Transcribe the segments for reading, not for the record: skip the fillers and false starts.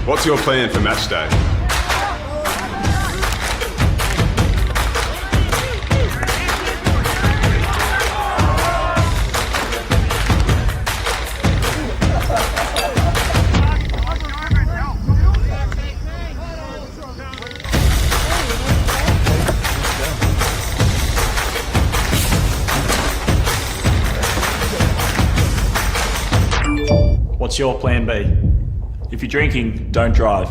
What's your plan for match day? What's your plan B? If you're drinking, don't drive.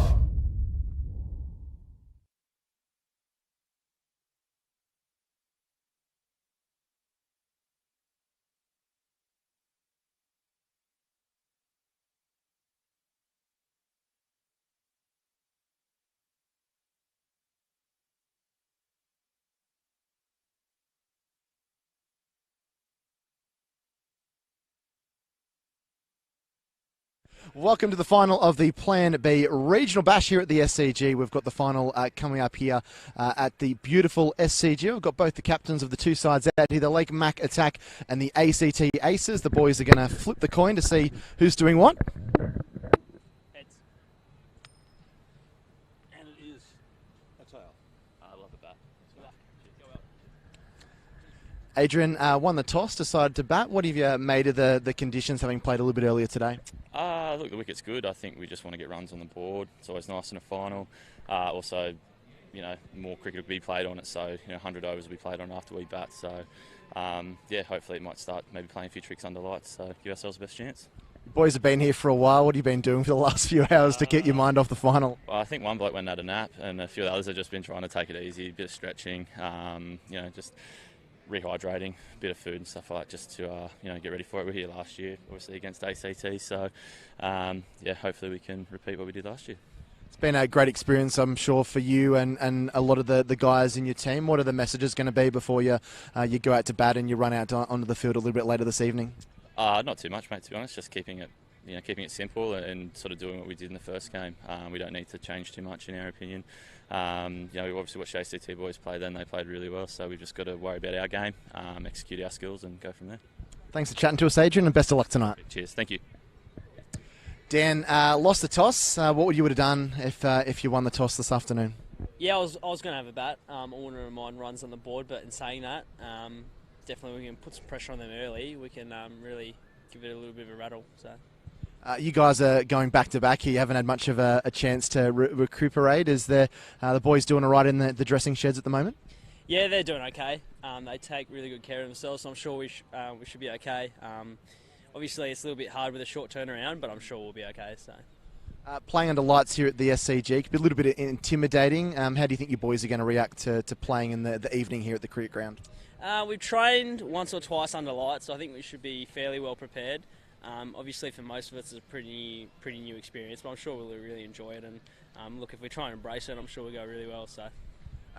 Welcome to the final of the Plan B Regional Bash here at the SCG. We've got the final coming up here at the beautiful SCG. We've got both the captains of the two sides out here, the Lake Mac Attack and the ACT Aces. The boys are going to flip the coin to see who's doing what. Heads. And it is a tail. I love the bat. Go out. Adrian won the toss, decided to bat. What have you made of the conditions, having played a little bit earlier today? Look, the wicket's good. I think we just want to get runs on the board. It's always nice in a final. Also, more cricket will be played on it, so 100 overs will be played on after we bat. So, hopefully it might start maybe playing a few tricks under lights. So give ourselves the best chance. You boys have been here for a while. What have you been doing for the last few hours to get your mind off the final? Well, I think one bloke went and had a nap, and a few of the others have just been trying to take it easy, a bit of stretching, just rehydrating, a bit of food and stuff like that, just to get ready for it. We were here last year, obviously against ACT, so hopefully we can repeat what we did last year. It's been a great experience, I'm sure, for you and a lot of the guys in your team. What are the messages going to be before you go out to bat and you run out onto the field a little bit later this evening? Not too much, mate, to be honest. Just keeping it simple and sort of doing what we did in the first game. We don't need to change too much, in our opinion. We obviously watched ACT boys play then. They played really well, so we've just got to worry about our game, execute our skills and go from there. Thanks for chatting to us, Adrian, and best of luck tonight. Cheers, thank you. Dan, lost the toss. What would you have done if you won the toss this afternoon? Yeah, I was going to have a bat. I wouldn't mind runs on the board, but in saying that, definitely we can put some pressure on them early. We can really give it a little bit of a rattle. So. You guys are going back-to-back here. You haven't had much of a chance to recuperate. Is the boys doing all right in the dressing sheds at the moment? Yeah, they're doing okay. They take really good care of themselves, so I'm sure we should be okay. Obviously, it's a little bit hard with a short turnaround, but I'm sure we'll be okay. So. Playing under lights here at the SCG could be a little bit intimidating. How do you think you boys are going to react to playing in the evening here at the cricket ground? We've trained once or twice under lights, so I think we should be fairly well prepared. Obviously, for most of us, it's a pretty new experience, but I'm sure we'll really enjoy it. And look, if we try and embrace it, I'm sure we'll go really well. So,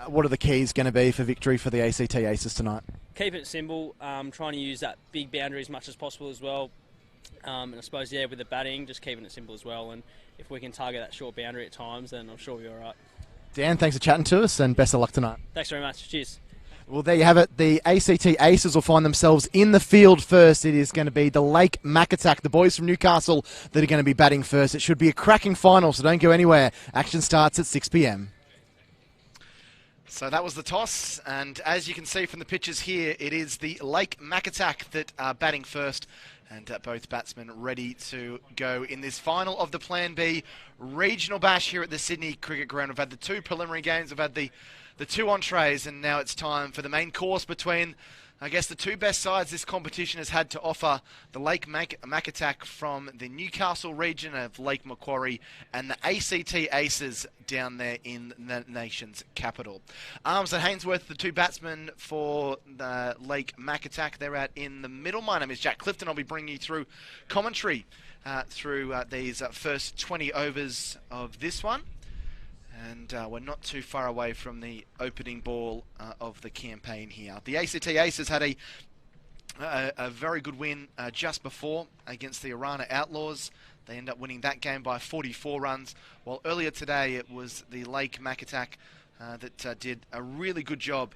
what are the keys going to be for victory for the ACT Aces tonight? Keep it simple. Trying to use that big boundary as much as possible as well. And I suppose, with the batting, just keeping it simple as well. And if we can target that short boundary at times, then I'm sure we'll be all right. Dan, thanks for chatting to us, and best of luck tonight. Thanks very much. Cheers. Well, there you have it. The ACT Aces will find themselves in the field first. It is going to be the Lake Mac Attack, the boys from Newcastle, that are going to be batting first. It should be a cracking final, so don't go anywhere. Action starts at 6 p.m. So that was the toss, and as you can see from the pictures here, it is the Lake Mac Attack that are batting first, and both batsmen ready to go in this final of the Plan B Regional Bash here at the Sydney Cricket Ground. We've had the two preliminary games, we've had the two entrees, and now it's time for the main course between, I guess, the two best sides this competition has had to offer. The Lake Mac Attack from the Newcastle region of Lake Macquarie and the ACT Aces down there in the nation's capital. Arms and Hainsworth, the two batsmen for the Lake Mac Attack. They're out in the middle. My name is Jack Clifton. I'll be bringing you through commentary through these first 20 overs of this one. And we're not too far away from the opening ball of the campaign here. The ACT Aces had a very good win just before against the Arana Outlaws. They end up winning that game by 44 runs, while earlier today it was the Lake Mac Attack that did a really good job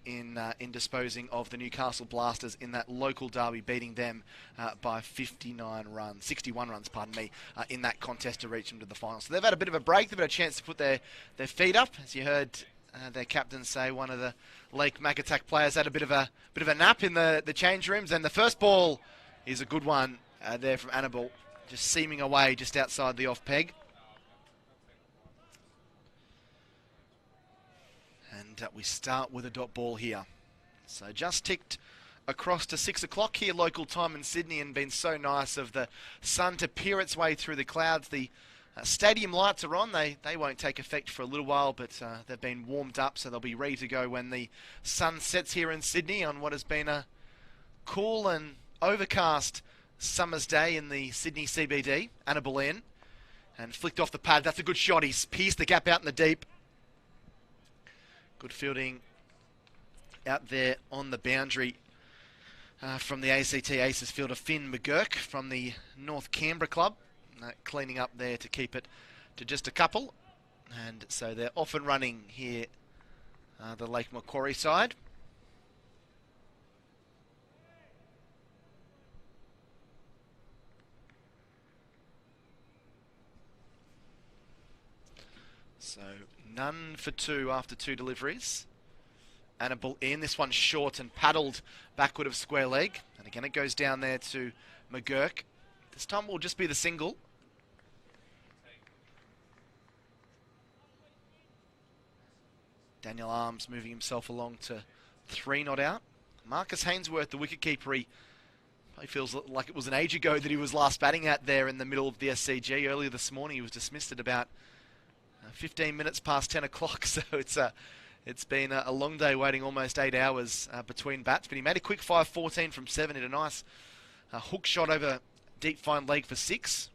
in disposing of the Newcastle Blasters in that local derby, beating them by 61 runs, in that contest to reach them to the final. So they've had a bit of a break. They've had a chance to put their feet up, as you heard their captain say. One of the Lake Macatac players had a bit of a nap in the change rooms, and the first ball is a good one there from Annabelle, just seaming away just outside the off peg. And we start with a dot ball here. So just ticked across to 6 o'clock here local time in Sydney, and been so nice of the sun to peer its way through the clouds. The stadium lights are on. They won't take effect for a little while, but they've been warmed up, so they'll be ready to go when the sun sets here in Sydney on what has been a cool and overcast summer's day in the Sydney CBD. Annabelle in and flicked off the pad. That's a good shot. He's pierced the gap out in the deep. Good fielding out there on the boundary from the ACT Aces fielder Finn McGurk from the North Canberra club. Cleaning up there to keep it to just a couple. And so they're off and running here, the Lake Macquarie side. So none for two after two deliveries. Annabelle in. This one short and paddled backward of square leg. And again it goes down there to McGurk. This time will just be the single. Daniel Arms moving himself along to 3 not out. Marcus Hainsworth, the wicketkeeper, he feels like it was an age ago that he was last batting at there in the middle of the SCG. Earlier this morning he was dismissed at about 15 minutes past 10 o'clock, so it's been a long day waiting almost 8 hours between bats. But he made a quick 5-14 from 7, hit a nice hook shot over deep fine leg for 6.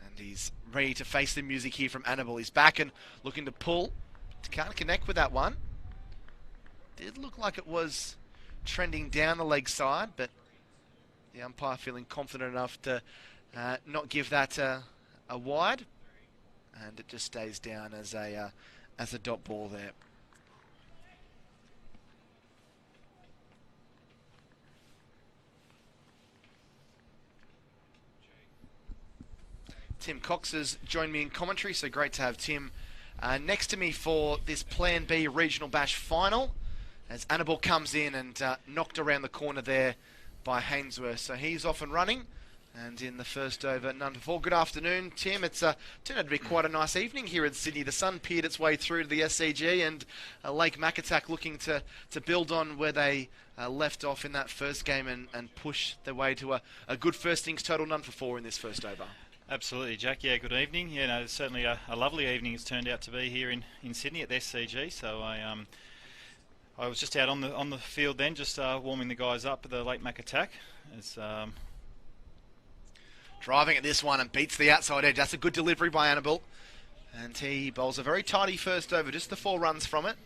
And he's ready to face the music here from Annabelle. He's back and looking to pull. Can't connect with that one. Did look like it was trending down the leg side, but the umpire feeling confident enough to not give that a wide, and it just stays down as a dot ball there. Tim Cox has joined me in commentary, so great to have Tim next to me for this Plan B Regional Bash final, as Annabelle comes in and knocked around the corner there by Hainsworth. So he's off and running. And in the first over, none for 4. Good afternoon, Tim. It's turned out to be quite a nice evening here in Sydney. The sun peered its way through to the SCG, and Lake Macatac looking to build on where they left off in that first game and push their way to a good first innings total, none for 4 in this first over. Absolutely, Jack. Yeah, good evening. Yeah, no, it's certainly a lovely evening it's turned out to be here in Sydney at the SCG. So I was just out on the field then, just warming the guys up at the Lake Macatac. It's driving at this one and beats the outside edge. That's a good delivery by Annabelle. And he bowls a very tidy first over, just the 4 runs from it.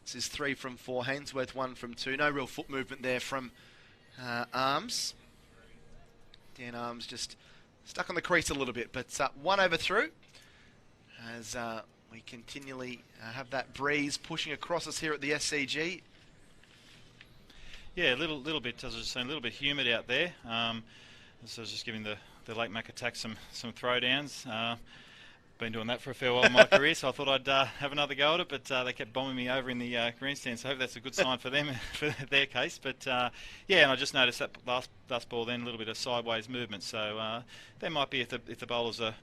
This is 3 from 4. Hainsworth 1 from 2. No real foot movement there from Arms. Dan Arms just stuck on the crease a little bit, but 1 over through. As we continually have that breeze pushing across us here at the SCG. Yeah, a little bit, as I was saying, a little bit humid out there. So I was just giving the Lake Macatac some throwdowns. Been doing that for a fair while in my career, so I thought I'd have another go at it, but they kept bombing me over in the grandstand, so I hope that's a good sign for them, for their case. But yeah, and I just noticed that last ball then, a little bit of sideways movement, so there might be, if the bowlers are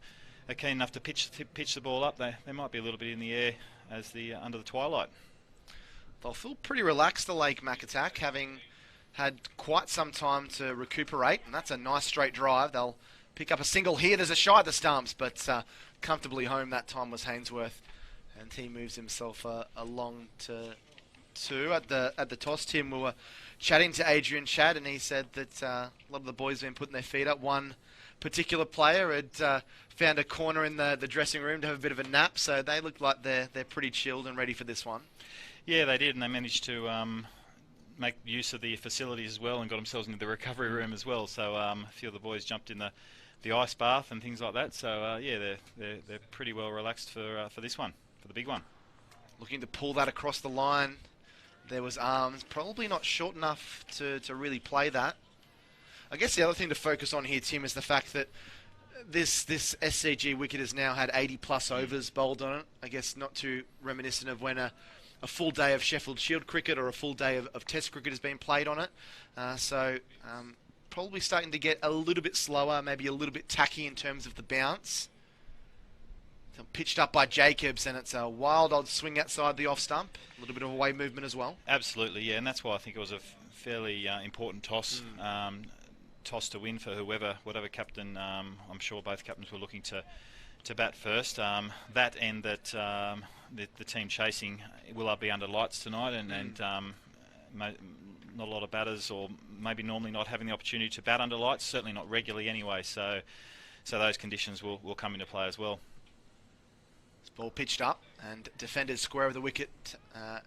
keen enough to pitch the ball up, they might be a little bit in the air as under the twilight. They'll feel pretty relaxed, the Lake Macatac, having had quite some time to recuperate, and that's a nice straight drive. They'll pick up a single here. There's a shy at the stumps, but comfortably home that time was Hainsworth, and he moves himself along to 2 at the toss. Tim, we were chatting to Adrian Chad, and he said that a lot of the boys have been putting their feet up. One particular player had found a corner in the dressing room to have a bit of a nap, so they look like they're pretty chilled and ready for this one. Yeah, they did, and they managed to make use of the facilities as well and got themselves into the recovery room as well. So a few of the boys jumped in the the ice bath and things like that. So yeah, they're pretty well relaxed for this one, for the big one. Looking to pull that across the line. There was arms, probably not short enough to really play that. I guess the other thing to focus on here, Tim, is the fact that this SCG wicket has now had 80 plus overs bowled on it. I guess not too reminiscent of when a full day of Sheffield Shield cricket or a full day of Test cricket has been played on it. So probably starting to get a little bit slower, maybe a little bit tacky in terms of the bounce. Pitched up by Jacobs, and it's a wild odd swing outside the off stump. A little bit of away movement as well. Absolutely, yeah, and that's why I think it was a fairly important toss. Toss to win for whatever captain. I'm sure both captains were looking to bat first. That and that the team chasing will be under lights tonight, and not a lot of batters, or maybe normally not having the opportunity to bat under lights. Certainly not regularly anyway. So those conditions will come into play as well. This ball pitched up, and defenders square of the wicket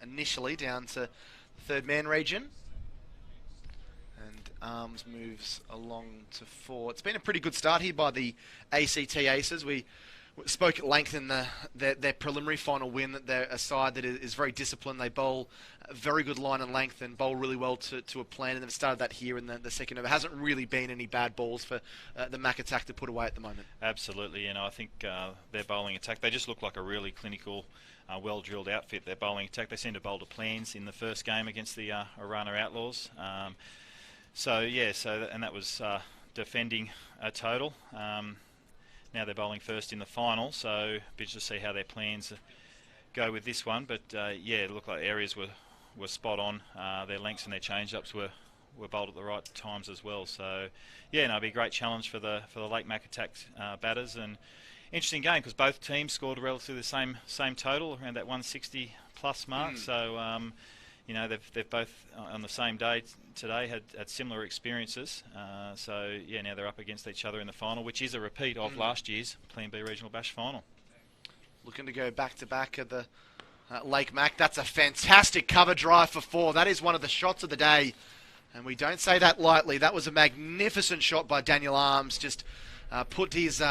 initially down to the third man region. And Arms moves along to 4. It's been a pretty good start here by the ACT Aces. We spoke at length in their preliminary final win that they're a side that is very disciplined. They bowl a very good line and length and bowl really well to a plan, and they've started that here in the second over. Hasn't really been any bad balls for the Mac attack to put away at the moment. Absolutely, and I think their bowling attack, they just look like a really clinical, well-drilled outfit. Their bowling attack, they seem to bowl to plans in the first game against the Arana Outlaws. And that was defending a total. Now they're bowling first in the final, so be interested to see how their plans go with this one. But it looked like areas were spot on. Their lengths and their change-ups were bowled at the right times as well. So it'll be a great challenge for the Lake Mac attack batters, and interesting game because both teams scored relatively the same total, around that 160 plus mark. So they've both on the same day today had similar experiences. Now they're up against each other in the final, which is a repeat of last year's Plan B Regional Bash final. Looking to go back-to-back at the Lake Mac. That's a fantastic cover drive for 4. That is one of the shots of the day, and we don't say that lightly. That was a magnificent shot by Daniel Arms. Just put his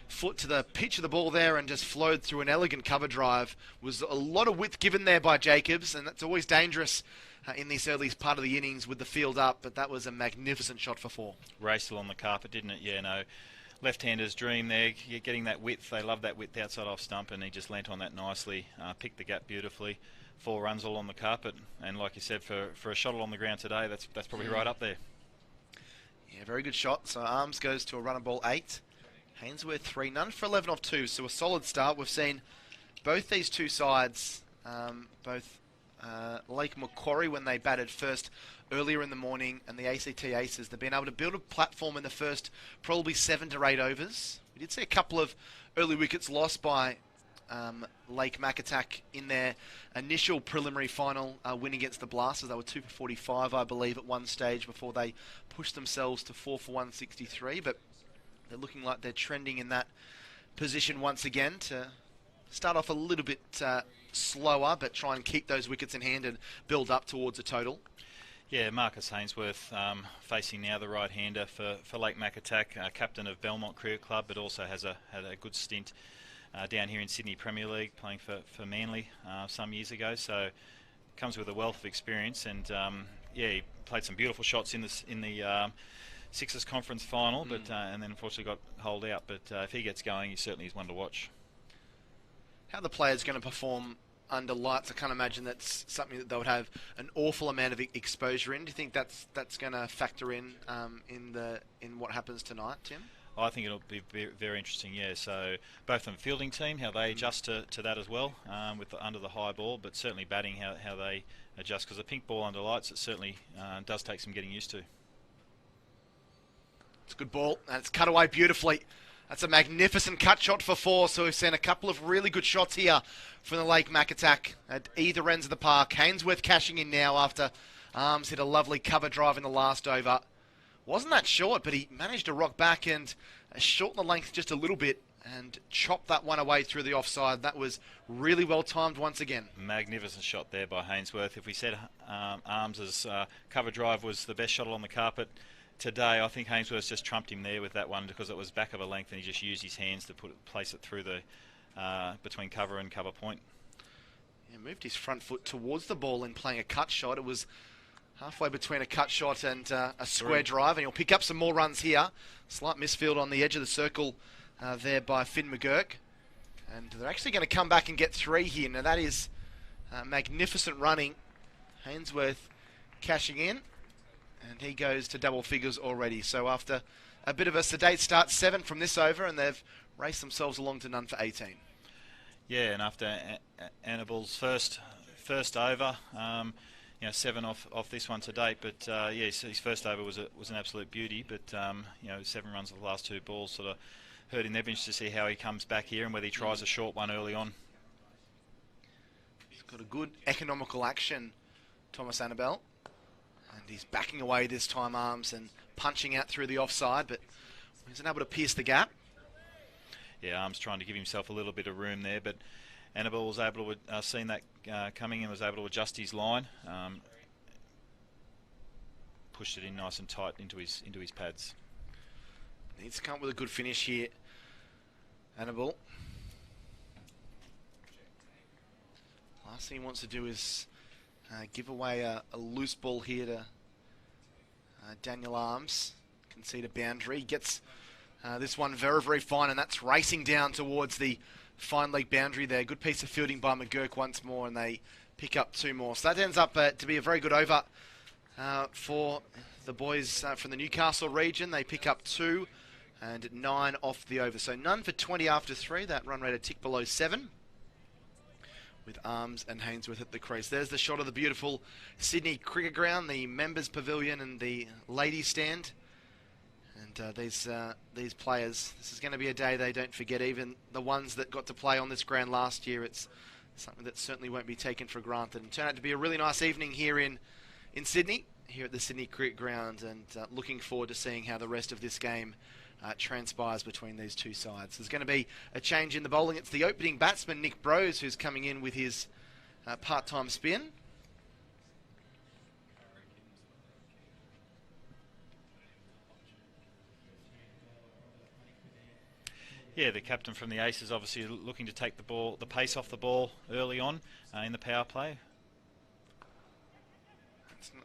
foot to the pitch of the ball there and just flowed through an elegant cover drive. Was a lot of width given there by Jacobs, and that's always dangerous in this early part of the innings with the field up, but that was a magnificent shot for 4. Raced along the carpet, didn't it? Yeah, no. Left-hander's dream there. You're getting that width. They love that width outside off stump, and he just leant on that nicely, picked the gap beautifully. 4 runs all on the carpet, and like you said, for a shot along the ground today, that's probably right up there. Yeah, very good shot. So Arms goes to a run and ball 8. Hainsworth 3, none for 11 off 2, so a solid start. We've seen both these two sides, both Lake Macquarie when they batted first earlier in the morning, and the ACT Aces, they've been able to build a platform in the first probably 7 to 8 overs. We did see a couple of early wickets lost by Lake Mac attack in their initial preliminary final win against the Blasters. They were 2 for 45, I believe, at one stage before they pushed themselves to 4 for 163, but they're looking like they're trending in that position once again to start off a little bit slower, but try and keep those wickets in hand and build up towards a total. Yeah, Marcus Hainsworth facing now the right-hander for Lake Mac attack, captain of Belmont Cricket Club, but also had a good stint down here in Sydney Premier League, playing for Manly some years ago. So comes with a wealth of experience, and he played some beautiful shots in the Sixers Conference final, but and then unfortunately got holed out. But if he gets going, he certainly is one to watch. How the players going to perform under lights? I can't imagine that's something that they would have an awful amount of exposure in. Do you think that's going to factor in what happens tonight, Tim? I think it'll be very interesting, yeah. So both on the fielding team, how they adjust to that as well, under the high ball, but certainly batting, how they adjust, because a pink ball under lights, it certainly does take some getting used to. It's a good ball, and it's cut away beautifully. That's a magnificent cut shot for 4, so we've seen a couple of really good shots here from the Lake Mac attack at either ends of the park. Hainsworth cashing in now after Arms hit a lovely cover drive in the last over. Wasn't that short, but he managed to rock back and shorten the length just a little bit and chop that one away through the offside. That was really well timed once again. Magnificent shot there by Hainsworth. If we said Arms's cover drive was the best shot on the carpet, today, I think Hainsworth just trumped him there with that one because it was back of a length and he just used his hands to place it through the between cover and cover point. Yeah, moved his front foot towards the ball in playing a cut shot. It was halfway between a cut shot and a square drive, and he'll pick up some more runs here. Slight misfield on the edge of the circle there by Finn McGurk. And they're actually going to come back and get 3 here. Now that is magnificent running. Hainsworth cashing in, and he goes to double figures already. So after a bit of a sedate start, 7 from this over, and they've raced themselves along to none for 18. Yeah, and after Annabelle's first over, 7 off this one to date, but his first over was an absolute beauty. But 7 runs of the last 2 balls sort of hurt in their bench to see how he comes back here and whether he tries a short one early on. He's got a good economical action, Thomas Annabelle, and he's backing away this time, arms, and punching out through the offside, but he's unable to pierce the gap. Yeah, Arms trying to give himself a little bit of room there, but Annabelle was able to seen that coming and was able to adjust his line, pushed it in nice and tight into his pads. Needs to come up with a good finish here, Annabelle. Last thing he wants to do is give away a loose ball here to Daniel Arms. Concede a boundary. Gets this one very, very fine, and that's racing down towards the fine leg boundary there. Good piece of fielding by McGurk once more, and they pick up 2 more. So that ends up to be a very good over for the boys from the Newcastle region. They pick up 2 and 9 off the over. So none for 20 after 3. That run rate a tick below 7. With Arms and Hainsworth at the crease. There's the shot of the beautiful Sydney Cricket Ground, the members pavilion and the ladies stand. And these players, this is going to be a day they don't forget. Even the ones that got to play on this ground last year, it's something that certainly won't be taken for granted. And turned out to be a really nice evening here in Sydney, here at the Sydney Cricket Ground, and looking forward to seeing how the rest of this game transpires between these two sides. There's going to be a change in the bowling. It's the opening batsman, Nick Brose, who's coming in with his part-time spin. Yeah, the captain from the Aces obviously looking to take the pace off the ball early on in the power play.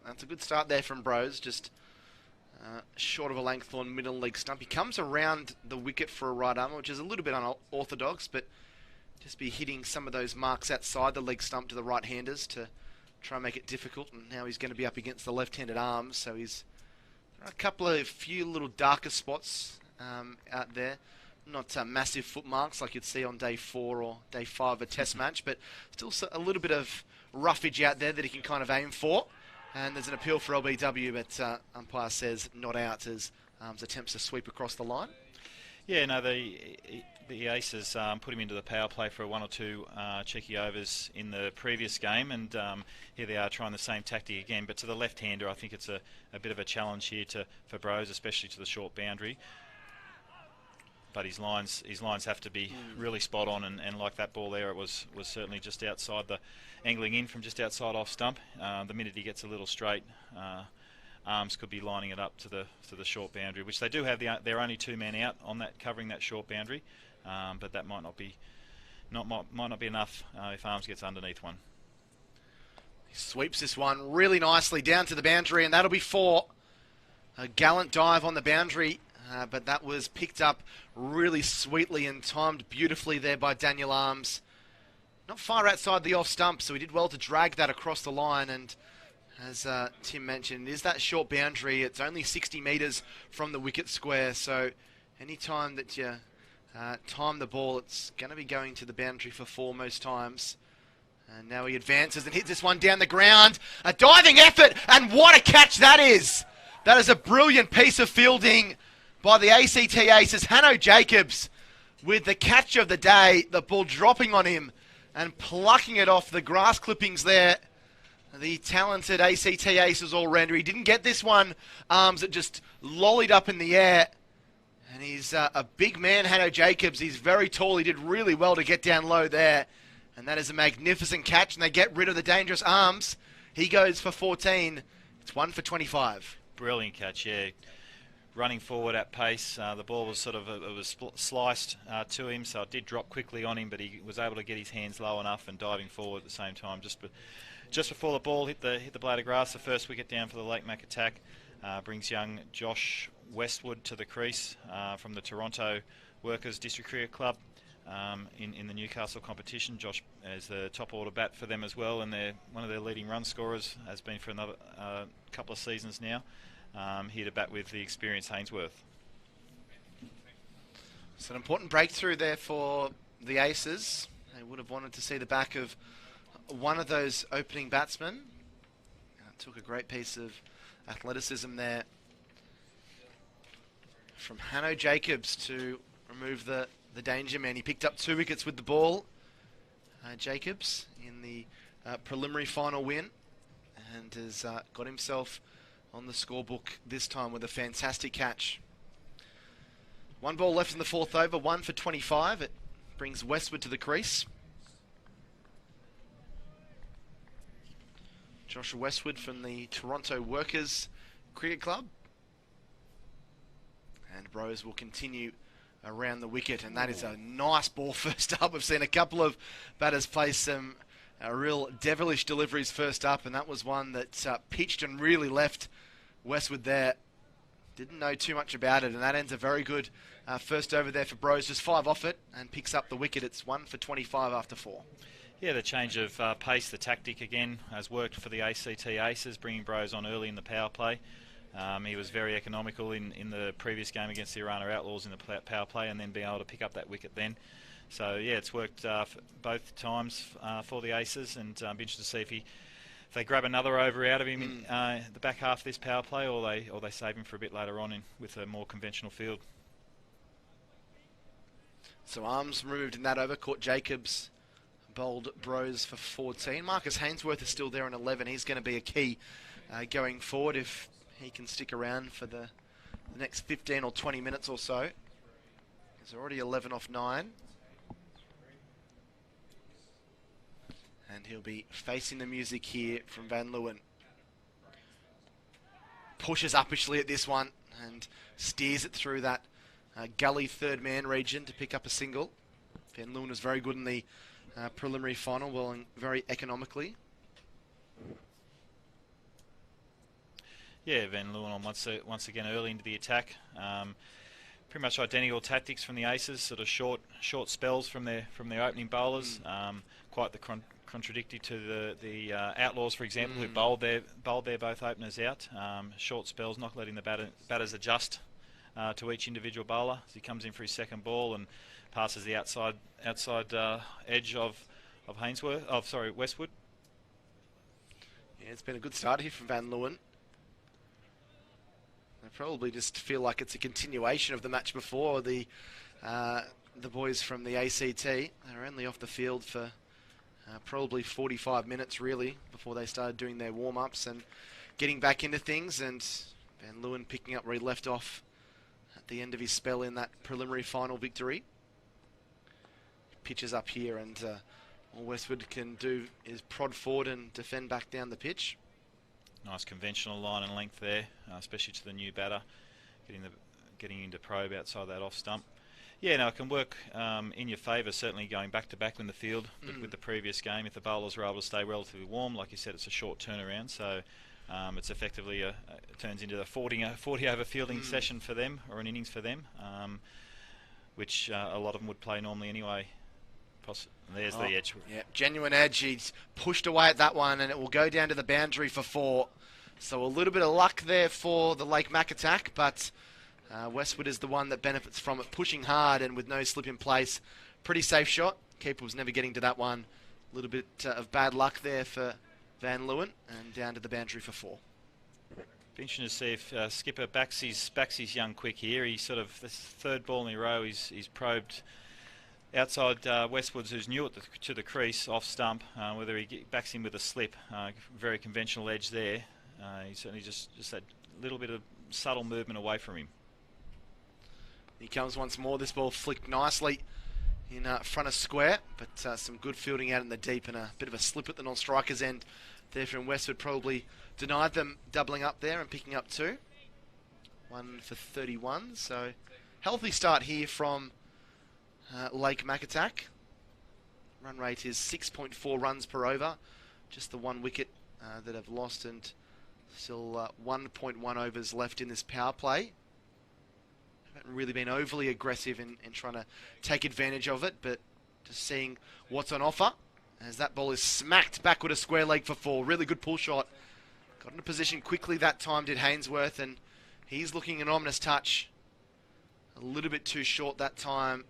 That's a good start there from Brose, just short of a length on middle leg stump. He comes around the wicket for a right arm, which is a little bit unorthodox, but just be hitting some of those marks outside the leg stump to the right-handers to try and make it difficult. And now he's going to be up against the left-handed arms, so he's a few little darker spots out there. Not massive foot marks like you'd see on day 4 or day 5 of a test match, but still a little bit of roughage out there that he can kind of aim for. And there's an appeal for LBW, but umpire says not out as Arms attempts to sweep across the line. Yeah, no, the Aces put him into the power play for 1 or 2 cheeky overs in the previous game, and here they are trying the same tactic again. But to the left-hander, I think it's a bit of a challenge here for Brose, especially to the short boundary. But his lines have to be really spot on, and like that ball there, it was certainly just outside angling in from just outside off stump. The minute he gets a little straight, Arms could be lining it up to the short boundary, which they do have. They're only 2 men out on that, covering that short boundary, but that might not be enough if Arms gets underneath one. He sweeps this one really nicely down to the boundary, and that'll be 4. A gallant dive on the boundary. But that was picked up really sweetly and timed beautifully there by Daniel Arms. Not far outside the off stump, so he did well to drag that across the line. And as Tim mentioned, is that short boundary. It's only 60 metres from the wicket square, so any time that you time the ball, it's going to be going to the boundary for 4 most times. And now he advances and hits this one down the ground. A diving effort, and what a catch that is! That is a brilliant piece of fielding by the ACT Aces. Hanno Jacobs with the catch of the day, the ball dropping on him and plucking it off the grass clippings there. The talented ACT Aces all-rounder. He didn't get this one. Arms that just lollied up in the air. And he's a big man, Hanno Jacobs. He's very tall. He did really well to get down low there. And that is a magnificent catch. And they get rid of the dangerous Arms. He goes for 14. It's 1 for 25. Brilliant catch, yeah. running forward at pace. The ball was sliced to him, so it did drop quickly on him, but he was able to get his hands low enough and diving forward at the same time. Just before the ball hit the blade of grass, the first wicket down for the Lake Mac attack brings young Josh Westwood to the crease from the Toronto Workers District Cricket Club in the Newcastle competition. Josh is the top order bat for them as well, and they're one of their leading run scorers, has been for another couple of seasons now. Here to bat with the experienced Hainsworth. It's an important breakthrough there for the Aces. They would have wanted to see the back of one of those opening batsmen. Took a great piece of athleticism there from Hanno Jacobs to remove the danger man. He picked up 2 wickets with the ball, Jacobs, in the preliminary final win, and has got himself on the scorebook this time with a fantastic catch. 1 ball left in the 4th over, 1 for 25. It brings Westwood to the crease. Joshua Westwood from the Toronto Workers Cricket Club. And Rose will continue around the wicket, and that is a nice ball first up. We've seen a couple of batters play some real devilish deliveries first up, and that was one that pitched and really left Westwood there. Didn't know too much about it, and that ends a very good first over there for Bros. Just 5 off it and picks up the wicket. It's 1 for 25 after 4. Yeah, the change of pace, the tactic again, has worked for the ACT Aces, bringing Bros on early in the power play. He was very economical in the previous game against the Irana Outlaws in the power play, and then being able to pick up that wicket then. So yeah, it's worked both times for the Aces, and I'm interested to see if they grab another over out of him in the back half of this power play, or they save him for a bit later on with a more conventional field. So arms removed in that over. Caught Jacobs, bowled Bros for 14. Marcus Hainsworth is still there in 11. He's going to be a key going forward if he can stick around for the next 15 or 20 minutes or so. He's already 11 off 9. And he'll be facing the music here from Van Leeuwen. Pushes uppishly at this one and steers it through that gully third man region to pick up a single. Van Leeuwen was very good in the preliminary final, bowling very economically. Yeah, Van Leeuwen on once again early into the attack. Pretty much identical tactics from the Aces, sort of short spells from their opening bowlers. Quite the contradictory to the Outlaws, for example, who bowled their both openers out. Short spells, not letting the batters adjust to each individual bowler as he comes in for his second ball and passes the outside edge of Westwood. Yeah, it's been a good start here from Van Leeuwen. They probably just feel like it's a continuation of the match before. The boys from the ACT, they're only off the field for probably 45 minutes really before they started doing their warm-ups and getting back into things, and Van Leeuwen picking up where he left off at the end of his spell in that preliminary final victory. Pitches up here, and all Westwood can do is prod forward and defend back down the pitch. Nice conventional line and length there, especially to the new batter, getting into probe outside that off stump. Yeah, no, it can work in your favour, certainly going back to back in the field with the previous game. If the bowlers are able to stay relatively warm, like you said, it's a short turnaround, so it's effectively it turns into a 40 over fielding session for them, or an innings for them, which a lot of them would play normally anyway. There's the edge. Yeah, genuine edge. He's pushed away at that one, and it will go down to the boundary for 4. So a little bit of luck there for the Lake Mac attack, but Westwood is the one that benefits from it, pushing hard and with no slip in place. Pretty safe shot. Keeper was never getting to that one. A little bit of bad luck there for Van Leeuwen, and down to the boundary for 4. Be interesting to see if skipper backs his young quick here. He's sort of this third ball in a row. He's probed outside Westwoods, who's new to the crease off stump. Whether he backs him with a slip, very conventional edge there. He certainly just that little bit of subtle movement away from him. He comes once more. This ball flicked nicely in front of square, but some good fielding out in the deep and a bit of a slip at the non-striker's end there from Westwood. Probably denied them doubling up there and picking up 2. 1 for 31. So healthy start here from Lake Macatac. Run rate is 6.4 runs per over. Just the one wicket that have lost, and still 1.1 overs left in this power play. Haven't really been overly aggressive in trying to take advantage of it, but just seeing what's on offer as that ball is smacked backward a square leg for 4. Really good pull shot. Got into position quickly that time, did Hainsworth, and he's looking an ominous touch. A little bit too short that time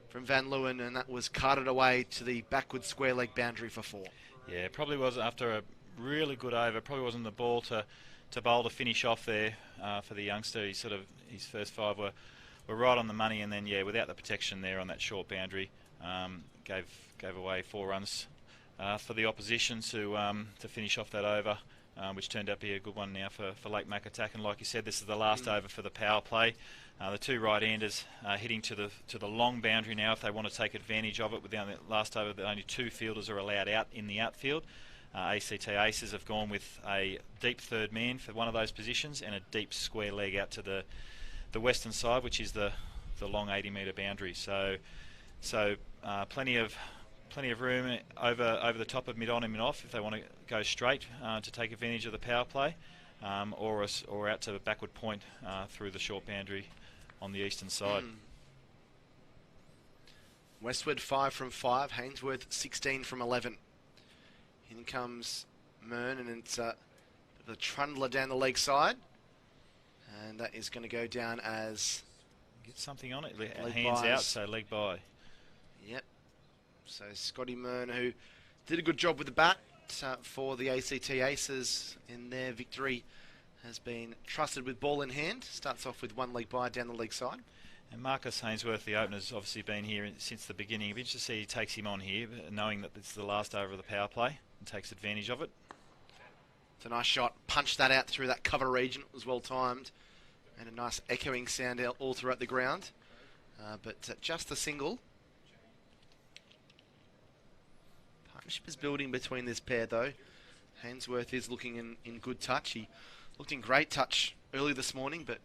from Van Leeuwen, and that was carted away to the backward square leg boundary for 4. Yeah, probably was after a really good over. Probably wasn't the ball to bowl to finish off there for the youngster. He sort of, his first 5 were right on the money, and then yeah, without the protection there on that short boundary, gave away 4 runs for the opposition to finish off that over, which turned out to be a good one now for Lake Macatac. And like you said, this is the last over for the power play. The 2 right-handers hitting to the long boundary now if they want to take advantage of it. With the last over, the only 2 fielders are allowed out in the outfield. ACT Aces have gone with a deep third man for one of those positions and a deep square leg out to the western side, which is the long 80-metre boundary. So plenty of room over the top of mid-on and mid-off if they want to go straight to take advantage of the power play, or out to the backward point through the short boundary on the eastern side. Westwood 5 from 5, Hainsworth 16 from 11. In comes Mern, and it's the trundler down the leg side, and that is going to go down as get something on it. Leg Hands buys. out, so leg by. Yep. So Scotty Mern, who did a good job with the bat for the ACT Aces in their victory, has been trusted with ball in hand. Starts off with 1 leg by down the leg side. And Marcus Hainsworth, the opener's obviously been here since the beginning. It'll be interesting to see he takes him on here, knowing that this is the last over of the power play, and takes advantage of it. It's a nice shot. Punched that out through that cover region. It was well timed. And a nice echoing sound all throughout the ground. But just a single. Partnership is building between this pair, though. Hainsworth is looking in good touch. He looked in great touch early this morning, but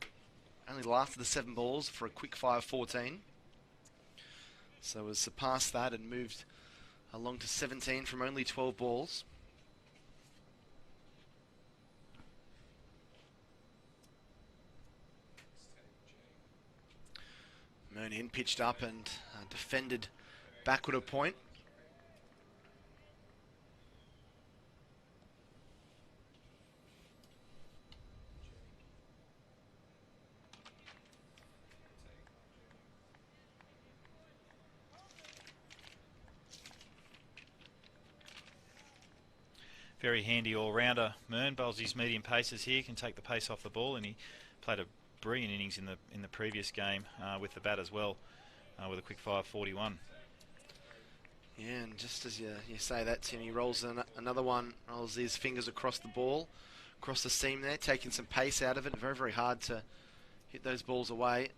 only lasted the 7 balls for a quick fire 14. So has surpassed that and moved along to 17 from only 12 balls. Mern pitched up and defended backward a point. Very handy all-rounder. Mern bowls his medium paces here, can take the pace off the ball, and he played a brilliant innings in the previous game with the bat as well, with a quick fire 41. Yeah, and just as you say that, Tim, he rolls another one, rolls his fingers across the ball, across the seam there, taking some pace out of it. Very, very hard to hit those balls away.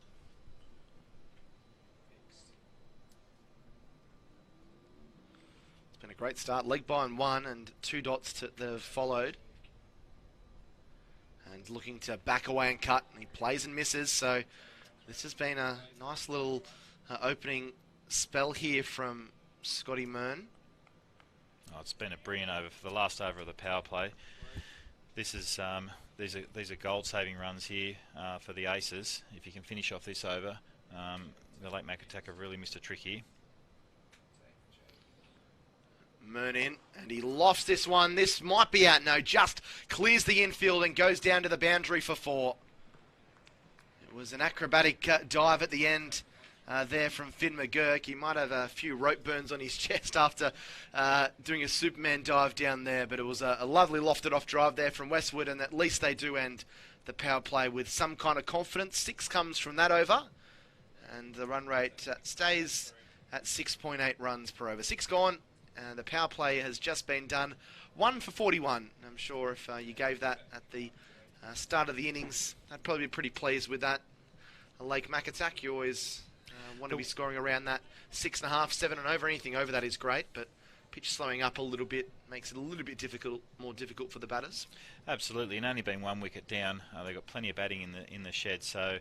It's been a great start. Leg by on 1 and 2 dots that have followed. And looking to back away and cut, and he plays and misses. So this has been a nice little opening spell here from Scotty Mern. Oh, it's been a brilliant over for the last over of the power play. This is these are gold-saving runs here for the Aces. If you can finish off this over, the Lake Macatac have really missed a trick here. Mern in, and he lofts this one. This might be out. No, just clears the infield and goes down to the boundary for 4. It was an acrobatic dive at the end there from Finn McGurk. He might have a few rope burns on his chest after doing a Superman dive down there, but it was a lovely lofted off drive there from Westwood, and at least they do end the power play with some kind of confidence. 6 comes from that over, and the run rate stays at 6.8 runs per over. 6 gone. The power play has just been done. 1 for 41. I'm sure if you gave that at the start of the innings, I'd probably be pretty pleased with that. Lake Macatac, you always want to be scoring around that 6.5, 7 and over. Anything over that is great, but pitch slowing up a little bit makes it a little bit more difficult for the batters. Absolutely, and only been 1 wicket down. They've got plenty of batting in the shed, so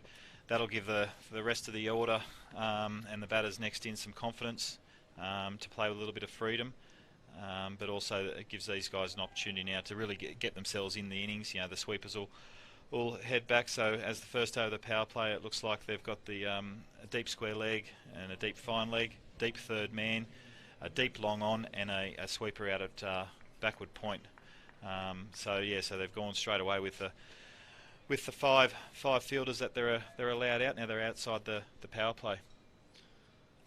that'll give the rest of the order and the batters next in some confidence to play with a little bit of freedom. But also it gives these guys an opportunity now to really get themselves in the innings. You know, the sweepers will head back. So as the first over of the power play, it looks like they've got the a deep square leg and a deep fine leg, deep third man, a deep long on, and a sweeper out at backward point. So they've gone straight away with the five fielders that they're allowed out. Now they're outside the power play.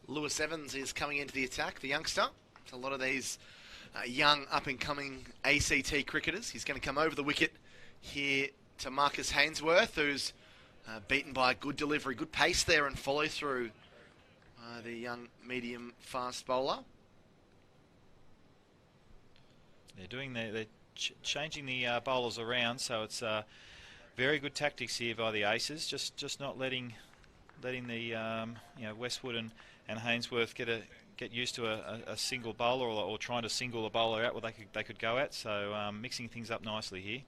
Lewis Evans is coming into the attack, the youngster. A lot of these young up-and-coming ACT cricketers. He's going to come over the wicket here to Marcus Hainsworth, who's beaten by a good delivery, good pace there and follow through the young medium-fast bowler. They're changing the bowlers around, so it's very good tactics here by the aces. Just not letting the Westwood and Hainsworth get used to a single bowler or trying to single a bowler out where they could go at. So mixing things up nicely here.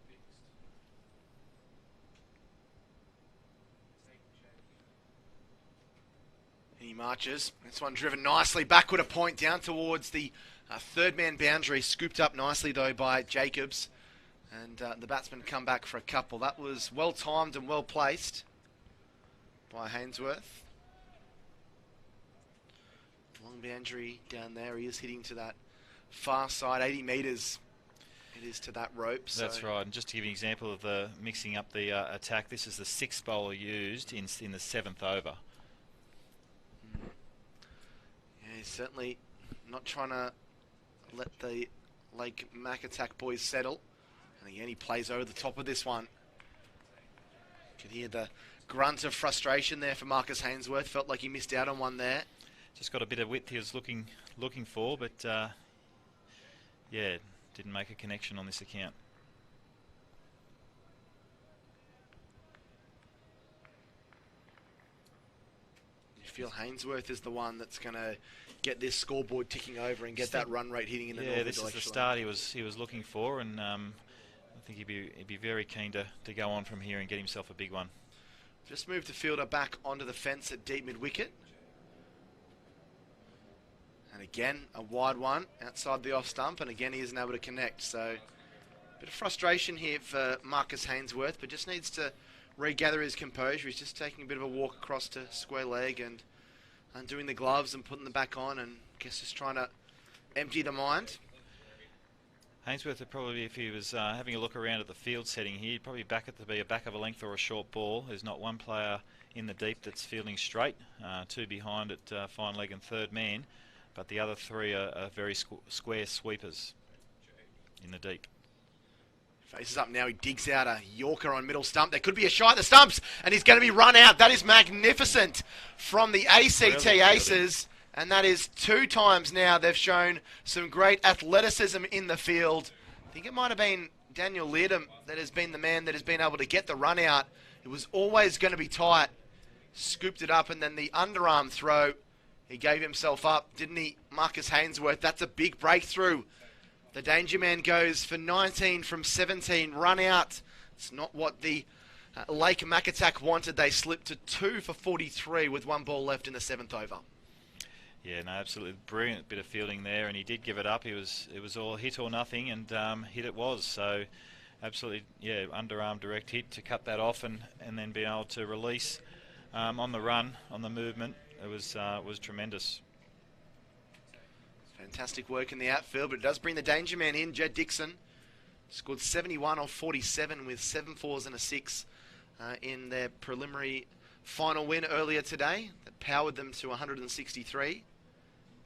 He marches. This one driven nicely backward a point down towards the third man boundary. Scooped up nicely though by Jacobs. And the batsman come back for a couple. That was well timed and well placed by Hainsworth. Long boundary down there. He is hitting to that far side, 80 metres. It is to that rope. That's right. And just to give you an example of the mixing up the attack, this is the sixth bowler used in the 7th over. Yeah, he's certainly not trying to let the Lake Macatac boys settle. And again, he plays over the top of this one. You can hear the grunt of frustration there for Marcus Hainsworth. Felt like he missed out on one there. Just got a bit of width he was looking for, but didn't make a connection on this account. You feel Hainsworth is the one that's going to get this scoreboard ticking over and get that run rate hitting in the northern direction. This is the start he was looking for, and I think he'd be very keen to go on from here and get himself a big one. Just moved the fielder back onto the fence at deep mid-wicket. And again, a wide one outside the off stump, and again he isn't able to connect. So a bit of frustration here for Marcus Hainsworth, but just needs to regather his composure. He's just taking a bit of a walk across to square leg and undoing the gloves and putting them back on, and I guess just trying to empty the mind. Hainsworth would probably, if he was having a look around at the field setting here, he'd probably back it to be a back of a length or a short ball. There's not one player in the deep that's fielding straight, two behind at fine leg and third man, but the other three are very square sweepers in the deep. Faces up now, he digs out a Yorker on middle stump. There could be a shot at the stumps, and he's going to be run out. That is magnificent from the ACT Aces, and that is 2 times now they've shown some great athleticism in the field. I think it might have been Daniel Leardom that has been the man that has been able to get the run out. It was always going to be tight. Scooped it up, and then the underarm throw. He gave himself up, didn't he, Marcus Hainsworth? That's a big breakthrough. The danger man goes for 19 from 17, run out. It's not what the Lake Macatac wanted. They slipped to 2 for 43 with 1 ball left in the 7th over. Yeah, no, absolutely brilliant bit of fielding there, and he did give it up. It was all hit or nothing, and hit it was. So absolutely, yeah, underarm direct hit to cut that off, and then being able to release on the run, on the movement. It was tremendous. Fantastic work in the outfield, but it does bring the danger man in. Jed Dixon scored 71 off 47 with 7 fours and a 6 in their preliminary final win earlier today. That powered them to 163.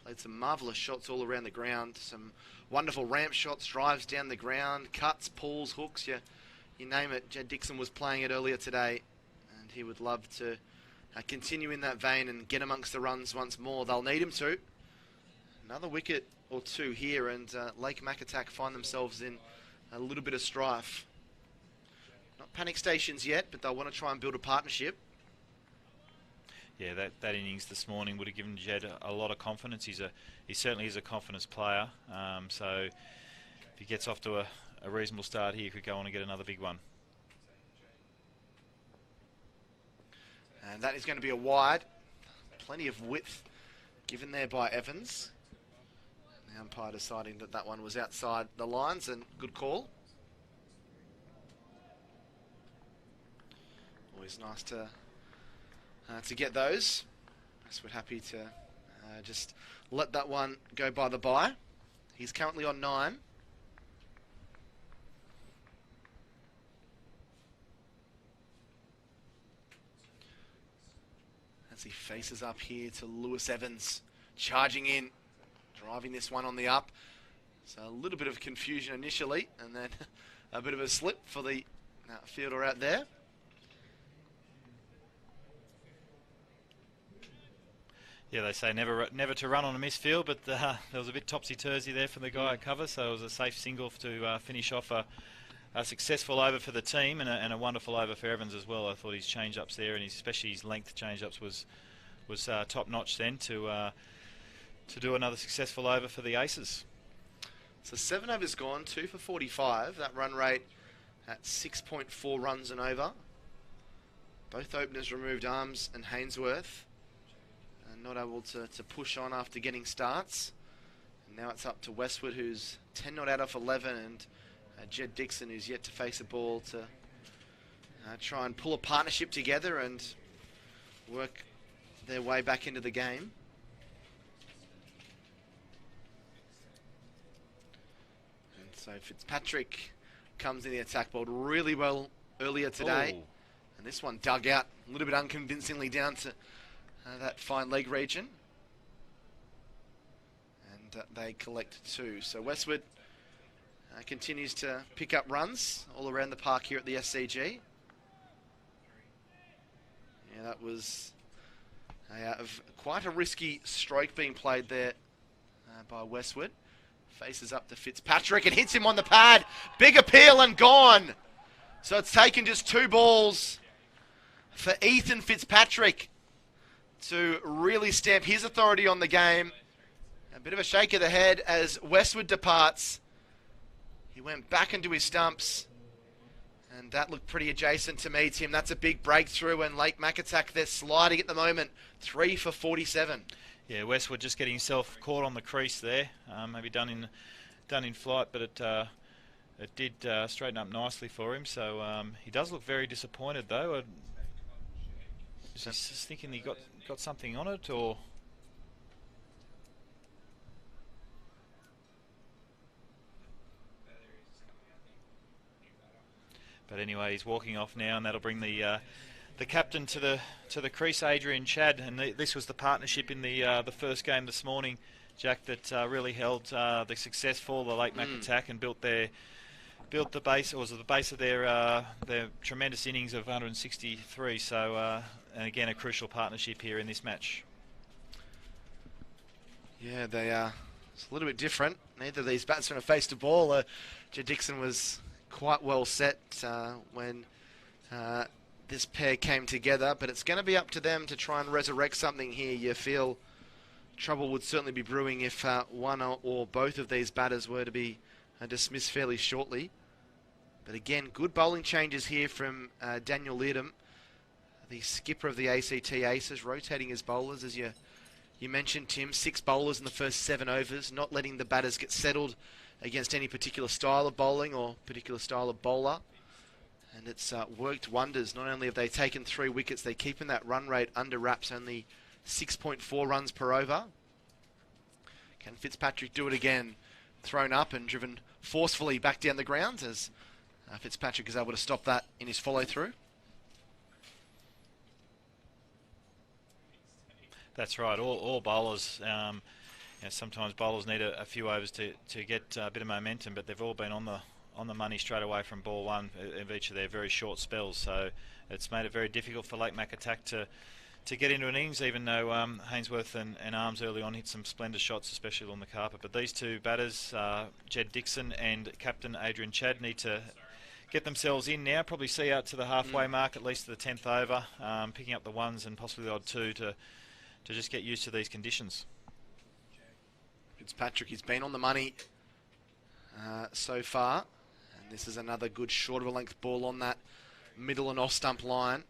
Played some marvellous shots all around the ground. Some wonderful ramp shots, drives down the ground, cuts, pulls, hooks, you name it. Jed Dixon was playing it earlier today, and he would love to continue in that vein and get amongst the runs once more. They'll need him to. Another wicket or 2 here, and Lake Macatac find themselves in a little bit of strife. Not panic stations yet, but they'll want to try and build a partnership. Yeah, that innings this morning would have given Jed a lot of confidence. He certainly is a confidence player. So if he gets off to a reasonable start here, he could go on and get another big one. And that is going to be a wide. Plenty of width given there by Evans. The umpire deciding that that one was outside the lines, and good call. Always nice to get those. So we're happy to just let that one go by the by. He's currently on 9. As he faces up here to Lewis Evans, charging in, driving this one on the up. So a little bit of confusion initially, and then a bit of a slip for the fielder out there. Yeah, they say never to run on a misfield, but there was a bit topsy-turvy there from the guy at cover, so it was a safe single to finish off a successful over for the team, and a wonderful over for Evans as well. I thought his change-ups there, and especially his length change-ups was top-notch then to do another successful over for the Aces. So 7 overs gone, 2 for 45. That run rate at 6.4 runs and over. Both openers removed Arms and Hainsworth. Not able to push on after getting starts. And now it's up to Westwood, who's 10 not out off 11, and Jed Dixon, who's yet to face a ball to try and pull a partnership together and work their way back into the game. And so Fitzpatrick comes in the attack, bowled really well earlier today. Ooh. And this one dug out a little bit unconvincingly down to that fine leg region, and they collect 2. So Westwood continues to pick up runs all around the park here at the SCG. Yeah, that was quite a risky stroke being played there by Westwood. Faces up to Fitzpatrick and hits him on the pad. Big appeal and gone. So it's taken just 2 balls for Ethan Fitzpatrick to really stamp his authority on the game. A bit of a shake of the head as Westwood departs. He went back into his stumps, and that looked pretty adjacent to me, Tim. That's a big breakthrough, and Lake Macatac, they're sliding at the moment. 3 for 47. Yeah, Westwood just getting himself caught on the crease there. Maybe done in flight, but it did straighten up nicely for him. So he does look very disappointed, though. Is he just thinking he got something on it, or? But anyway, he's walking off now, and that'll bring the captain to the crease, Adrian Chadd, and this was the partnership in the first game this morning, Jack, that really held the success for the Lake Macatac and built the base, or was the base of their tremendous innings of 163. So, and again, a crucial partnership here in this match. Yeah, they are. It's a little bit different. Neither of these batsmen have faced a ball. Jed Dixon was quite well set when this pair came together, but it's going to be up to them to try and resurrect something here. You feel trouble would certainly be brewing if one or both of these batters were to be dismissed fairly shortly. But again, good bowling changes here from Daniel Leardom, the skipper of the ACT Aces, rotating his bowlers, as you mentioned, Tim. 6 bowlers in the first 7 overs, not letting the batters get settled against any particular style of bowling or particular style of bowler. And it's worked wonders. Not only have they taken 3 wickets, they're keeping that run rate under wraps, only 6.4 runs per over. Can Fitzpatrick do it again? Thrown up and driven forcefully back down the ground as Fitzpatrick is able to stop that in his follow-through. That's right. All bowlers, sometimes bowlers need a few overs to get a bit of momentum, but they've all been on the money straight away from ball 1 of each of their very short spells. So it's made it very difficult for Lake Macatac to get into an innings, even though Hainsworth and Arms early on hit some splendid shots, especially on the carpet. But these 2 batters, Jed Dixon and captain Adrian Chadd, need to get themselves in now. Probably see out to the halfway mark, at least to the 10th over, picking up the ones and possibly the odd two to just get used to these conditions. Fitzpatrick, he's been on the money so far. And this is another good short of a length ball on that middle and off stump line.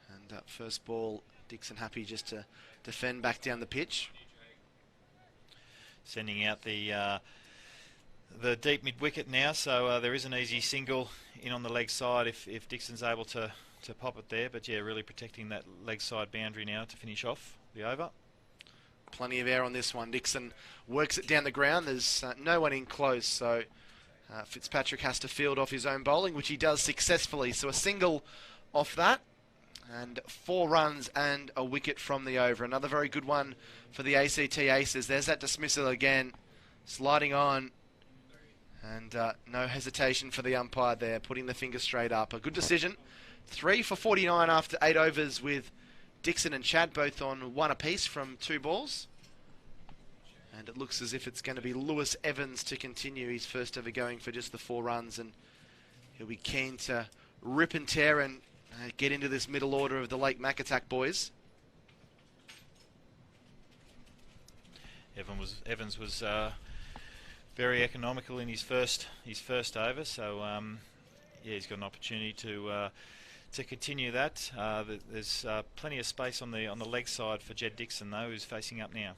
And first ball, Dixon happy just to defend back down the pitch. Sending out the deep mid wicket now, so there is an easy single in on the leg side if Dixon's able to pop it there. But yeah, really protecting that leg side boundary now to finish off the over. Plenty of air on this one. Dixon works it down the ground. There's no one in close, so Fitzpatrick has to field off his own bowling, which he does successfully. So a single off that, and 4 runs and a wicket from the over. Another very good one for the ACT Aces. There's that dismissal again, sliding on, and no hesitation for the umpire there, putting the finger straight up. A good decision. 3 for 49 after 8 overs, with Dixon and Chad both on 1 apiece from 2 balls. And it looks as if it's going to be Lewis Evans to continue his first ever going for just the 4 runs, and he'll be keen to rip and tear and get into this middle order of the Lake Macatac boys. Evans was very economical in his first over, so yeah, he's got an opportunity to continue that. There's plenty of space on the leg side for Jed Dixon though, who's facing up now.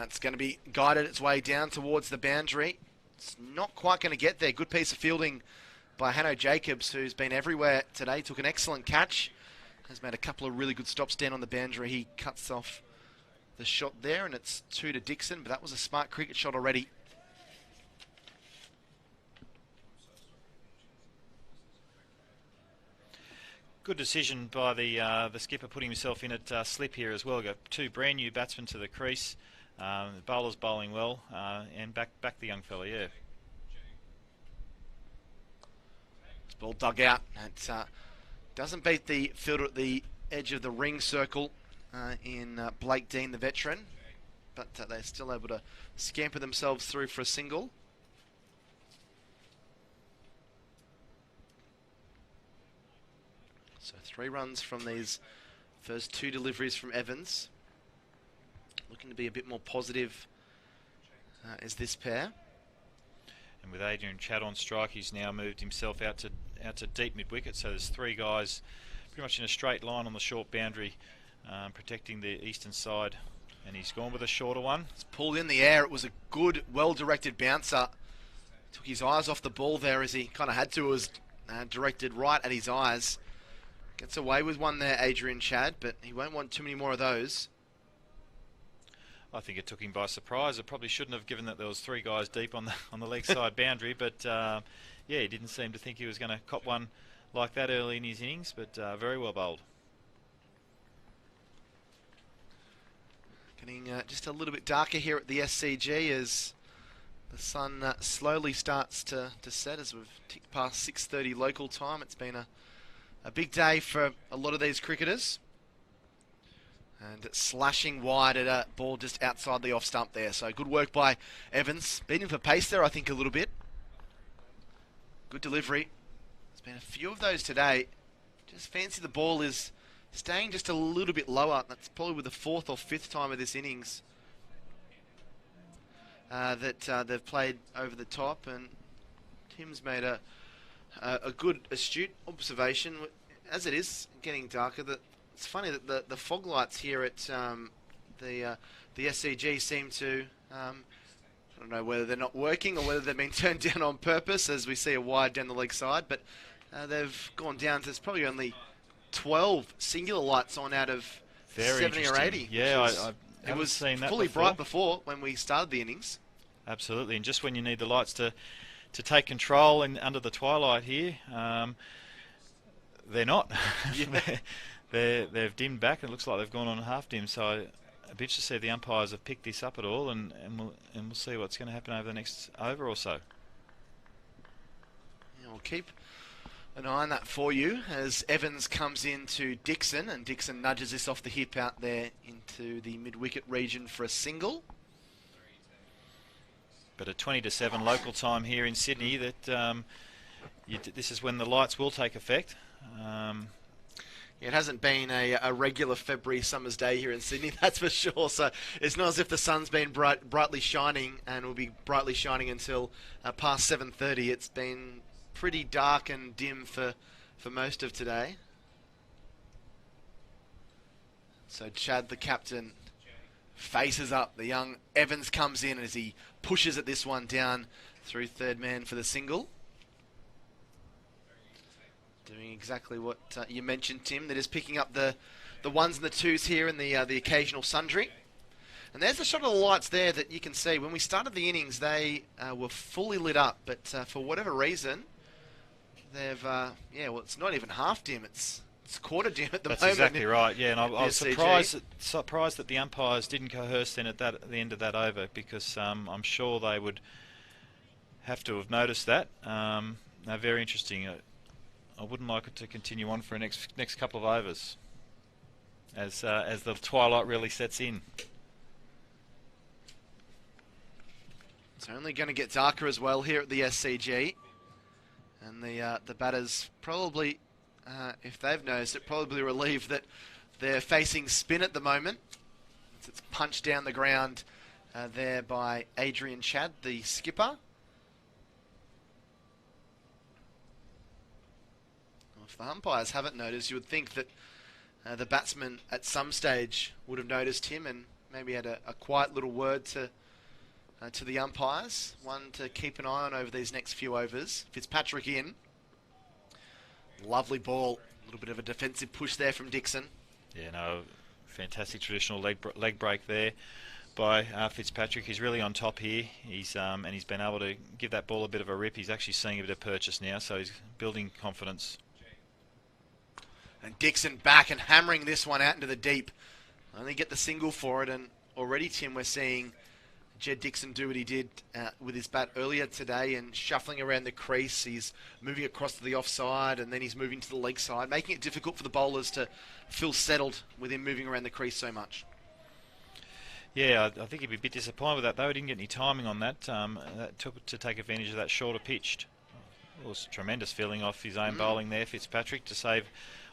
It's going to be guided its way down towards the boundary. It's not quite going to get there. Good piece of fielding by Hanno Jacobs, who's been everywhere today. Took an excellent catch. Has made a couple of really good stops down on the boundary. He cuts off the shot there, and it's 2 to Dixon, but that was a smart cricket shot already. Good decision by the skipper, putting himself in at slip here as well. Got 2 brand new batsmen to the crease. The bowler's bowling well, and back the young fella, yeah. This ball dug out. It doesn't beat the fielder at the edge of the ring circle in Blake Dean, the veteran, but they're still able to scamper themselves through for a single. So 3 runs from these first 2 deliveries from Evans. Looking to be a bit more positive is this pair. And with Adrian Chad on strike, he's now moved himself out to deep mid wicket. So there's 3 guys pretty much in a straight line on the short boundary, protecting the eastern side. And he's gone with a shorter one. It's pulled in the air. It was a good, well-directed bouncer. Took his eyes off the ball there, as he kind of had to. It was directed right at his eyes. Gets away with one there, Adrian Chad, but he won't want too many more of those. I think it took him by surprise. It probably shouldn't have, given that there was 3 guys deep on the leg side boundary. But yeah, he didn't seem to think he was going to cop one like that early in his innings. But very well bowled. Getting just a little bit darker here at the SCG as the sun slowly starts to set as we've ticked past 6:30 local time. It's been a big day for a lot of these cricketers. And slashing wide at a ball just outside the off stump there. So good work by Evans. Beating for pace there, I think, a little bit. Good delivery. There's been a few of those today. Just fancy the ball is staying just a little bit lower. That's probably with the 4th or 5th time of this innings that they've played over the top. And Tim's made a good, astute observation. As it is getting darker, it's funny that the fog lights here at the SCG seem to, I don't know whether they're not working or whether they've been turned down on purpose, as we see a wide down the leg side, but they've gone down to, there's probably only 12 singular lights on out of Very 70 or 80. Yeah, it was seen that fully before. bright before when we started the innings. Absolutely, and just when you need the lights to take control under the twilight here, they're not. Yeah. They've dimmed back. It looks like they've gone on half dim. So I'd be interested to see if the umpires have picked this up at all, and we'll see what's going to happen over the next over or so. Yeah, we'll keep an eye on that for you as Evans comes into Dixon, and Dixon nudges this off the hip out there into the mid-wicket region for a single. But at 20 to 7 local time here in Sydney, that this is when the lights will take effect. It hasn't been a regular February summer's day here in Sydney, that's for sure. So it's not as if the sun's been brightly shining and will be brightly shining until past 7:30. It's been pretty dark and dim for most of today. So Chad, the captain, faces up. The young Evans comes in as he pushes at this one down through third man for the single. Doing exactly what you mentioned, Tim. That is picking up the ones and the twos here in the occasional sundry. And there's a shot of the lights there that you can see. When we started the innings, they were fully lit up, but for whatever reason, they've well, it's not even half dim. It's quarter dim at the moment. That's exactly right. Yeah, and I was SCG. surprised that the umpires didn't coerce then at the end of that over, because I'm sure they would have to have noticed that. They're very interesting. I wouldn't like it to continue on for the next couple of overs, as the twilight really sets in. It's only going to get darker as well here at the SCG, and the batters probably, if they've noticed it, probably relieved that they're facing spin at the moment. It's punched down the ground there by Adrian Chad, the skipper. If the umpires haven't noticed, you would think that the batsman at some stage would have noticed him and maybe had a quiet little word to the umpires. One to keep an eye on over these next few overs. Fitzpatrick in. Lovely ball. A little bit of a defensive push there from Dixon. Yeah, no, fantastic traditional leg break there by Fitzpatrick. He's really on top here. He's been able to give that ball a bit of a rip. He's actually seeing a bit of purchase now, so he's building confidence. And Dixon back and hammering this one out into the deep. Only get the single for it, and already, Tim, we're seeing Jed Dixon do what he did with his bat earlier today and shuffling around the crease. He's moving across to the offside, and then he's moving to the leg side, making it difficult for the bowlers to feel settled with him moving around the crease so much. Yeah, I think he'd be a bit disappointed with that, though. He didn't get any timing on that. That took to take advantage of that shorter pitched. It was a tremendous feeling off his own bowling there, Fitzpatrick, to save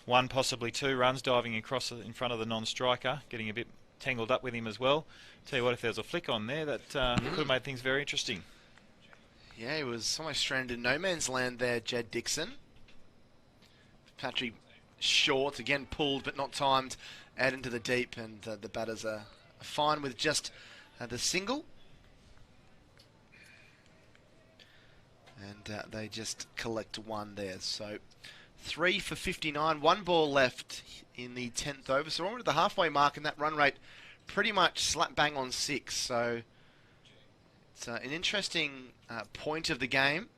1, possibly 2 runs, diving across in front of the non-striker, getting a bit tangled up with him as well. Tell you what, if there was a flick on there, that could have made things very interesting. Yeah, he was almost stranded in no man's land there, Jed Dixon. Patrick short, again pulled but not timed, out into the deep, and the batters are fine with just the single. And they just collect 1 there. So 3 for 59, 1 ball left in the 10th over. So we're at the halfway mark, and that run rate pretty much slap bang on 6. So it's an interesting point of the game.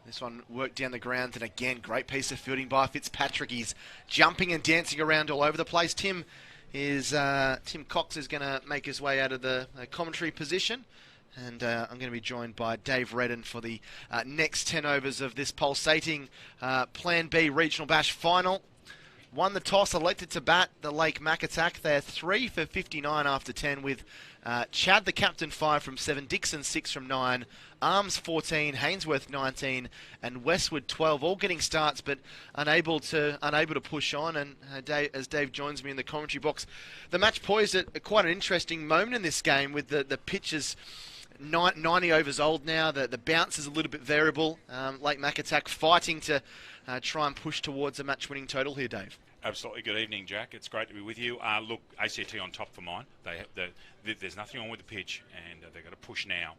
This one worked down the ground, and again, great piece of fielding by Fitzpatrick. He's jumping and dancing around all over the place. Tim Cox is going to make his way out of the commentary position. And I'm going to be joined by Dave Redden for the next 10 overs of this pulsating Plan B Regional Bash final. Won the toss, elected to bat the Lake Mac attack. They're 3 for 59 after 10 with Chad, the captain, 5 from 7, Dixon 6 from 9, Arms 14, Hainsworth 19, and Westwood 12, all getting starts but unable to push on. And as Dave joins me in the commentary box, the match poised at quite an interesting moment in this game with the pitches 90 overs old now. The bounce is a little bit variable. Lake Mac attack fighting to try and push towards a match-winning total here, Dave. Absolutely. Good evening, Jack. It's great to be with you. Look, ACT on top for mine. There's nothing wrong with the pitch, and they've got to push now.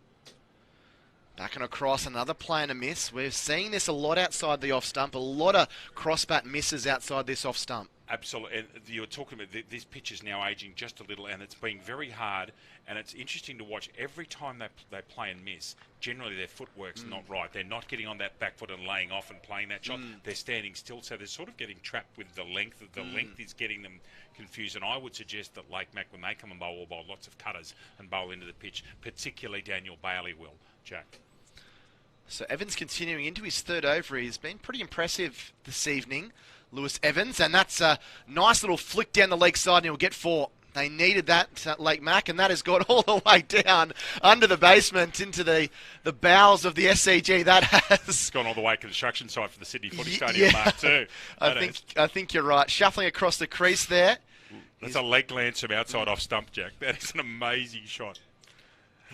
Back and across, another play and a miss. We're seeing this a lot outside the off stump. A lot of cross-bat misses outside this off stump. Absolutely. And you were talking about this pitch is now aging just a little, and it's been very hard. And it's interesting to watch every time they play and miss. Generally, their footwork's not right. They're not getting on that back foot and laying off and playing that shot. They're standing still, so they're sort of getting trapped with the length. The length is getting them confused. And I would suggest that Lake Mac, when they come and bowl, will bowl lots of cutters and bowl into the pitch, particularly Daniel Bailey will, Jack. So Evans continuing into his 3rd over. He's been pretty impressive this evening, Lewis Evans, and that's a nice little flick down the leg side, and he'll get 4. They needed that at Lake Mac, and that has gone all the way down under the basement into the bowels of the SCG. That has It's gone all the way to the construction site for the Sydney Footy Stadium, Mark, too. I think you're right. Shuffling across the crease there. That's a leg glance from outside off stump, Jack. That is an amazing shot.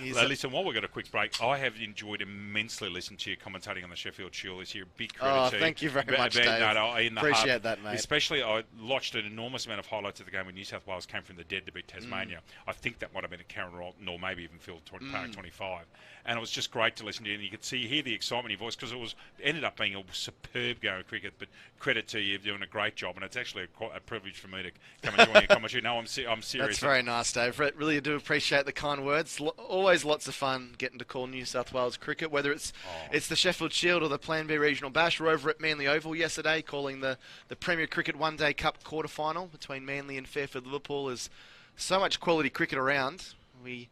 Listen, while we've got a quick break, I have enjoyed immensely listening to you commentating on the Sheffield Shield this year. Big credit to you. Thank you very much, Dave. Appreciate that, mate. Especially, I watched an enormous amount of highlights of the game when New South Wales came from the dead to beat Tasmania. I think that might have been a Karen Rolton or maybe even Phil Park 25. And it was just great to listen to you. And you could hear the excitement in your voice because it ended up being a superb game of cricket. But credit to you, you're doing a great job. And it's actually a privilege for me to come and join your commentary. No, I'm serious. That's very nice, Dave. Really do appreciate the kind words. Always lots of fun getting to call New South Wales cricket, whether it's the Sheffield Shield or the Plan B Regional Bash. We're over at Manly Oval yesterday calling the Premier Cricket One Day Cup quarter-final between Manly and Fairfield Liverpool. There's so much quality cricket around. We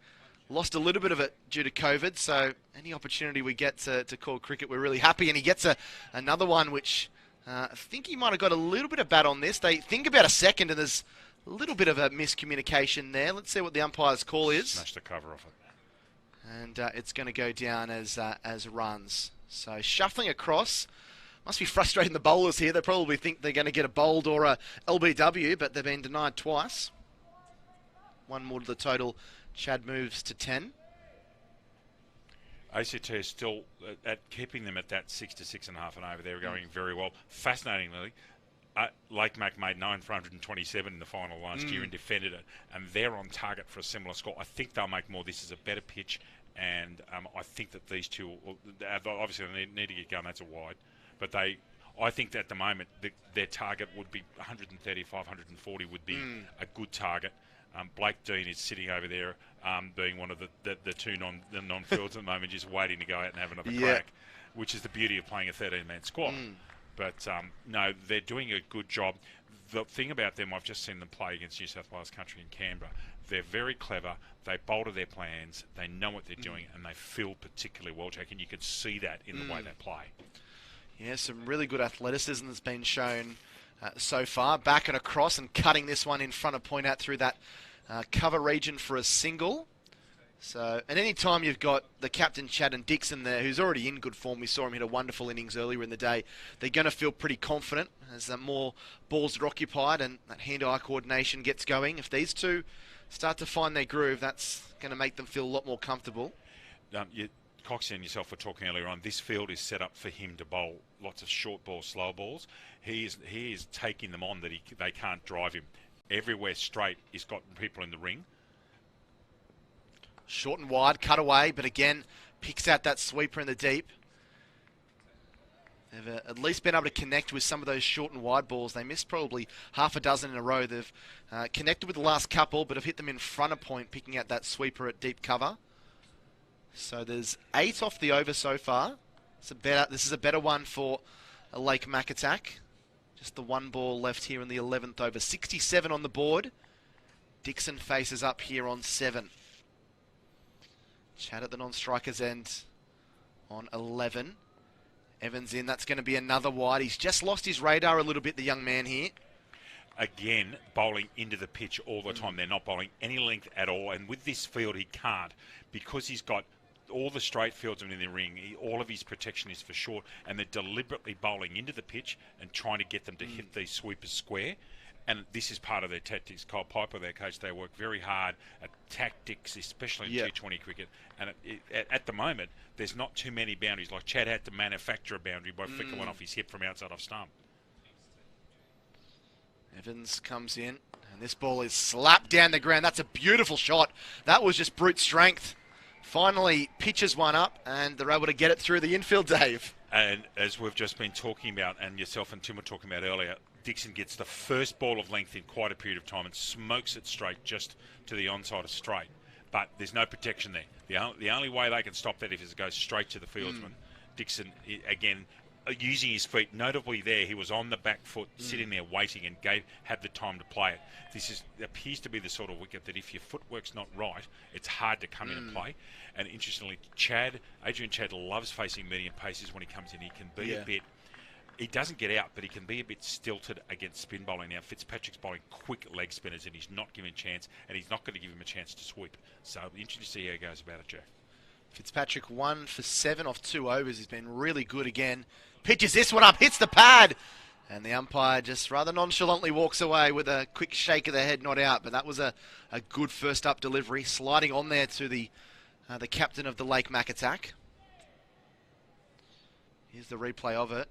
lost a little bit of it due to COVID, so any opportunity we get to call cricket, we're really happy. And he gets another one, which I think he might have got a little bit of bat on this. They think about a second, and there's a little bit of a miscommunication there. Let's see what the umpire's call is. Smashed the cover off it. And it's going to go down as runs. So shuffling across. Must be frustrating the bowlers here. They probably think they're going to get a bowled or a LBW, but they've been denied twice. One more to the total. Chad moves to 10. ACT is still at keeping them at that 6 to 6.5 and over. They're going very well. Fascinatingly, Lake Mac made 9 for 127 in the final last year and defended it, and they're on target for a similar score. I think they'll make more. This is a better pitch, and I think that these two, obviously they need to get going. That's a wide, but I think that at the moment their target would be 135, 140 would be a good target. Blake Dean is sitting over there, being one of the two non-fields at the moment, just waiting to go out and have another crack, which is the beauty of playing a 13-man squad. But no, they're doing a good job. The thing about them, I've just seen them play against New South Wales Country in Canberra. They're very clever. They bowl to their plans. They know what they're doing, and they feel particularly well, Jack. And you can see that in the way they play. Yeah, some really good athleticism that's been shown so far. Back and across and cutting this one in front of point out through that cover region for a single. So, and any time you've got the captain Chad and Dixon there, who's already in good form, we saw him hit a wonderful innings earlier in the day, they're going to feel pretty confident as more balls are occupied and that hand-eye coordination gets going. If these two start to find their groove, that's going to make them feel a lot more comfortable. Coxie and yourself were talking earlier on, this field is set up for him to bowl lots of short balls, slow balls. He is taking them on that they can't drive him. Everywhere straight, he's got people in the ring. Short and wide, cut away, but again, picks out that sweeper in the deep. They've at least been able to connect with some of those short and wide balls. They missed probably half a dozen in a row. They've connected with the last couple, but have hit them in front of point, picking out that sweeper at deep cover. So there's 8 off the over so far. This is a better one for a Lake Mac attack. Just the one ball left here in the 11th over. 67 on the board. Dixon faces up here on 7. Chad at the non-striker's end on 11. Evans in. That's going to be another wide. He's just lost his radar a little bit, the young man here. Again, bowling into the pitch all the time. They're not bowling any length at all. And with this field, he can't because he's got all the straight fields in the ring. All of his protection is for short. And they're deliberately bowling into the pitch and trying to get them to hit these sweepers square. And this is part of their tactics. Kyle Piper, their coach, they work very hard at tactics, especially in T20 cricket. And at the moment, there's not too many boundaries. Like Chad had to manufacture a boundary by flicking one off his hip from outside off stump. Evans comes in, and this ball is slapped down the ground. That's a beautiful shot. That was just brute strength. Finally pitches one up, and they're able to get it through the infield, Dave. And as we've just been talking about, and yourself and Tim were talking about earlier, Dixon gets the first ball of length in quite a period of time and smokes it straight just to the onside of straight. But there's no protection there. The only way they can stop that is it goes straight to the fieldsman. Dixon, again, using his feet, notably there, he was on the back foot, sitting there waiting and had the time to play it. This appears to be the sort of wicket that if your footwork's not right, it's hard to come in and play. And interestingly, Adrian Chad loves facing medium paces when he comes in. He can be a bit... he doesn't get out, but he can be a bit stilted against spin bowling. Now, Fitzpatrick's bowling quick leg spinners, and he's not giving a chance, and he's not going to give him a chance to sweep. So, it'll be interesting to see how he goes about it, Jeff. Fitzpatrick 1 for 7 off 2 overs. He's been really good again. Pitches this one up, hits the pad. And the umpire just rather nonchalantly walks away with a quick shake of the head, not out. But that was a good first up delivery. Sliding on there to the captain of the Lake Mac attack. Here's the replay of it.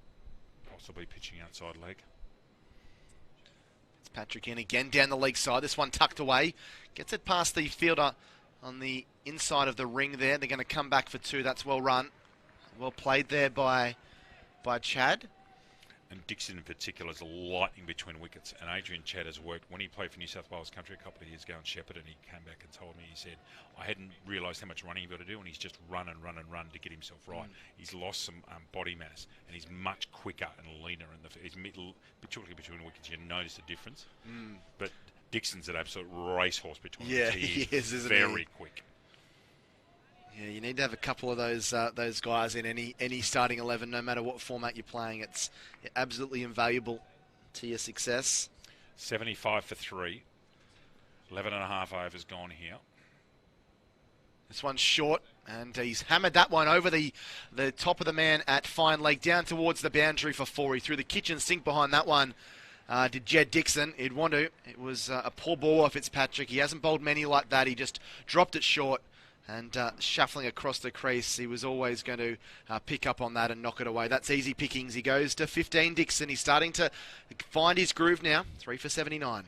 Possibly pitching outside leg. Fitzpatrick in again down the leg side. This one tucked away. Gets it past the fielder on the inside of the ring there. They're going to come back for 2. That's well run. Well played there by Chad. And Dixon in particular is a lightning between wickets. And Adrian Chad has worked. When he played for New South Wales Country a couple of years ago in Shepparton, he came back and told me, he said, I hadn't realised how much running you've got to do, and he's just run and run and run to get himself right. He's lost some body mass, and he's much quicker and leaner. He's particularly between wickets, you notice the difference. But Dixon's an absolute racehorse between wickets. He is, isn't very quick. Yeah, you need to have a couple of those guys in any starting 11, no matter what format you're playing. It's absolutely invaluable to your success. 75 for 3. 11.5 overs gone here. This one's short, and he's hammered that one over the top of the man at fine leg, down towards the boundary for 4. He threw the kitchen sink behind that one. Did Jed Dixon. He'd want to. It was a poor ball off Fitzpatrick. He hasn't bowled many like that. He just dropped it short. And shuffling across the crease, he was always going to pick up on that and knock it away. That's easy pickings. He goes to 15, Dixon. He's starting to find his groove now. 3 for 79.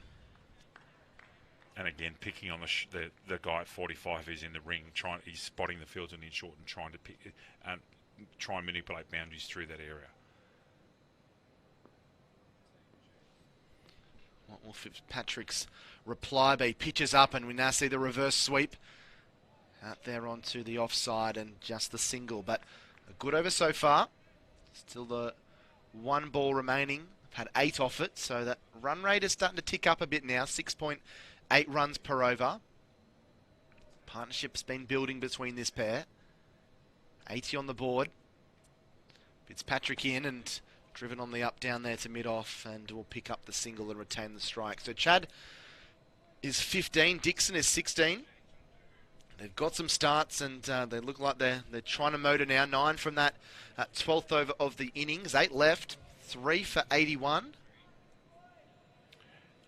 And again, picking on the guy at 45 who's in the ring, he's spotting the fields and in short and trying to try and manipulate boundaries through that area. What will Fitzpatrick's reply be? Pitches up, and we now see the reverse sweep. Out there onto the offside and just the single. But a good over so far. Still the 1 ball remaining. I've had 8 off it, so that run rate is starting to tick up a bit now. 6.8 runs per over. Partnership's been building between this pair. 80 on the board. Fitzpatrick in and driven on the up down there to mid-off, and will pick up the single and retain the strike. So Chad is 15. Dixon is 16. They've got some starts, and they look like they're trying to motor now. 9 from that 12th over of the innings. 8 left. 3 for 81.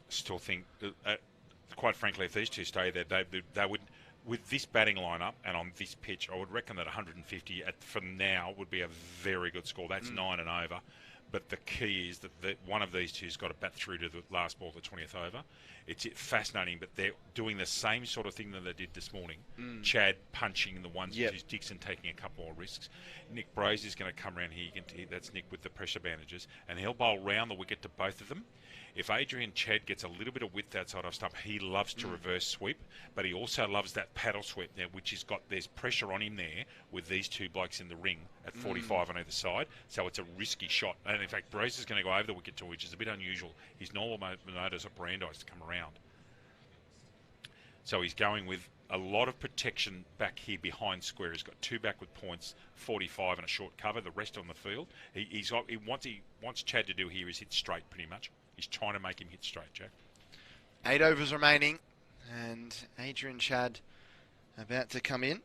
Still think, quite frankly, if these two stay there, they would, with this batting lineup and on this pitch, I would reckon that 150 from now would be a very good score. That's 9 and over. But the key is that one of these two's got to bat through to the last ball, the 20th over. It's fascinating, but they're doing the same sort of thing that they did this morning. Chad punching the ones, Dixon taking a couple more risks. Nick Brose is going to come around here. That's Nick with the pressure bandages, and he'll bowl round the wicket to both of them. If Adrian Chad gets a little bit of width outside off stump, he loves to reverse sweep, but he also loves that paddle sweep now, which has got, there's pressure on him there with these two blokes in the ring at 45 on either side, so it's a risky shot. And in fact, Brose is going to go over the wicket too, which is a bit unusual. His normal modus operandi is to come around. So he's going with a lot of protection back here behind square. He's got 2 backward points, 45 and a short cover, the rest on the field. He wants Chad to do here is hit straight pretty much. He's trying to make him hit straight, Jack. 8 overs remaining, and Adrian Chad about to come in.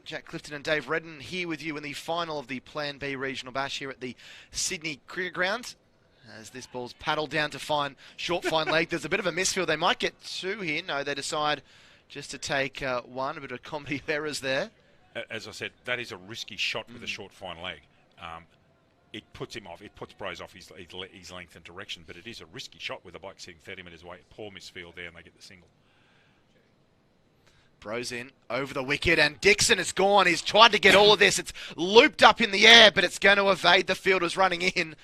Jack Clifton and Dave Redden here with you in the final of the Plan B Regional Bash here at the Sydney Cricket Ground. As this ball's paddled down to short fine leg. There's a bit of a misfield. They might get 2 here. No, they decide just to take 1. A bit of comedy of errors there. As I said, that is a risky shot with a short fine leg. It puts him off. It puts Brose off his length and direction, but it is a risky shot with a bloke sitting 30 metres away. Poor misfield there, and they get the single. Brose in over the wicket, and Dixon is gone. He's tried to get all of this. It's looped up in the air, but it's going to evade the fielders running in.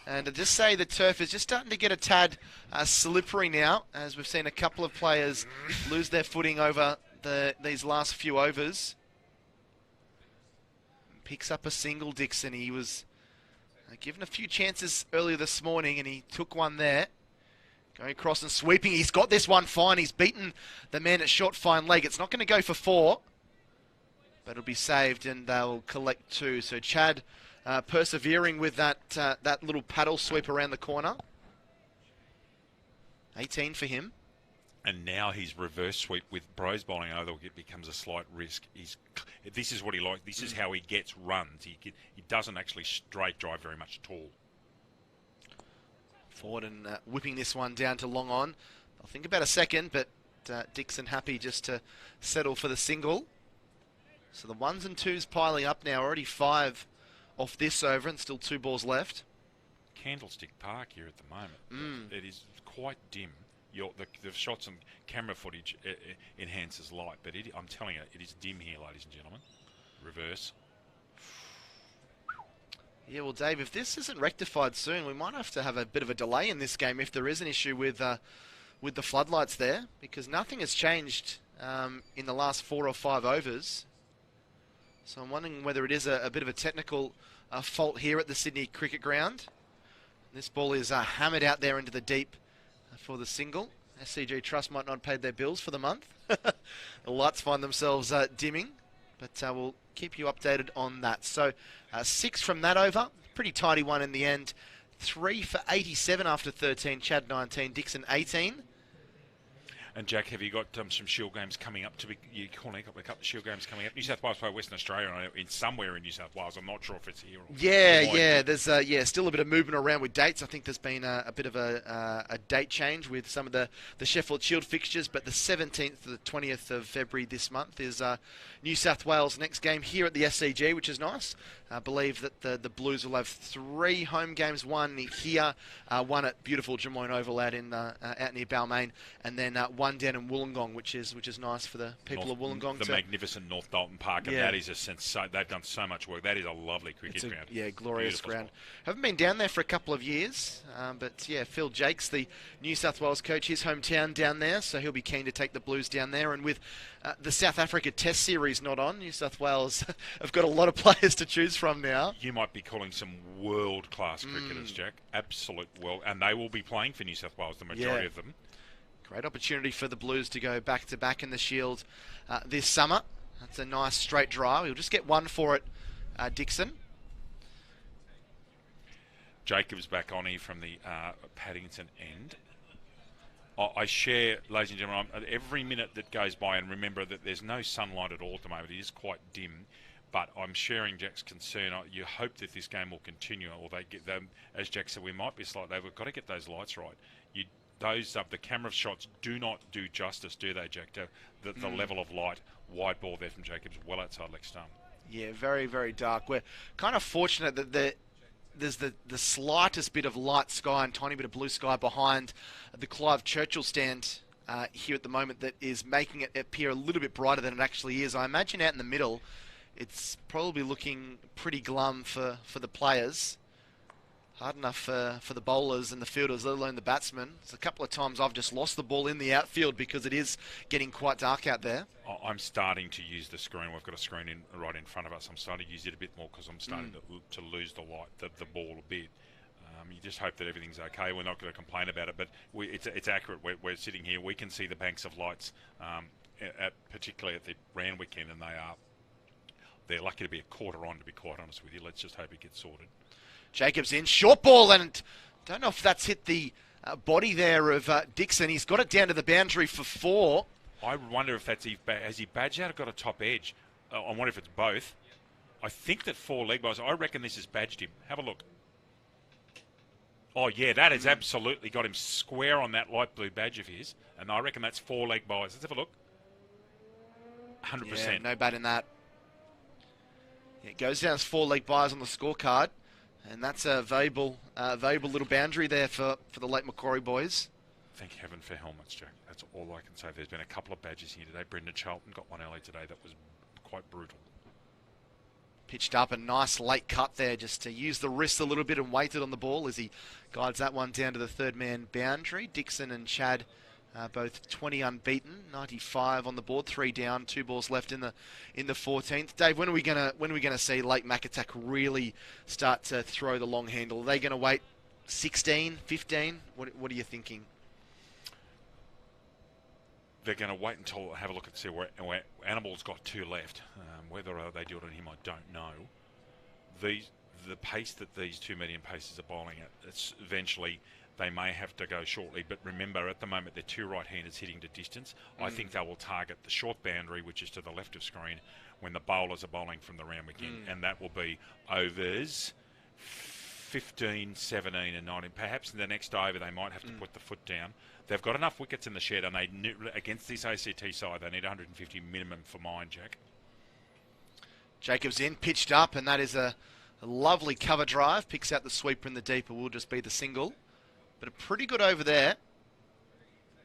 And to just say the turf is just starting to get a tad slippery now, as we've seen a couple of players lose their footing over these last few overs. Picks up a single, Dixon. He was given a few chances earlier this morning, and he took one there. Going across and sweeping. He's got this one fine. He's beaten the man at short fine leg. It's not going to go for 4, but it'll be saved, and they'll collect 2. So Chad persevering with that little paddle sweep around the corner. 18 for him. And now his reverse sweep with Bros bowling over, it becomes a slight risk. This is what he likes. This is how he gets runs. He doesn't actually straight drive very much at all. Forward and whipping this one down to long on. I'll think about a second, but Dixon happy just to settle for the single. So the ones and twos piling up now. Already 5 off this over and still 2 balls left. Candlestick Park here at the moment. It is quite dim. The shots and camera footage enhances light, but I'm telling you, it is dim here, ladies and gentlemen. Reverse. Yeah, well, Dave, if this isn't rectified soon, we might have to have a bit of a delay in this game if there is an issue with the floodlights there, because nothing has changed in the last 4 or 5 overs. So I'm wondering whether it is a bit of a technical fault here at the Sydney Cricket Ground. This ball is hammered out there into the deep for the single. SCG Trust might not have paid their bills for the month. The lights find themselves dimming, but we'll keep you updated on that. So 6 from that over. Pretty tidy one in the end. 3 for 87 after 13. Chad 19, Dixon 18. And Jack, have you got some Shield games coming up? You're calling up a couple of Shield games coming up. New South Wales play Western Australia in somewhere in New South Wales. I'm not sure if it's here. Or There's still a bit of movement around with dates. I think there's been a bit of a date change with some of the Sheffield Shield fixtures, but the 17th to the 20th of February this month is New South Wales' next game here at the SCG, which is nice. I believe that the Blues will have 3 home games, 1 here, 1 at beautiful Drummoyne Oval out near Balmain, and then 1 down in Wollongong, which is nice for the people of Wollongong. The magnificent North Dalton Park, and that is a sensation. They've done so much work. That is a lovely cricket ground. Yeah, glorious Beautiful ground. spot. Haven't been down there for a couple of years, but yeah, Phil Jakes, the New South Wales coach, his hometown down there, so he'll be keen to take the Blues down there. And with the South Africa Test Series not on, New South Wales have got a lot of players to choose from now. You might be calling some world-class cricketers, Jack. Absolute world. And they will be playing for New South Wales, the majority of them. Great opportunity for the Blues to go back-to-back in the Shield this summer. That's a nice straight drive. We'll just get 1 for it, Dixon. Jacobs back on here from the Paddington end. I share, ladies and gentlemen, every minute that goes by, and remember that there's no sunlight at all at the moment. It is quite dim. But I'm sharing Jack's concern. You hope that this game will continue, or they get them, as Jack said, we might be slightly. They've got to get those lights right. The camera shots do not do justice, do they, Jack? The level of light, wide ball there from Jacobs, well outside leg stump. Yeah, very, very dark. We're kind of fortunate that there's the slightest bit of light sky and tiny bit of blue sky behind the Clive Churchill stand here at the moment that is making it appear a little bit brighter than it actually is. I imagine out in the middle, it's probably looking pretty glum for the players. Hard enough for the bowlers and the fielders, let alone the batsmen. There's a couple of times I've just lost the ball in the outfield because it is getting quite dark out there. I'm starting to use the screen. We've got a screen right in front of us. I'm starting to use it a bit more because I'm starting to lose the light, the ball a bit. You just hope that everything's okay. We're not going to complain about it, but it's accurate. We're sitting here. We can see the banks of lights, particularly at the Randwick end, and they're lucky to be a quarter on, to be quite honest with you. Let's just hope it gets sorted. Jacobs in, short ball, and don't know if that's hit the body there of Dixon. He's got it down to the boundary for 4. I wonder if has he badged out or got a top edge? I wonder if it's both. I think that 4 leg bars. I reckon this has badged him. Have a look. Oh, yeah, that has absolutely got him square on that light blue badge of his. And I reckon that's 4 leg bars. Let's have a look. 100%. Yeah, no bad in that. It goes down as 4 leg buys on the scorecard. And that's a valuable little boundary there for the Lake Macquarie boys. Thank heaven for helmets, Jack. That's all I can say. There's been a couple of badges here today. Brendan Charlton got one early today that was quite brutal. Pitched up a nice late cut there just to use the wrist a little bit and waited on the ball as he guides that one down to the third man boundary. Dixon and Chad both 20 unbeaten, 95 on the board, 3 down, 2 balls left in the 14th. Dave, when are we gonna see Lake Macatac really start to throw the long handle? Are they going to wait 16, 15? What are you thinking? They're going to wait until have a look and see where Animal's got 2 left. Whether they do it on him, I don't know. the pace that these 2 medium paces are bowling at, it's eventually they may have to go shortly. But remember, at the moment, they're 2 right-handers hitting to distance. I think they will target the short boundary, which is to the left of screen, when the bowlers are bowling from the round again. And that will be overs 15, 17 and 19. Perhaps in the next over they might have to put the foot down. They've got enough wickets in the shed, and they against this ACT side, they need 150 minimum for mine, Jack. Jacobs in, pitched up, and that is a lovely cover drive. Picks out the sweeper in the deeper, will just be the single. But a pretty good over there.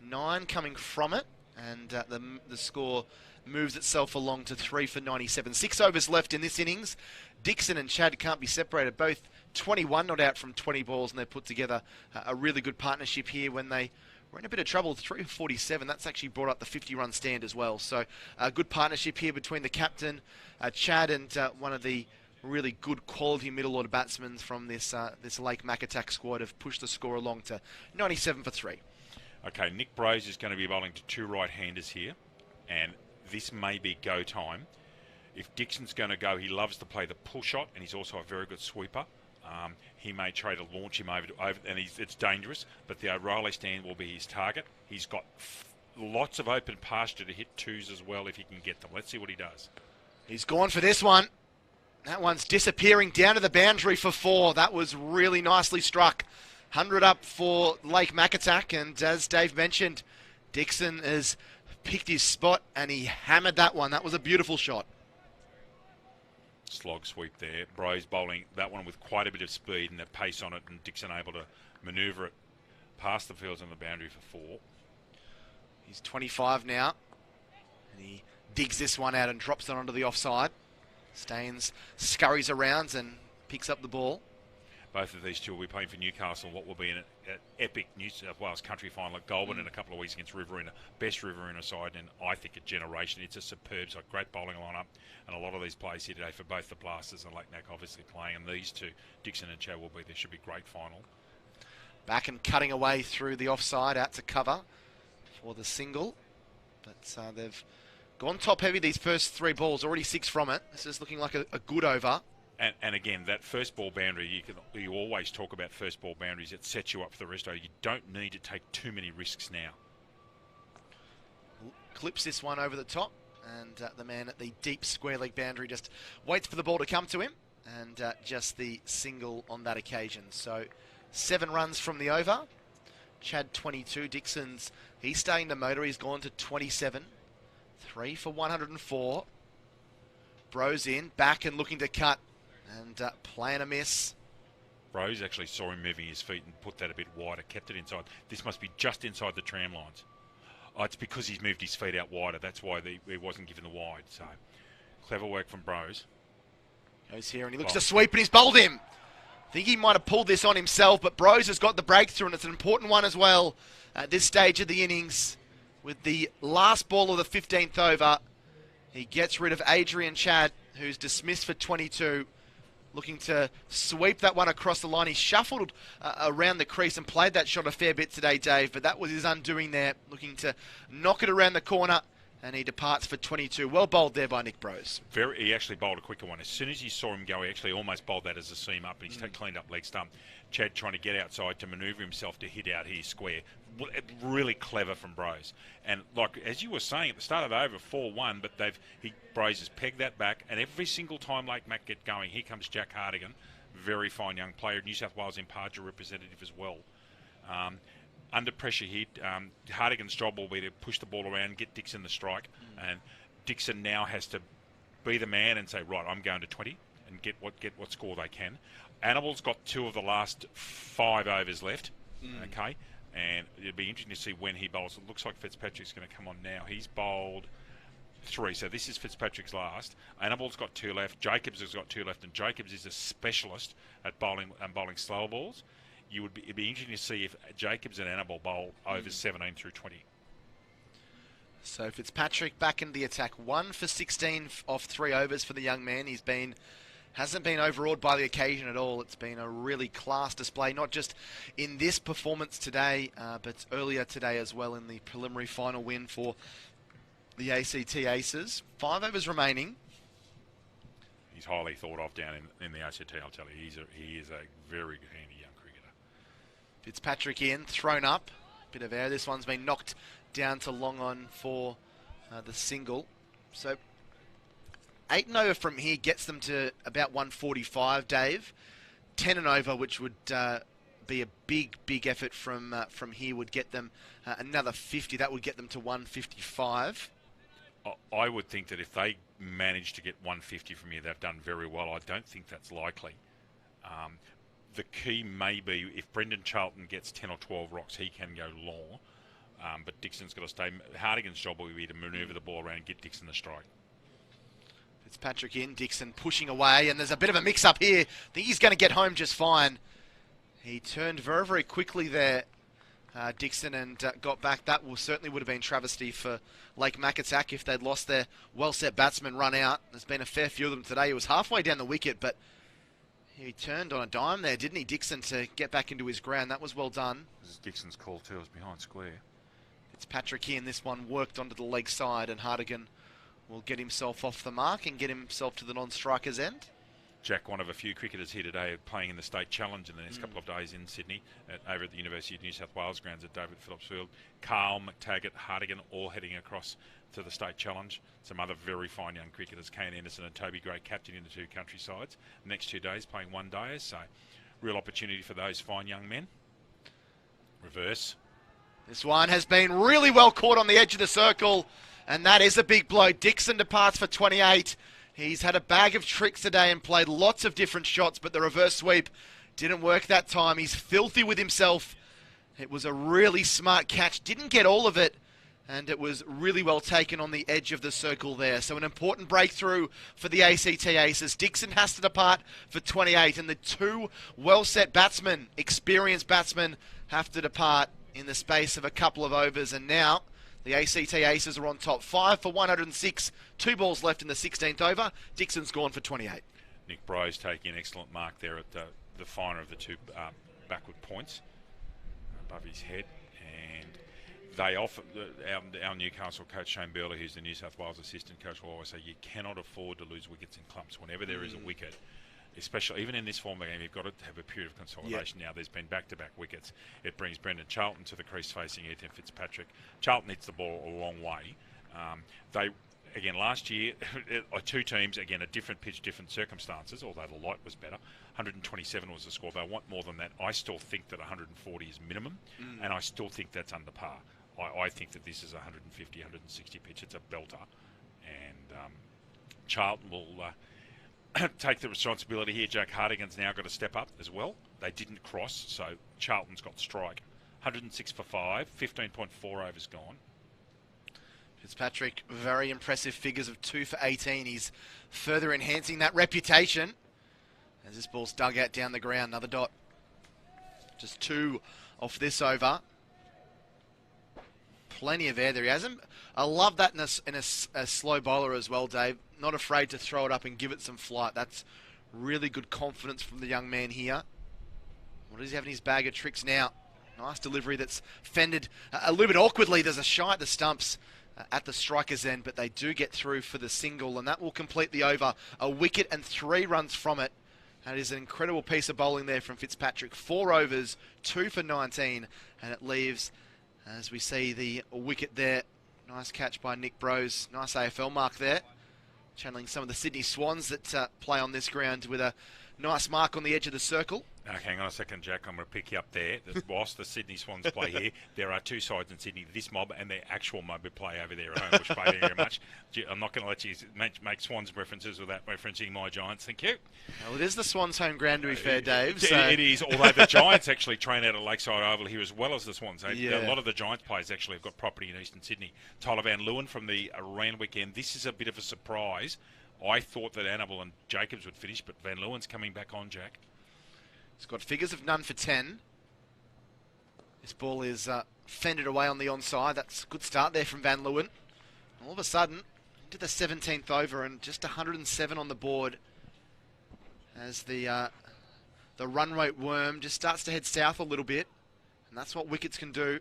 9 coming from it, and the score moves itself along to 3 for 97. 6 overs left in this innings. Dixon and Chad can't be separated. Both 21 not out from 20 balls, and they've put together a really good partnership here when they were in a bit of trouble. 3 for 47. That's actually brought up the 50-run stand as well. So a good partnership here between the captain, Chad, and one of the really good quality middle order batsmen from this Lake Macatac squad have pushed the score along to 97 for 3. Okay, Nick Brose is going to be bowling to 2 right-handers here, and this may be go time. If Dixon's going to go, he loves to play the pull shot, and he's also a very good sweeper. He may try to launch him over, and it's dangerous, but the O'Reilly stand will be his target. He's got lots of open pasture to hit 2s as well if he can get them. Let's see what he does. He's gone for this one. That one's disappearing down to the boundary for 4. That was really nicely struck. 100 up for Lake Macatac, and as Dave mentioned, Dixon has picked his spot and he hammered that one. That was a beautiful shot. Slog sweep there. Brose bowling that one with quite a bit of speed and the pace on it, and Dixon able to manoeuvre it past the fields on the boundary for 4. He's 25 now, and he digs this one out and drops it onto the offside. Staines scurries around and picks up the ball. Both of these two will be playing for Newcastle, what will be an epic New South Wales country final at Goulburn in a couple of weeks against Riverina. Best Riverina side in, I think, a generation. It's a superb side, great bowling lineup, and a lot of these players here today for both the Blasters and Lake Mac obviously playing, and these two, Dixon and Chow, will be there. Should be a great final. Back and cutting away through the offside, out to cover for the single. But they've gone top heavy these first 3 balls, already 6 from it. This is looking like a good over. And again, that first ball boundary, you always talk about first ball boundaries. It sets you up for the rest of it. You don't need to take too many risks now. Clips this one over the top, and the man at the deep square leg boundary just waits for the ball to come to him, and just the single on that occasion. So 7 runs from the over. Chad 22, he's starting to motor. He's gone to 27. 3 for 104. Brose in, back and looking to cut. And playing a miss. Rose actually saw him moving his feet and put that a bit wider, kept it inside. This must be just inside the tram lines. Oh, it's because he's moved his feet out wider. That's why he wasn't given the wide. So, clever work from Brose. Goes here and he looks to sweep and he's bowled him. I think he might have pulled this on himself, but Brose has got the breakthrough, and it's an important one as well at this stage of the innings. With the last ball of the 15th over, he gets rid of Adrian Chad, who's dismissed for 22. Looking to sweep that one across the line. He shuffled around the crease and played that shot a fair bit today, Dave, but that was his undoing there. Looking to knock it around the corner, and he departs for 22. Well bowled there by Nick Brose. He actually bowled a quicker one. As soon as you saw him go, he actually almost bowled that as a seam up, and he's cleaned up leg stump. Chad trying to get outside to manoeuvre himself to hit out here square. Really clever from Brose. And like as you were saying at the start of the over, 4-1, but Brose has pegged that back, and every single time Lake Mac get going, here comes Jack Hardigan, very fine young player, New South Wales Imparja representative as well. Under pressure here, Hardigan's job will be to push the ball around, get Dixon the strike, and Dixon now has to be the man and say, right, I'm going to 20 and get what score they can. Annibal's got 2 of the last 5 overs left, okay, and it'll be interesting to see when he bowls. It looks like Fitzpatrick's going to come on now. He's bowled 3, so this is Fitzpatrick's last. Annibal's got 2 left. Jacobs has got 2 left, and Jacobs is a specialist at bowling slower balls. It'd be interesting to see if Jacobs and Annabelle bowl over 17 through 20. So Fitzpatrick back in the attack. 1 for 16 off 3 overs for the young man. Hasn't been overawed by the occasion at all. It's been a really class display, not just in this performance today, but earlier today as well in the preliminary final win for the ACT Aces. 5 overs remaining. he's highly thought of down in the ACT. I'll tell you, he is a very handy young cricketer. Fitzpatrick in, thrown up. Bit of air. This one's been knocked down to long on for the single. So 8 and over from here gets them to about 145, Dave. 10 and over, which would be a big effort from here, would get them another 50. That would get them to 155. I would think that if they manage to get 150 from here, they've done very well. I don't think that's likely. The key may be if Brendan Charlton gets 10 or 12 rocks, he can go long. But Dixon's got to stay. Hardigan's job will be to manoeuvre the ball around and get Dixon the strike. Fitzpatrick in, Dixon pushing away, and there's a bit of a mix-up here. I think he's going to get home just fine. He turned very quickly there, Dixon, and got back. That certainly would have been travesty for Lake Macatac if they'd lost their well-set batsman run out. There's been a fair few of them today. He was halfway down the wicket, but he turned on a dime there, didn't he, Dixon, to get back into his ground. That was well done. This is Dixon's call too. It was behind square. Fitzpatrick in. This one worked onto the leg side, and Hardigan will get himself off the mark and get himself to the non-striker's end. Jack, one of a few cricketers here today playing in the State Challenge in the next couple of days in Sydney, over at the University of New South Wales grounds at David Phillips Field. Carl, McTaggart, Hardigan all heading across to the State Challenge. Some other very fine young cricketers, Kane Anderson and Toby Gray, captain in the two country sides. Next 2 days playing 1 day, so real opportunity for those fine young men. Reverse. This one has been really well caught on the edge of the circle, and that is a big blow. Dixon departs for 28. He's had a bag of tricks today and played lots of different shots, but the reverse sweep didn't work that time. He's filthy with himself. It was a really smart catch. Didn't get all of it, and it was really well taken on the edge of the circle there. So an important breakthrough for the ACT Aces. Dixon has to depart for 28, and the 2 well-set batsmen, experienced batsmen, have to depart in the space of a couple of overs. And now the ACT Aces are on top. 5 for 106. 2 balls left in the 16th over. Dixon's gone for 28. Nick Brose taking an excellent mark there at the finer of the 2 backward points above his head. And they offer, our Newcastle coach Shane Burley, who's the New South Wales assistant coach, will always say you cannot afford to lose wickets in clumps. Whenever there is a wicket, especially even in this form of the game, you've got to have a period of consolidation. Now there's been back-to-back wickets. It brings Brendan Charlton to the crease facing Ethan Fitzpatrick. Charlton hits the ball a long way. Again, last year, 2 teams, again, a different pitch, different circumstances, although the light was better. 127 was the score. They want more than that. I still think that 140 is minimum, and I still think that's under par. I think that this is a 150, 160 pitch. It's a belter. And Charlton will take the responsibility here. Jack Hardigan's now got to step up as well. They didn't cross, so Charlton's got strike. 106 for 5, 15.4 overs gone. Fitzpatrick, very impressive figures of 2 for 18. He's further enhancing that reputation as this ball's dug out down the ground. Another dot. Just 2 off this over. Plenty of air there. He hasn't. I love that in a slow bowler as well, Dave. Not afraid to throw it up and give it some flight. That's really good confidence from the young man here. What does he have in his bag of tricks now? Nice delivery that's fended a little bit awkwardly. There's a shy at the stumps at the striker's end, but they do get through for the single, and that will complete the over. A wicket and 3 runs from it. That is an incredible piece of bowling there from Fitzpatrick. 4 overs, 2 for 19, and it leaves, as we see the wicket there. Nice catch by Nick Brose. Nice AFL mark there. Channeling some of the Sydney Swans that play on this ground with a nice mark on the edge of the circle. Hang on a second, Jack. I'm going to pick you up there. Whilst the Sydney Swans play here, there are 2 sides in Sydney. This mob and their actual mob who play over there at home, which play very much. I'm not going to let you make Swans references without referencing my Giants. Thank you. Well, it is the Swans' home ground, to be fair, Dave. So. It is, although the Giants actually train out at Lakeside Oval here as well as the Swans. Yeah. A lot of the Giants players actually have got property in Eastern Sydney. Tyler Van Leeuwen from the Iran weekend. This is a bit of a surprise. I thought that Annabelle and Jacobs would finish, but Van Leeuwen's coming back on, Jack. He's got figures of none for 10. This ball is fended away on the onside. That's a good start there from Van Leeuwen. All of a sudden, into the 17th over and just 107 on the board as the run rate worm just starts to head south a little bit. And that's what wickets can do.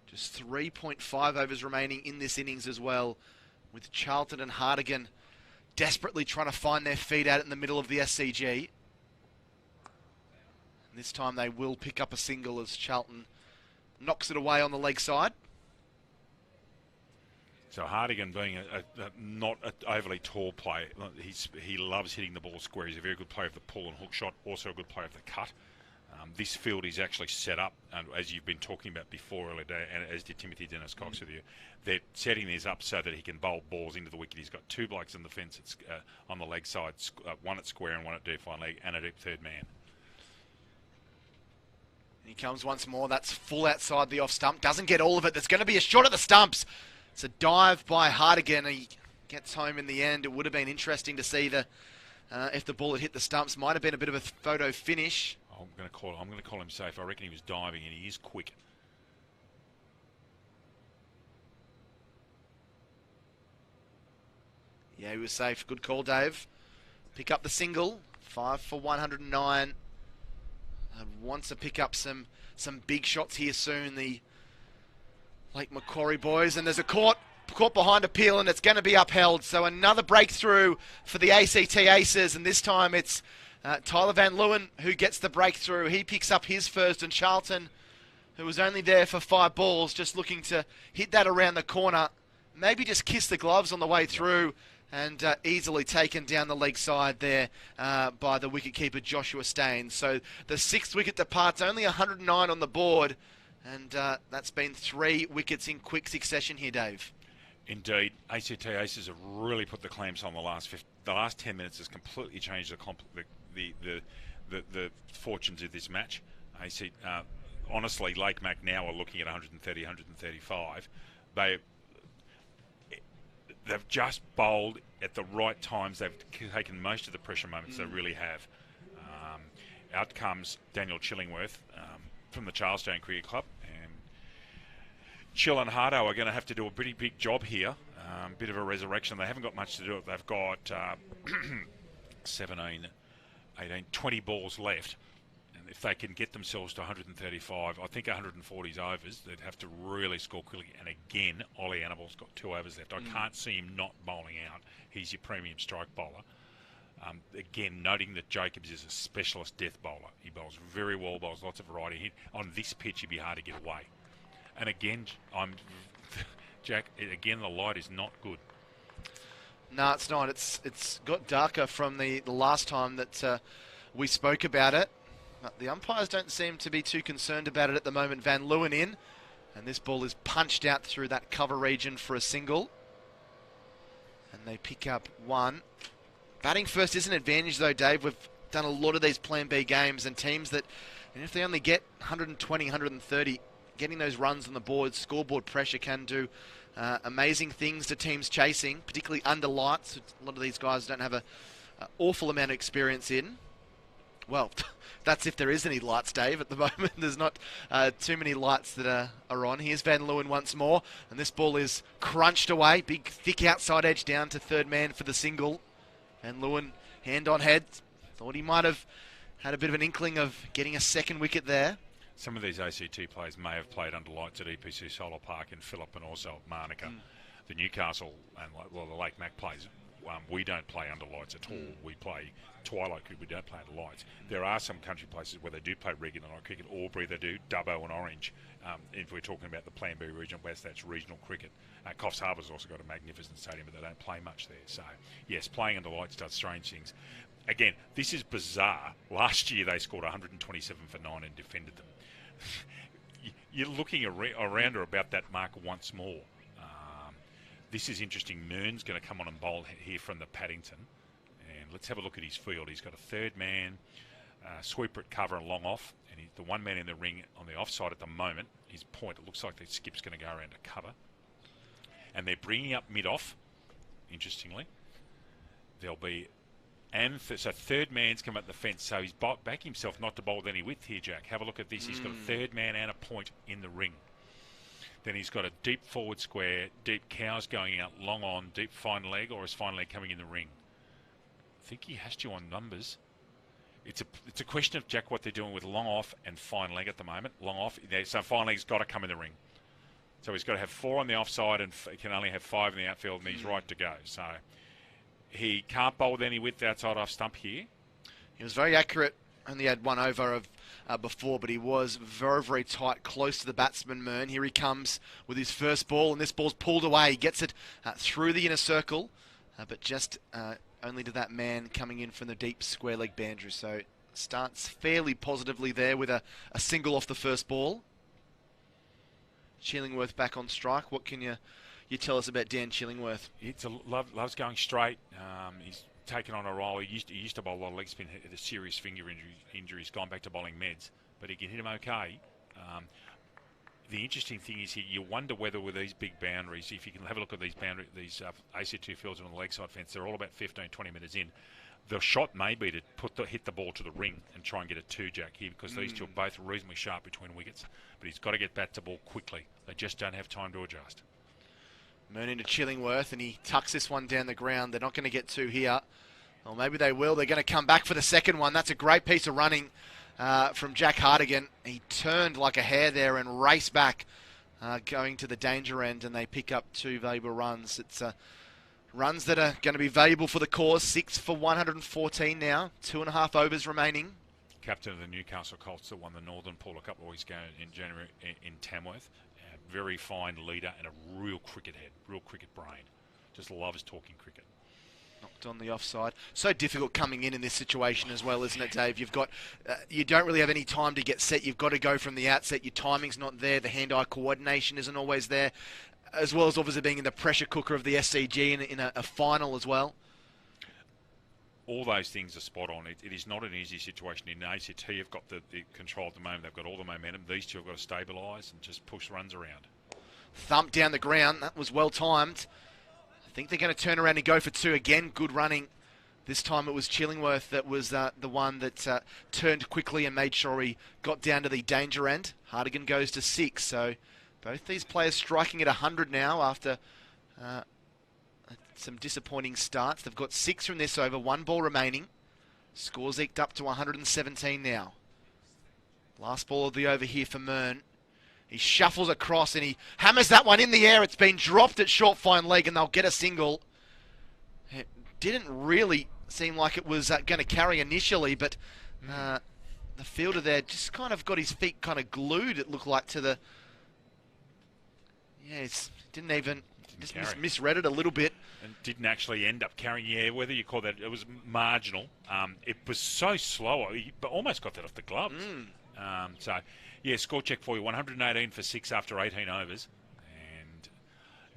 Just 3.5 overs remaining in this innings as well, with Charlton and Hardigan desperately trying to find their feet out in the middle of the SCG. And this time they will pick up a single as Charlton knocks it away on the leg side. So Hardigan being not an overly tall player, he loves hitting the ball square. He's a very good player of the pull and hook shot, also a good player of the cut. This field is actually set up, as you've been talking about before earlier today, and as did Timothy Dennis Cox with you, they're setting these up so that he can bowl balls into the wicket. He's got two blokes on the fence on the leg side, one at square and one at deep fine leg, and a deep third man. He comes once more. That's full outside the off stump. Doesn't get all of it. There's going to be a shot at the stumps. It's a dive by Hardigan. He gets home in the end. It would have been interesting to see if the ball had hit the stumps. Might have been a bit of a photo finish. I'm going to call him safe. I reckon he was diving, and he is quick. Yeah, he was safe. Good call, Dave. Pick up the single. 5 for 109. Wants to pick up some big shots here soon. The Lake Macquarie boys, and there's a caught behind appeal, and it's going to be upheld. So another breakthrough for the ACT Aces, and this time it's Tyler Van Leeuwen who gets the breakthrough. He picks up his first, and Charlton, who was only there for 5 balls, just looking to hit that around the corner, maybe just kiss the gloves on the way through, and easily taken down the leg side there by the wicketkeeper Joshua Staines. So the 6th wicket departs, only 109 on the board, and that's been 3 wickets in quick succession here, Dave. Indeed, ACT Aces have really put the clamps on the last 10 minutes. Has completely changed the fortunes of this match. Honestly, Lake Mac now are looking at 130, 135. They've just bowled at the right times. They've taken most of the pressure moments. They really have. Out comes Daniel Chillingworth from the Charlestown Cricket Club. And Chill and Hardo are going to have to do a pretty big job here. Bit of a resurrection. They haven't got much to do. They've got 17, 18, 20 balls left. And if they can get themselves to 135, I think 140's overs, they'd have to really score quickly. And again, Ollie Annibal's got 2 overs left. I can't see him not bowling out. He's your premium strike bowler. Again, noting that Jacobs is a specialist death bowler. He bowls very well, bowls lots of variety. On this pitch, he'd be hard to get away. And again, Jack, again, the light is not good. No, it's not. It's got darker from the last time that we spoke about it. But the umpires don't seem to be too concerned about it at the moment. Van Leeuwen in. And this ball is punched out through that cover region for a single. And they pick up 1. Batting first is an advantage, though, Dave. We've done a lot of these Plan B games, and teams that, if they only get 120, 130, getting those runs on the board, scoreboard pressure can do amazing things to teams chasing, particularly under lights. A lot of these guys don't have an awful amount of experience in. Well, that's if there is any lights, Dave. At the moment, there's not too many lights that are on. Here's Van Leeuwen once more, and this ball is crunched away. Big, thick outside edge down to third man for the single. Van Leeuwen, hand on head. Thought he might have had a bit of an inkling of getting a 2nd wicket there. Some of these ACT players may have played under lights at EPC Solar Park in Phillip and also at Manuka. The Newcastle and the Lake Mac plays, we don't play under lights at all. We play twilight cricket, we don't play under lights. There are some country places where they do play regular night cricket. Albury, they do, Dubbo and Orange. If we're talking about the Plan B Regional West, that's regional cricket. Coffs Harbour's also got a magnificent stadium, but they don't play much there. So, yes, playing under lights does strange things. Again, this is bizarre. Last year they scored 127 for 9 and defended them. You're looking around or about that mark once more. This is interesting. Mearn's going to come on and bowl here from the Paddington. And let's have a look at his field. He's got a third man, sweeper at cover and long off. And he's the one man in the ring on the offside at the moment. His point, it looks like the skip's going to go around to cover. And they're bringing up mid-off, interestingly. There'll be... so third man's come up the fence, so he's back himself not to bowl with any width here, Jack. Have a look at this. He's got a third man and a point in the ring. Then he's got a deep forward square, deep cows going out, long on, deep fine leg, or is fine leg coming in the ring? I think he has to on numbers. It's a question of, Jack, what they're doing with long off and fine leg at the moment. Long off, so fine leg's got to come in the ring. So he's got to have 4 on the offside and he can only have 5 in the outfield, and he's right to go. So He can't bowl with any width outside off stump here. He was very accurate. Only had one over of before, but he was very, very tight, close to the batsman, Mern. Here he comes with his first ball, and this ball's pulled away. He gets it through the inner circle, but just only to that man coming in from the deep square leg boundary. So starts fairly positively there with a single off the first ball. Chillingworth back on strike. What can you tell us about Dan Chillingworth? Loves going straight. He's taken on a role. He used to bowl a lot of leg spin, had a serious finger injury. He's gone back to bowling meds, but he can hit him okay. The interesting thing is here, you wonder whether with these big boundaries, if you can have a look at these AC2 fields on the leg side fence, they're all about 15-20 metres in. The shot may be to hit the ball to the ring and try and get a 2-jack here, because these two are both reasonably sharp between wickets. But he's got to get bat to ball quickly. They just don't have time to adjust. Moon into Chillingworth, and he tucks this one down the ground. They're not going to get two here. Or maybe they will. They're going to come back for the second one. That's a great piece of running from Jack Hartigan. He turned like a hare there and raced back, going to the danger end, and they pick up two valuable runs. It's runs that are going to be valuable for the cause. 6 for 114 now. 2.5 overs remaining. Captain of the Newcastle Colts that won the Northern Pool a couple of weeks ago in January in Tamworth. Very fine leader and a real cricket head, real cricket brain. Just loves talking cricket. Knocked on the offside. So difficult coming in this situation as well, isn't it, Dave? You've got, you don't really have any time to get set. You've got to go from the outset. Your timing's not there. The hand-eye coordination isn't always there, as well as obviously being in the pressure cooker of the SCG in a final as well. All those things are spot on. It is not an easy situation. In ACT, you've got the control at the moment. They've got all the momentum. These two have got to stabilise and just push runs around. Thump down the ground. That was well timed. I think they're going to turn around and go for two again. Good running. This time it was Chillingworth that was the one that turned quickly and made sure he got down to the danger end. Hartigan goes to 6. So both these players striking at 100 now after some disappointing starts. They've got 6 from this over, 1 ball remaining. Scores eked up to 117 now. Last ball of the over here for Mern. He shuffles across and he hammers that one in the air. It's been dropped at short fine leg and they'll get a single. It didn't really seem like it was going to carry initially, but the fielder there just kind of got his feet kind of glued, it looked like, to the... Yeah, it didn't even... Just misread it a little bit. And didn't actually end up carrying. Yeah, whether you call that, it was marginal. It was so slow. He almost got that off the gloves. So, yeah, score check for you. 118 for 6 after 18 overs. And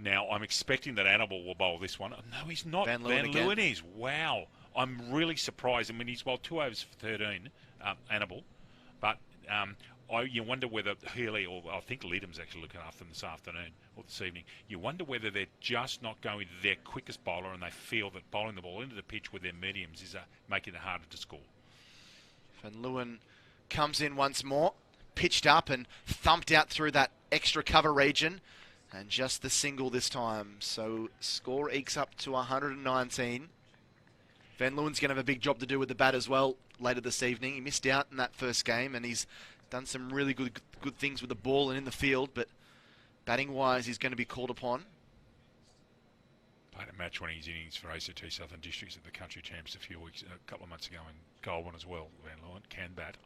now I'm expecting that Annabelle will bowl this one. No, he's not. Van Leeuwen is. Wow. I'm really surprised. I mean, he's bowled 2 overs for 13, Annabelle. But you wonder whether Healy, or I think Lidham's actually looking after them this afternoon or this evening. You wonder whether they're just not going with their quickest bowler, and they feel that bowling the ball into the pitch with their mediums is making it harder to score. Van Leeuwen comes in once more, pitched up and thumped out through that extra cover region, and just the single this time. So score ekes up to 119. Van Leeuwen's going to have a big job to do with the bat as well later this evening. He missed out in that first game, and he's done some really good things with the ball and in the field, but batting-wise, he's going to be called upon. Played a match-winning innings for ACT Southern Districts at the Country Champs a couple of months ago in Goulburn as well. Van Leeuwen can bat.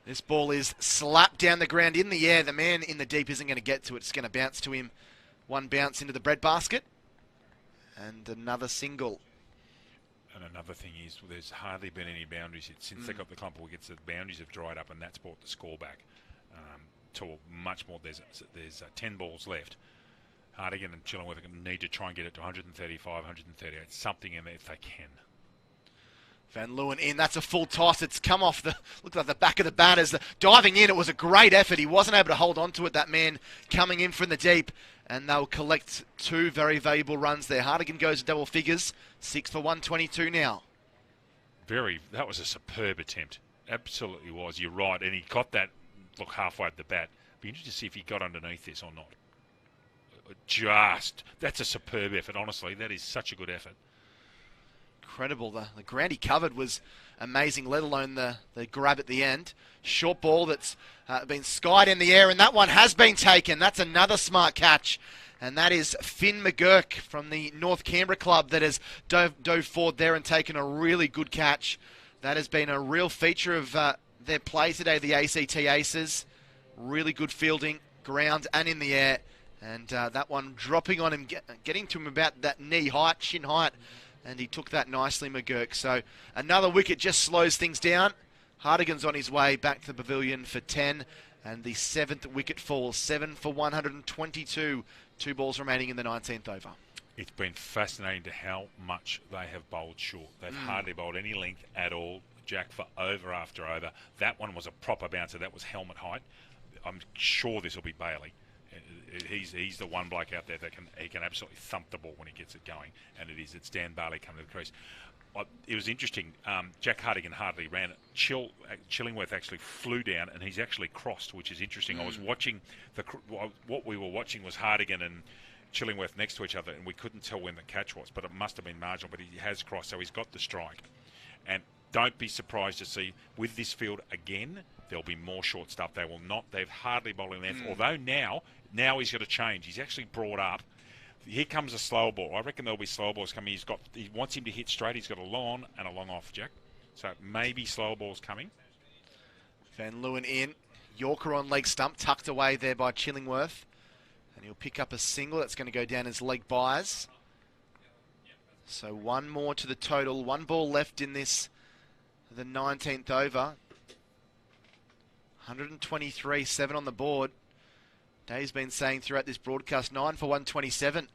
This ball is slapped down the ground in the air. The man in the deep isn't going to get to it. It's going to bounce to him. One bounce into the breadbasket, and another single. And another thing is, there's hardly been any boundaries since they got the clump of wickets. The boundaries have dried up, and that's brought the score back to much more. There's 10 balls left. Hartigan and Chillingworth need to try and get it to 135, 138, something in there if they can. Van Leeuwen in. That's a full toss. It's come off looked like the back of the bat as diving in. It was a great effort. He wasn't able to hold on to it, that man coming in from the deep. And they'll collect 2 very valuable runs there. Hartigan goes to double figures. 6 for 122 now. That was a superb attempt. Absolutely was. You're right. And he got that look halfway at the bat. Be interested to see if he got underneath this or not. That's a superb effort, honestly. That is such a good effort. Incredible. The ground he covered was amazing, let alone the grab at the end. Short ball that's been skied in the air, and that one has been taken. That's another smart catch. And that is Finn McGurk from the North Canberra club that has dove forward there and taken a really good catch. That has been a real feature of their play today, the ACT Aces. Really good fielding, ground and in the air. And that one dropping on him, getting to him about that knee height, shin height. And he took that nicely, McGurk. So another wicket just slows things down. Hardigan's on his way back to the pavilion for 10. And the 7th wicket falls, 7 for 122. 2 balls remaining in the 19th over. It's been fascinating to how much they have bowled short. They've hardly bowled any length at all, Jack, for over after over. That one was a proper bouncer. That was helmet height. I'm sure this will be Bailey. He's the one bloke out there that he can absolutely thump the ball when he gets it going, and it's Dan Bailey coming to the crease. It was interesting. Jack Hardigan hardly ran it. Chillingworth actually flew down, and he's actually crossed, which is interesting. I was watching what we were watching was Hardigan and Chillingworth next to each other, and we couldn't tell when the catch was, but it must have been marginal. But he has crossed, so he's got the strike. And don't be surprised to see with this field again, there'll be more short stuff. They will not. They've hardly bowling length. Although now he's got to change. He's actually brought up. Here comes a slow ball. I reckon there'll be slow balls coming. He wants him to hit straight. He's got a long on and a long off, Jack. So maybe slow balls coming. Van Leeuwen in. Yorker on leg stump, tucked away there by Chillingworth. And he'll pick up a single. That's going to go down as leg byes. So one more to the total. 1 ball left in this, the 19th over. 123, 7 on the board. Dave's been saying throughout this broadcast, 9 for 127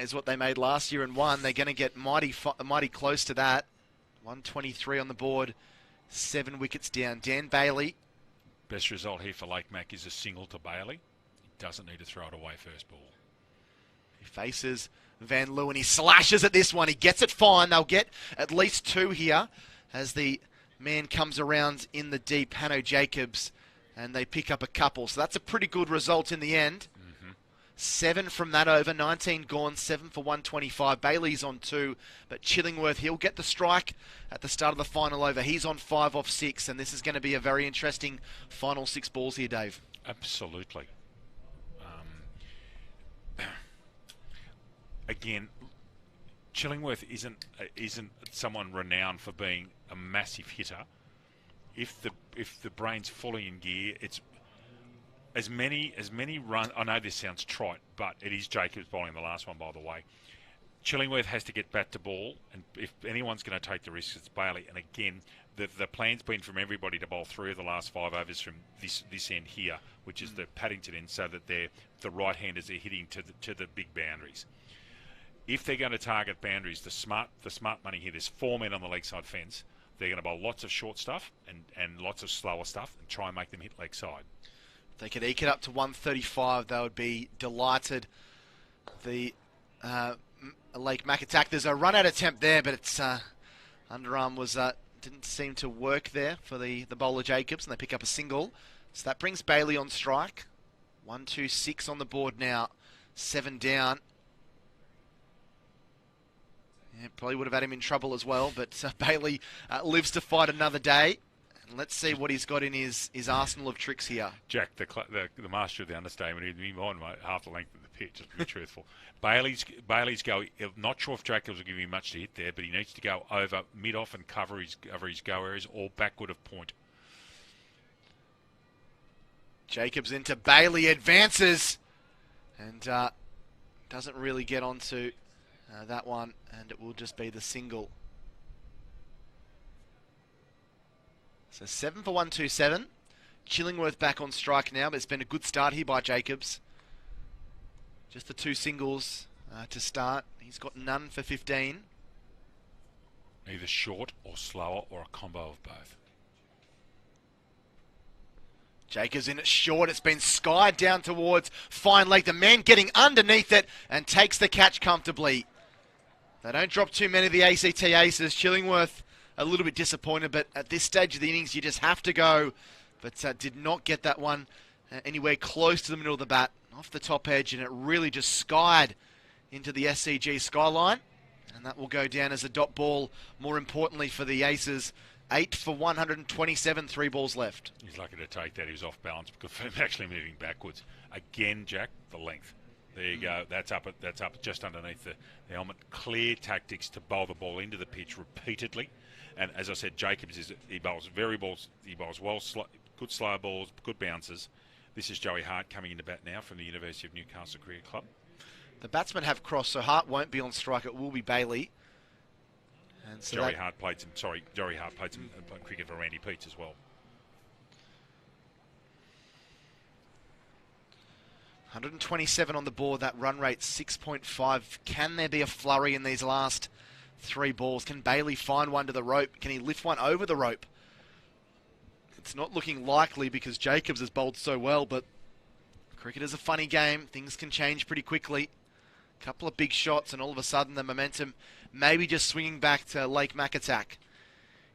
is what they made last year and won. They're going to get mighty close to that. 123 on the board, 7 wickets down. Dan Bailey. Best result here for Lake Mac is a single to Bailey. He doesn't need to throw it away first ball. He faces Van Leeuwen. He slashes at this one. He gets it fine. They'll get at least 2 here as the man comes around in the deep, Hanno Jacobs, and they pick up a couple. So that's a pretty good result in the end. 7 from that over, 19 gone, 7 for 125. Bailey's on 2, but Chillingworth, he'll get the strike at the start of the final over. He's on 5 off 6, and this is going to be a very interesting final 6 balls here, Dave. Absolutely. Again, Chillingworth isn't someone renowned for being a massive hitter. If the brain's fully in gear, it's as many runs. I know this sounds trite, but it is Jacobs bowling the last one, by the way. Chillingworth has to get bat to ball, and if anyone's going to take the risks, it's Bailey. And again, the plan's been from everybody to bowl 3 of the last 5 overs from this end here, which is the Paddington end, so that the right-handers are hitting to the big boundaries. If they're going to target boundaries, the smart money here, there's 4 men on the leg side fence. They're going to bowl lots of short stuff and lots of slower stuff and try and make them hit leg side. If they could eke it up to 135, they would be delighted. The Lake Mac attack. There's a run-out attempt there, but it's underarm didn't seem to work there for the bowler Jacobs, and they pick up a single. So that brings Bailey on strike. 1-2-6 on the board now. 7 down. Yeah, probably would have had him in trouble as well, but Bailey lives to fight another day. And let's see what he's got in his arsenal of tricks here. Jack, the master of the understatement, he'd be on half the length of the pitch, just to be truthful. Bailey's go, not sure if Jacobs will give him much to hit there, but he needs to go over mid-off and cover his go areas or backward of point. Jacobs into Bailey, advances, and doesn't really get onto that one, and it will just be the single. So 7 for 127. Chillingworth back on strike now, but it's been a good start here by Jacobs. Just the 2 singles to start. He's got none for 15. Either short or slower or a combo of both. Jacobs in it short. It's been skied down towards fine leg. The man getting underneath it and takes the catch comfortably. They don't drop too many of the ACT Aces. Chillingworth a little bit disappointed, but at this stage of the innings, you just have to go. But did not get that one anywhere close to the middle of the bat. Off the top edge, and it really just skied into the SCG skyline. And that will go down as a dot ball, more importantly for the Aces. 8 for 127, 3 balls left. He's lucky to take that. He was off balance because he's actually moving backwards. Again, Jack, the length. There you go. That's up just underneath the helmet. Clear tactics to bowl the ball into the pitch repeatedly. And as I said, Jacobs he bowls well, good slow balls, good bounces. This is Joey Hart coming into bat now from the University of Newcastle Cricket Club. The batsmen have crossed, so Hart won't be on strike. It will be Bailey. And so Joey Hart played some cricket for Randy Peets as well. 127 on the board. That run rate 6.5. Can there be a flurry in these last 3 balls? Can Bailey find one to the rope? Can he lift one over the rope? It's not looking likely because Jacobs has bowled so well, but cricket is a funny game. Things can change pretty quickly. A couple of big shots and all of a sudden the momentum maybe just swinging back to Lake Macatac.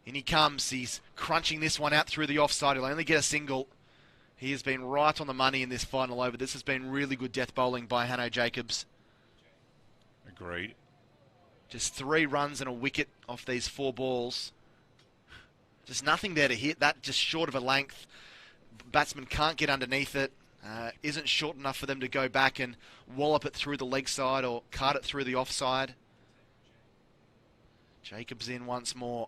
In he comes. He's crunching this one out through the offside. He'll only get a single. He has been right on the money in this final over. This has been really good death bowling by Hanno Jacobs. Agreed. Just 3 runs and a wicket off these 4 balls. Just nothing there to hit. That just short of a length. Batsman can't get underneath it. Isn't short enough for them to go back and wallop it through the leg side or cart it through the offside. Jacobs in once more.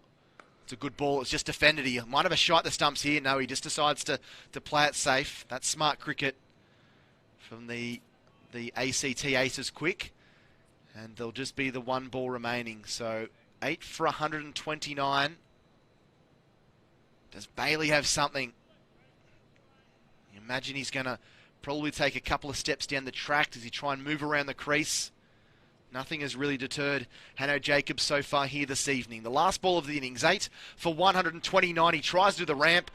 It's a good ball. It's just defended. He might have a shot at the stumps here. No, he just decides to play it safe. That's smart cricket from the ACT Aces quick. And there'll just be the 1 ball remaining. So 8 for 129. Does Bailey have something? You imagine he's going to probably take a couple of steps down the track as he try and move around the crease. Nothing has really deterred Hanno Jacobs so far here this evening. The last ball of the innings, 8 for 129. He tries to do the ramp,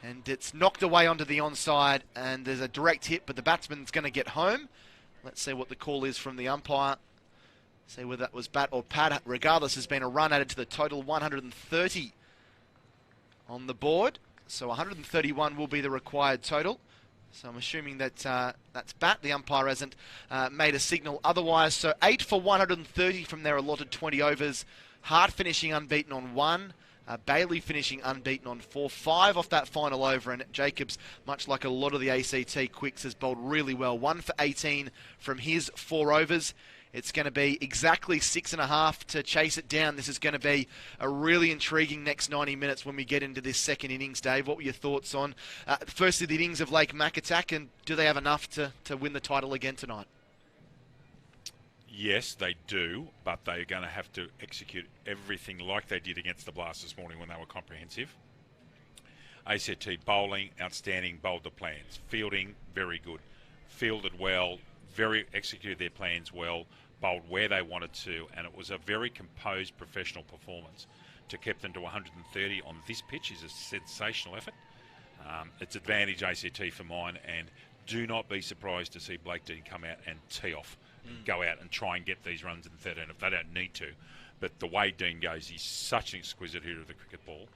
and it's knocked away onto the onside, and there's a direct hit, but the batsman's going to get home. Let's see what the call is from the umpire. See whether that was bat or pad. Regardless, there's been a run added to the total, 130 on the board. So 131 will be the required total. So I'm assuming that that's bat. The umpire hasn't made a signal otherwise. So 8 for 130 from their allotted 20 overs. Hart finishing unbeaten on 1. Bailey finishing unbeaten on 4. 5 off that final over. And Jacobs, much like a lot of the ACT quicks, has bowled really well. 1 for 18 from his 4 overs. It's going to be exactly 6.5 to chase it down. This is going to be a really intriguing next 90 minutes when we get into this second innings, Dave. What were your thoughts on, firstly, the innings of Lake Macatac, and do they have enough to win the title again tonight? Yes, they do, but they're going to have to execute everything like they did against the Blast this morning when they were comprehensive. ACT bowling, outstanding, bowled the plans. Fielding, very good. Fielded well, executed their plans well, bowled where they wanted to, and it was a very composed professional performance. To keep them to 130 on this pitch is a sensational effort. It's advantage ACT for mine, and do not be surprised to see Blake Dean come out and tee off, go out and try and get these runs in 13 if they don't need to. But the way Dean goes, he's such an exquisite hitter of the cricket ball.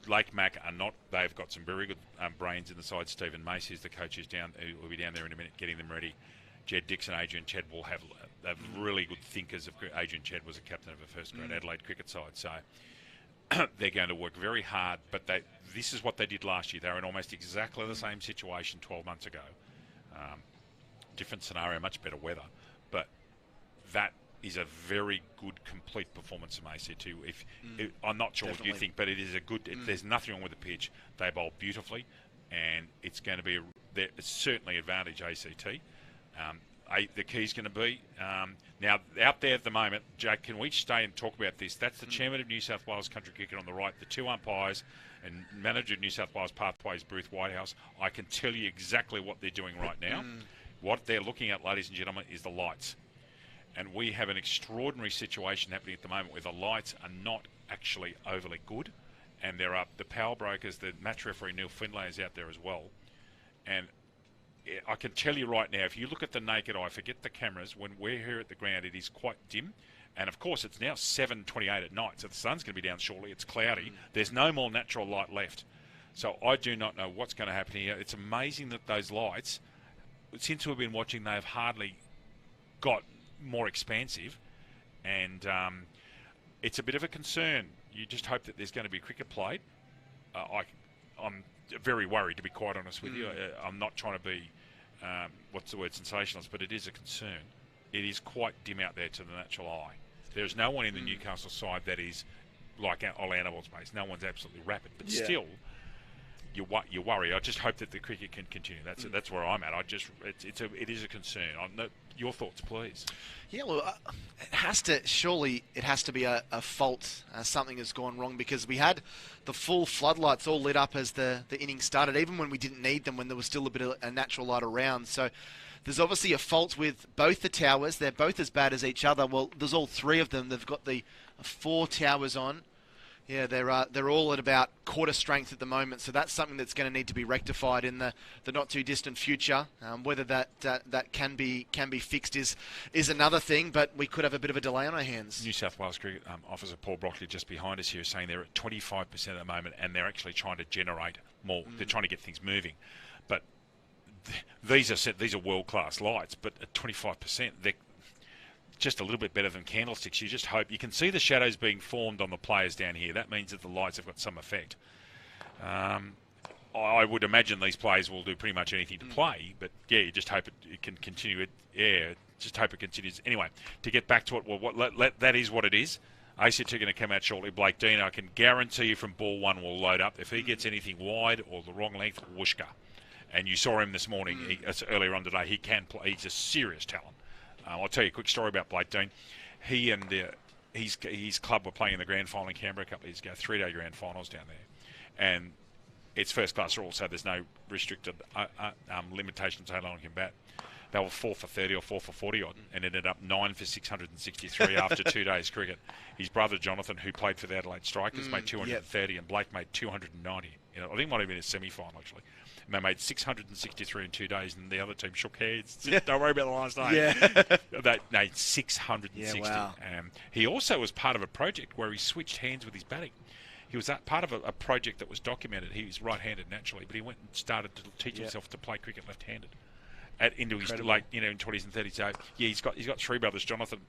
Lake Mac are not, they've got some very good brains in the side. Stephen Macy is the coach who will be down there in a minute getting them ready. Jed Dixon, Adrian Chedd will have really good thinkers. Adrian Chedd was a captain of a first-grade Adelaide cricket side, so they're going to work very hard. But this is what they did last year. They were in almost exactly the same situation 12 months ago. Different scenario, much better weather. But that is a very good, complete performance from ACT. I'm not sure what you think, but it is a good. There's nothing wrong with the pitch. They bowl beautifully, and it's going to be it's certainly advantage ACT. The key's going to be now out there at the moment. Jake, can we stay and talk about this? That's the chairman of New South Wales Country Cricket on the right, the 2 umpires, and manager of New South Wales Pathways, Bruce Whitehouse. I can tell you exactly what they're doing right now. What they're looking at, ladies and gentlemen, is the lights. And we have an extraordinary situation happening at the moment where the lights are not actually overly good. And there are the power brokers, the match referee Neil Findlay is out there as well. And I can tell you right now, if you look at the naked eye, forget the cameras, when we're here at the ground, it is quite dim. And of course, it's now 7:28 at night, so the sun's going to be down shortly. It's cloudy. There's no more natural light left. So I do not know what's going to happen here. It's amazing that those lights, since we've been watching, they have hardly got more expansive. And it's a bit of a concern. You just hope that there's going to be cricket played. I'm very worried, to be quite honest with you. I'm not trying to be, what's the word, sensationalist, but it is a concern. It is quite dim out there to the natural eye. There's no one in the Newcastle side that is like Orlando was, mate. No one's absolutely rapid, but still, you worry. I just hope that the cricket can continue. That's where I'm at. It is a concern. Your thoughts, please. Yeah, well, it has to be a fault. Something has gone wrong, because we had the full floodlights all lit up as the innings started, even when we didn't need them, when there was still a bit of a natural light around. So there's obviously a fault with both the towers. They're both as bad as each other. Well, there's all three of them. They've got the 4 towers on. Yeah, they're all at about quarter strength at the moment, so that's something that's going to need to be rectified in the not too distant future. Whether that can be fixed is another thing, but we could have a bit of a delay on our hands. New South Wales Cricket Officer Paul Brockley just behind us here is saying they're at 25% at the moment, and they're actually trying to generate more. They're trying to get things moving, but these are world-class lights. But at 25%, they're just a little bit better than candlesticks. You just hope. You can see the shadows being formed on the players down here. That means that the lights have got some effect. I would imagine these players will do pretty much anything to play, but yeah, you just hope it can continue. Just hope it continues. Anyway, to get back to it, that is what it is. ACT are going to come out shortly. Blake Dean, I can guarantee you from ball 1 will load up. If he gets anything wide or the wrong length, whooshka. And you saw him this morning, earlier on today. He can play. He's a serious talent. I'll tell you a quick story about Blake Dean. He and his club were playing in the grand final in Canberra a couple of years ago, 3-day grand finals down there. And it's first class rules, so there's no restricted limitations how long you can bat. They were 4 for 30 or 4 for 40 odd, and ended up 9 for 663 after 2 days cricket. His brother Jonathan, who played for the Adelaide Strikers, made 230, and Blake made 290. I think it might have been a semi-final actually. And they made 663 in 2 days, and the other team shook hands. Don't worry about the last day. They made 660. Yeah, wow. He also was part of a project where he switched hands with his batting. He was part of a project that was documented. He was right-handed naturally, but he went and started to teach himself to play cricket left-handed into his in 20s and 30s. So yeah, he's got 3 brothers, Jonathan,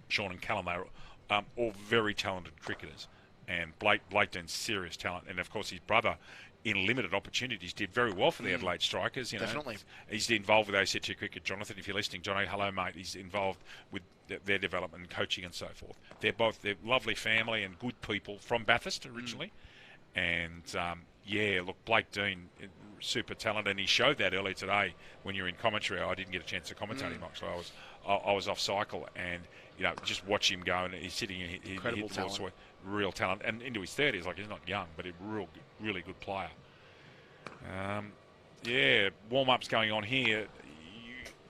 Sean, and Callum. They're all very talented cricketers, and Blake Dean's serious talent, and of course his brother, in limited opportunities, did very well for the Adelaide Strikers. Definitely. He's involved with ACT Cricket. Jonathan, if you're listening, Johnny, hello, mate. He's involved with their development and coaching and so forth. They're lovely family and good people from Bathurst originally. And, look, Blake Dean, super talented, and he showed that earlier today when you were in commentary. I didn't get a chance to commentate him, actually. I was off cycle, and, just watch him go, and he's sitting in incredible talent. Real talent, and into his 30s, like he's not young, but a really good player. Warm-ups going on here.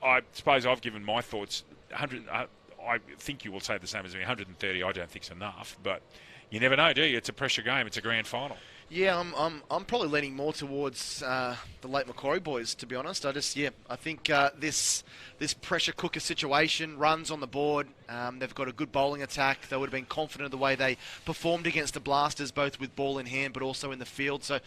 I suppose I've given my thoughts. 100. I think you will say the same as me. 130, I don't think is enough, but you never know, do you? It's a pressure game. It's a grand final. Yeah, I'm probably leaning more towards the late Macquarie boys, to be honest. I think this pressure cooker situation, runs on the board. They've got a good bowling attack. They would have been confident of the way they performed against the Blasters, both with ball in hand but also in the field. So,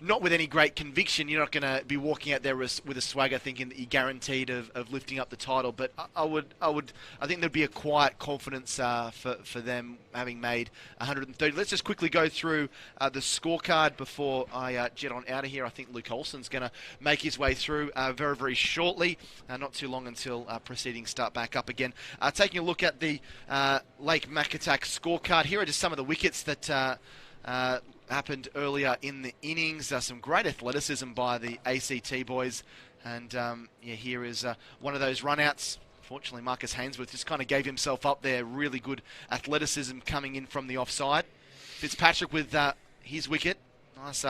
not with any great conviction. You're not going to be walking out there with a swagger thinking that you're guaranteed of lifting up the title. But I think there'd be a quiet confidence for them having made 130. Let's just quickly go through the scorecard before I jet on out of here. I think Luke Olsen's going to make his way through very, very shortly. Not too long until proceedings start back up again. Taking a look at the Lake Macatac scorecard, here are just some of the wickets that happened earlier in the innings. Some great athleticism by the ACT boys. And here is one of those run-outs. Fortunately, Marcus Hainsworth just kind of gave himself up there. Really good athleticism coming in from the offside. Fitzpatrick with his wicket. Nice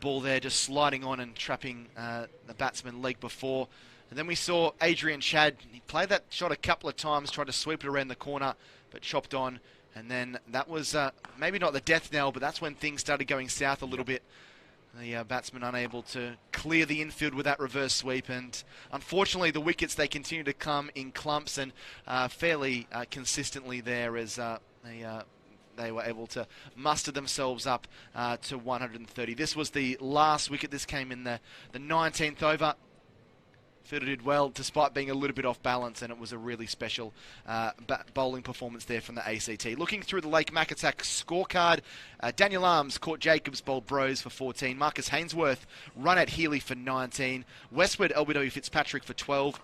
ball there, just sliding on and trapping the batsman leg before. And then we saw Adrian Chadd. He played that shot a couple of times, tried to sweep it around the corner, but chopped on. And then that was maybe not the death knell, but that's when things started going south a little bit. The batsman unable to clear the infield with that reverse sweep. And unfortunately, the wickets, they continue to come in clumps and fairly consistently there as they were able to muster themselves up to 130. This was the last wicket. This came in the 19th over. Fielder did well despite being a little bit off balance, and it was a really special bowling performance there from the ACT. Looking through the Lake Macatac scorecard, Daniel Arms caught Jacobs, bowled Brose for 14. Marcus Hainsworth run at Healy for 19. Westwood LBW Fitzpatrick for 12.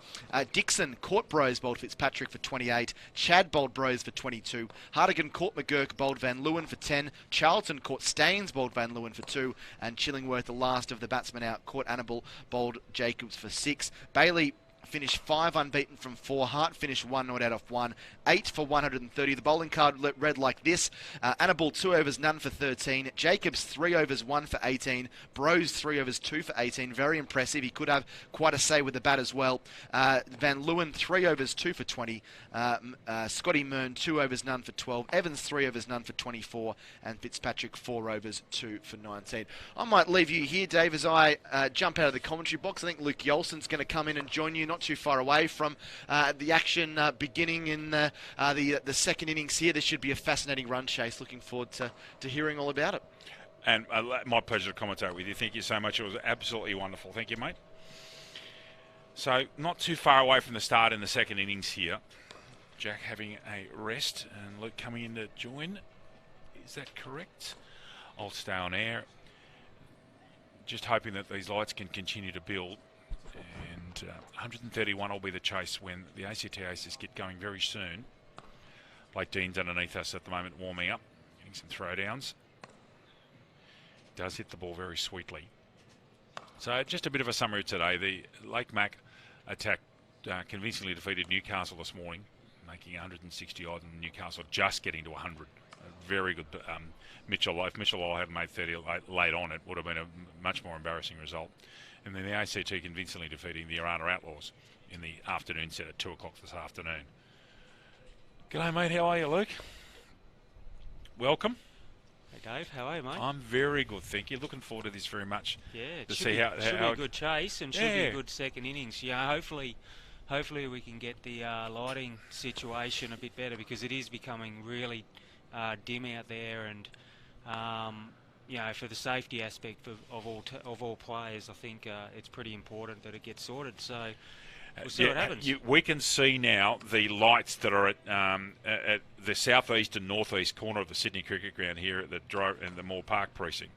Dixon caught Brose, bowled Fitzpatrick for 28. Chad bowled Brose for 22. Hartigan caught McGurk, bowled Van Leeuwen for 10. Charlton caught Staines, bowled Van Leeuwen for 2. And Chillingworth, the last of the batsmen out, caught Annabelle, bowled Jacobs for 6. Bailey finished 5 unbeaten from 4. Hart finished 1 not out of 1. 8 for 130. The bowling card read like this. Annabelle 2 overs, none for 13. Jacobs 3 overs, 1 for 18. Brose 3 overs, 2 for 18. Very impressive. He could have quite a say with the bat as well. Van Leeuwen 3 overs, 2 for 20. Scotty Mearn 2 overs, none for 12. Evans 3 overs, none for 24. And Fitzpatrick 4 overs, 2 for 19. I might leave you here, Dave, as I jump out of the commentary box. I think Luke Yolson's going to come in and join you, not too far away from the action beginning in the second innings here. This should be a fascinating run chase. Looking forward to hearing all about it. And my pleasure to commentate with you. Thank you so much. It was absolutely wonderful. Thank you, mate. So not too far away from the start in the second innings here. Jack having a rest and Luke coming in to join. Is that correct? I'll stay on air. Just hoping that these lights can continue to build. And 131 will be the chase when the ACT Aces get going very soon. Blake Dean's underneath us at the moment, warming up, getting some throwdowns. Does hit the ball very sweetly. So just a bit of a summary today. The Lake Mac attack convincingly defeated Newcastle this morning, making 160 odd, and Newcastle just getting to 100. Very good. Mitchell, if Mitchell Lyle hadn't made 30 late on, it would have been a much more embarrassing result. And then the ACT convincingly defeating the Arana Outlaws in the afternoon set at 2 o'clock this afternoon. G'day, mate. How are you, Luke? Welcome. Hey, Dave. How are you, mate? I'm very good, thank you. Looking forward to this very much. Yeah, it to should see be, how should be a good chase and should be Yeah. a good second innings. Yeah, hopefully we can get the lighting situation a bit better because it is becoming really dim out there, and for the safety aspect of all players, I think it's pretty important that it gets sorted. So we'll see what happens. We can see now the lights that are at the southeast and northeast corner of the Sydney Cricket Ground here at the Moore Park precinct,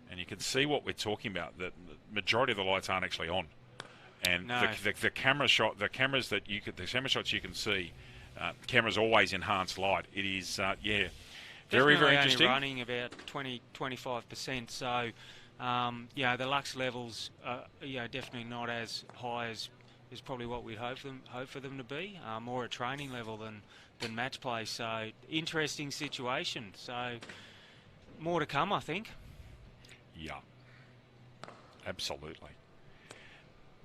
and you can see what we're talking about. The majority of the lights aren't actually on, and No. the camera shots you can see. Cameras always enhance light. It is very Definitely interesting. only running about 20-25%. So the lux levels are definitely not as high as is probably what we'd hope for them to be. More at training level than match play. So interesting situation. So more to come, I think. Yeah, absolutely.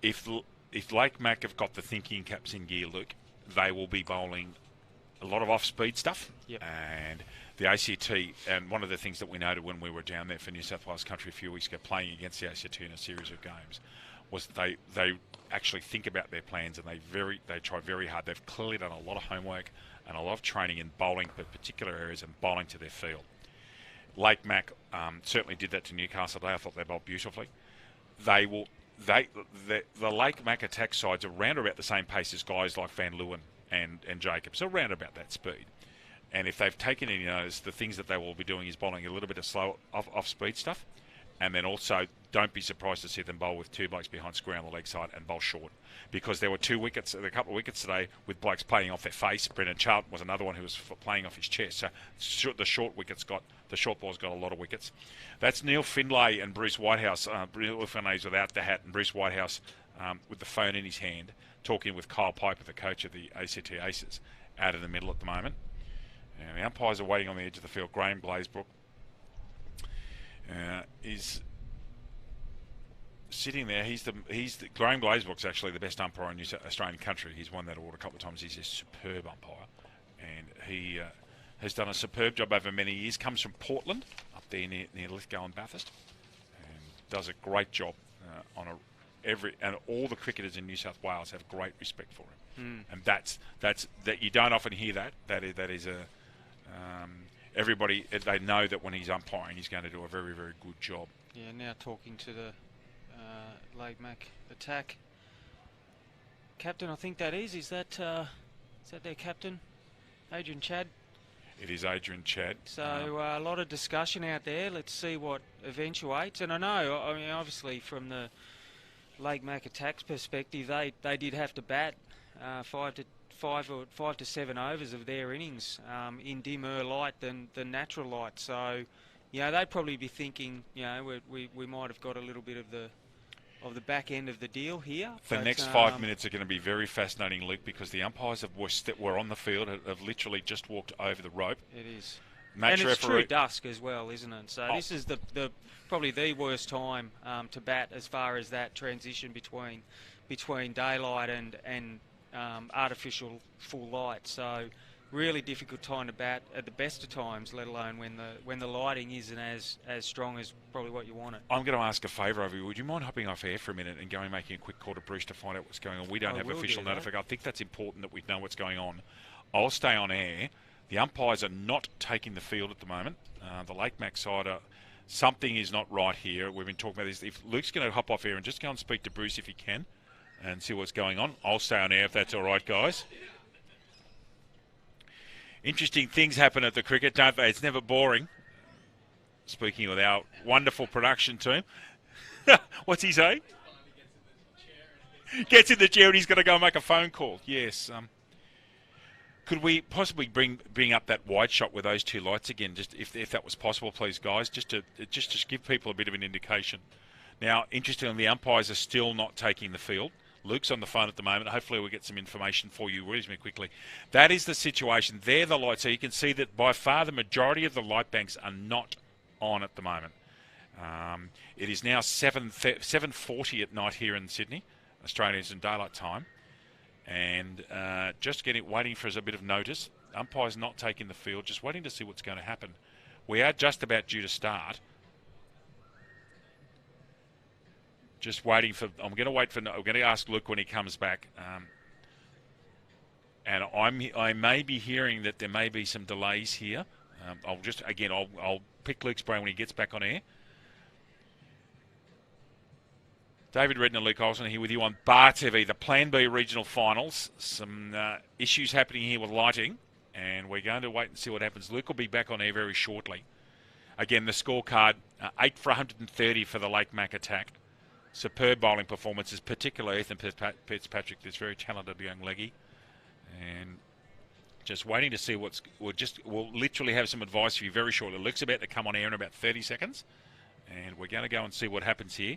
If Lake Mac have got the thinking caps in gear, Luke, they will be bowling a lot of off-speed stuff. Yep. And the ACT, and one of the things that we noted when we were down there for New South Wales Country a few weeks ago playing against the ACT in a series of games, was they actually think about their plans, and they try very hard. They've clearly done a lot of homework and a lot of training in bowling, but particular areas and bowling to their field. Lake Mac certainly did that to Newcastle today. I thought they bowled beautifully. The Lake Mac attack sides are around about the same pace as guys like Van Leeuwen and Jacobs, around about that speed. And if they've taken any notice, the things that they will be doing is bowling a little bit of slow off-speed stuff. And then also, don't be surprised to see them bowl with 2 blokes behind square on the leg side and bowl short. Because there were a couple of wickets today with blokes playing off their face. Brendan Charlton was another one who was playing off his chest. So the short balls got a lot of wickets. That's Neil Findlay and Bruce Whitehouse. Neil Findlay's without the hat, and Bruce Whitehouse with the phone in his hand, talking with Kyle Piper, the coach of the ACT Aces, out in the middle at the moment. And the umpires are waiting on the edge of the field. Graham Glazebrook is sitting there. Graham Glazebrook's actually the best umpire in Australian country. He's won that award a couple of times. He's a superb umpire, and he has done a superb job over many years. Comes from Portland, up there near Lithgow and Bathurst, and does a great job and all the cricketers in New South Wales have great respect for him. And that's you don't often hear that. That is a everybody, they know that when he's umpiring, he's going to do a very, very good job. Yeah, now talking to the Lake Mac attack. captain, I think that is. Is that their captain, Adrian Chad? It is Adrian Chad. So a lot of discussion out there. Let's see what eventuates. And I know, I mean, obviously from the Lake Macatac's perspective, they did have to bat 5 to 7 overs of their innings in dimmer light than natural light. So, you know, they'd probably be thinking, you know, we might have got a little bit of the back end of the deal here. The next 5 minutes are going to be very fascinating, Luke, because the umpires that were on the field have literally just walked over the rope. It is. Match and it's referee. true dusk as well, isn't it? So this is the probably the worst time to bat as far as that transition between daylight and artificial full light. So really difficult time to bat at the best of times, let alone when the lighting isn't as strong as probably what you want it. I'm going to ask a favour of you. Would you mind hopping off air for a minute and going making a quick call to Bruce to find out what's going on? We don't have official notification. I think that's important that we know what's going on. I'll stay on air. The umpires are not taking the field at the moment. The Lake Mac side something is not right here. We've been talking about this. If Luke's going to hop off air and just go and speak to Bruce if he can and see what's going on, I'll stay on air if that's all right, guys. Interesting things happen at the cricket, don't they? It's never boring. Speaking with our wonderful production team. What's he say? Gets in the chair and he's going to go and make a phone call. Yes. Could we possibly bring up that wide shot with those two lights again, just if that was possible, please, guys, just to give people a bit of an indication. Now, interestingly, the umpires are still not taking the field. Luke's on the phone at the moment. Hopefully we'll get some information for you reasonably quickly. That is the situation. They're the lights. So you can see that by far the majority of the light banks are not on at the moment. It is now 7:40 at night here in Sydney, Australian Eastern Daylight Time. And just waiting for us a bit of notice. Umpires not taking the field, just waiting to see what's going to happen. We are just about due to start. Just waiting for. I'm going to ask Luke when he comes back. And I may be hearing that there may be some delays here. I'll pick Luke's brain when he gets back on air. David Redden and Luke Olsen here with you on Bar TV, the Plan B regional finals. Some issues happening here with lighting, and we're going to wait and see what happens. Luke will be back on air very shortly. Again, the scorecard, 8 for 130 for the Lake Mac attack. Superb bowling performances, particularly Ethan Fitzpatrick, this very talented young leggy. And just waiting to see we'll literally have some advice for you very shortly. Luke's about to come on air in about 30 seconds, and we're going to go and see what happens here.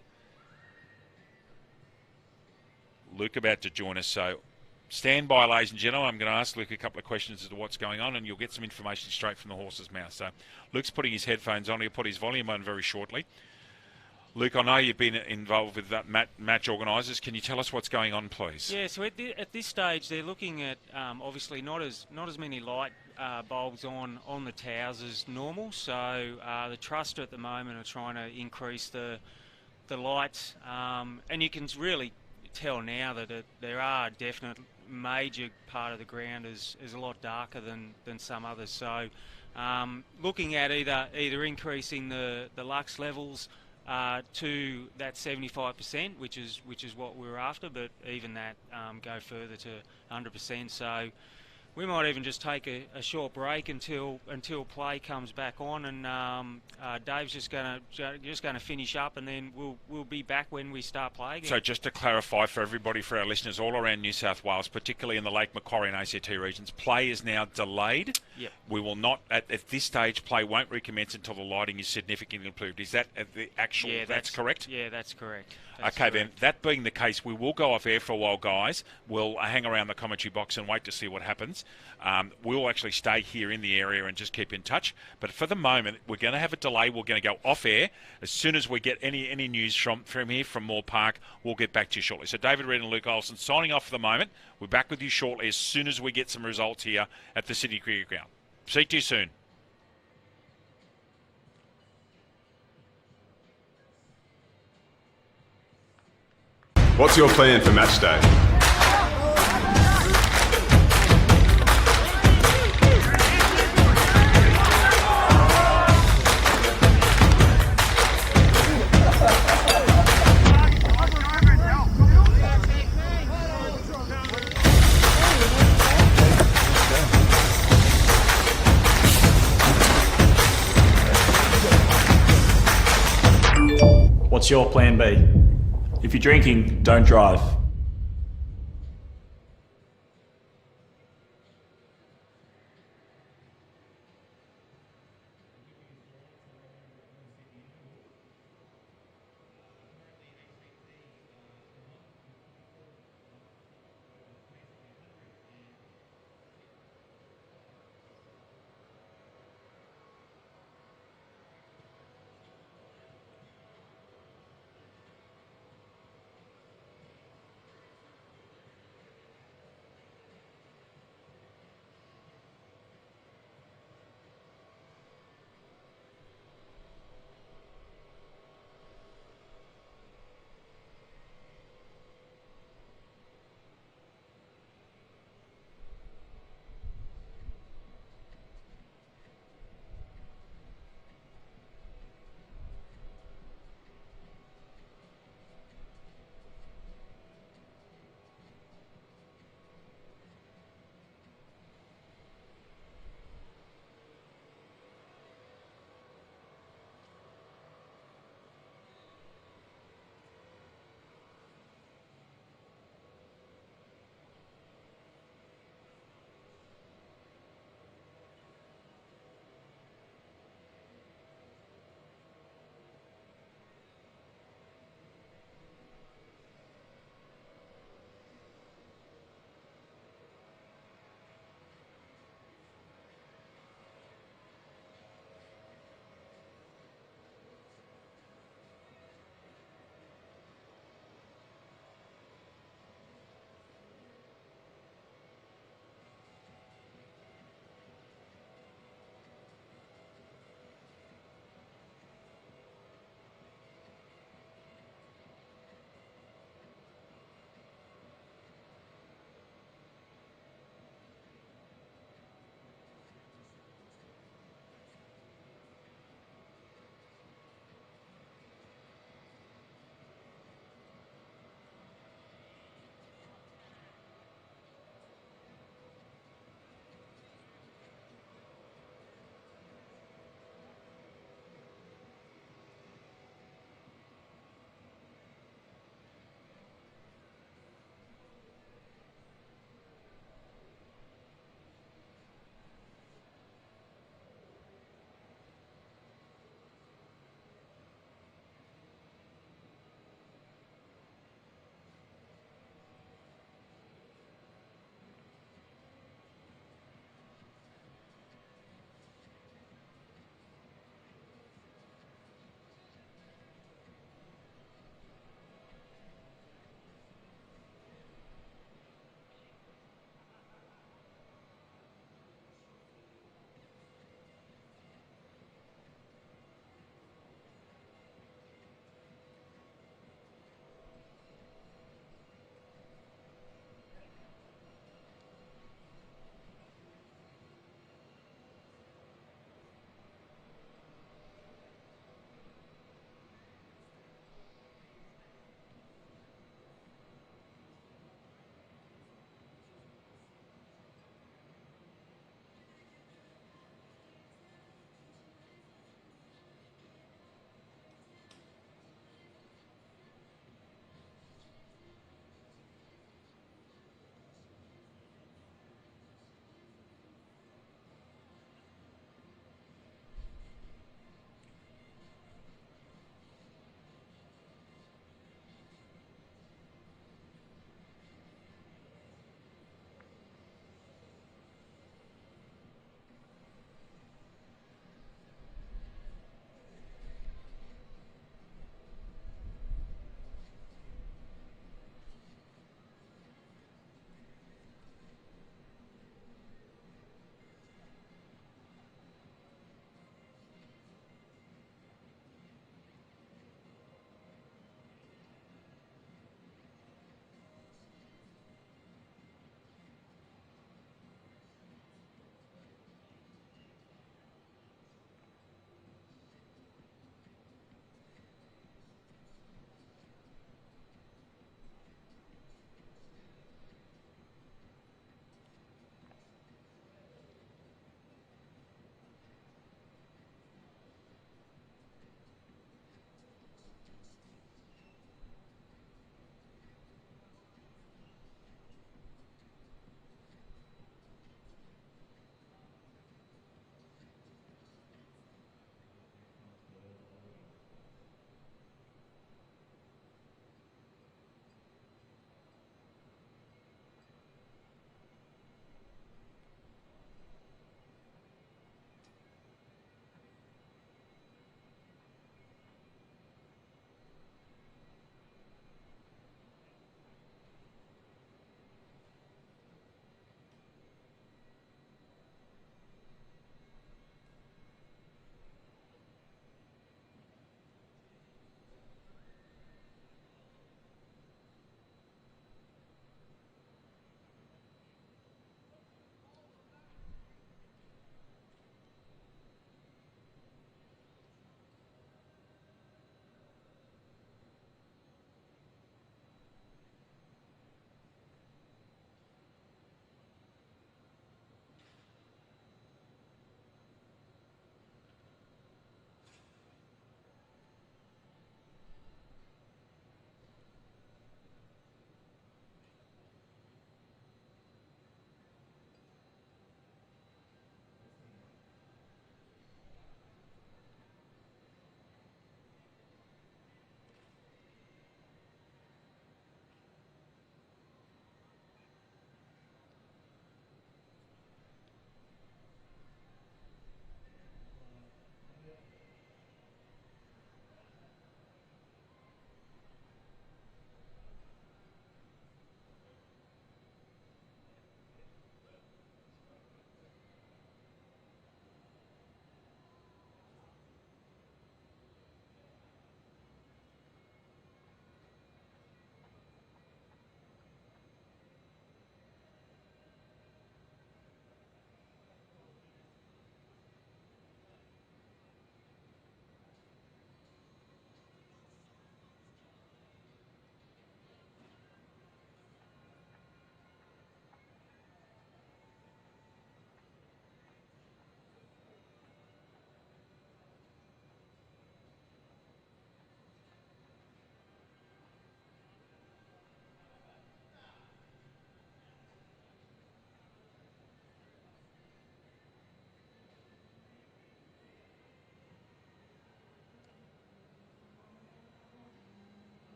Luke about to join us, so stand by, ladies and gentlemen. I'm going to ask Luke a couple of questions as to what's going on, and you'll get some information straight from the horse's mouth. So Luke's putting his headphones on. He'll put his volume on very shortly. Luke, I know you've been involved with that match organisers. Can you tell us what's going on, please? Yeah, so at this stage, they're looking at obviously not as many light bulbs on the towers as normal. So the Trust at the moment are trying to increase the lights, and you can really tell now that there are definite major part of the ground is a lot darker than some others. So looking at either increasing the lux levels to that 75%, which is what we were after, but even that go further to 100%. So we might even just take a short break until play comes back on, and Dave's just going to finish up, and then we'll be back when we start playing. So just to clarify for everybody, for our listeners all around New South Wales, particularly in the Lake Macquarie and ACT regions, play is now delayed. Yep. We will not at this stage. Play won't recommence until the lighting is significantly improved. Is that the actual? Yeah, that's correct. Yeah, that's correct. Then that being the case, we will go off air for a while, guys. We'll hang around the commentary box and wait to see what happens. We'll actually stay here in the area and just keep in touch. But for the moment, we're going to have a delay. We're going to go off air. As soon as we get any news from here, from Moore Park, we'll get back to you shortly. So David Reed and Luke Olsen signing off for the moment. We're back with you shortly as soon as we get some results here at the Sydney Cricket Ground. See you soon. What's your plan for Matchday? What's your plan B? If you're drinking, don't drive.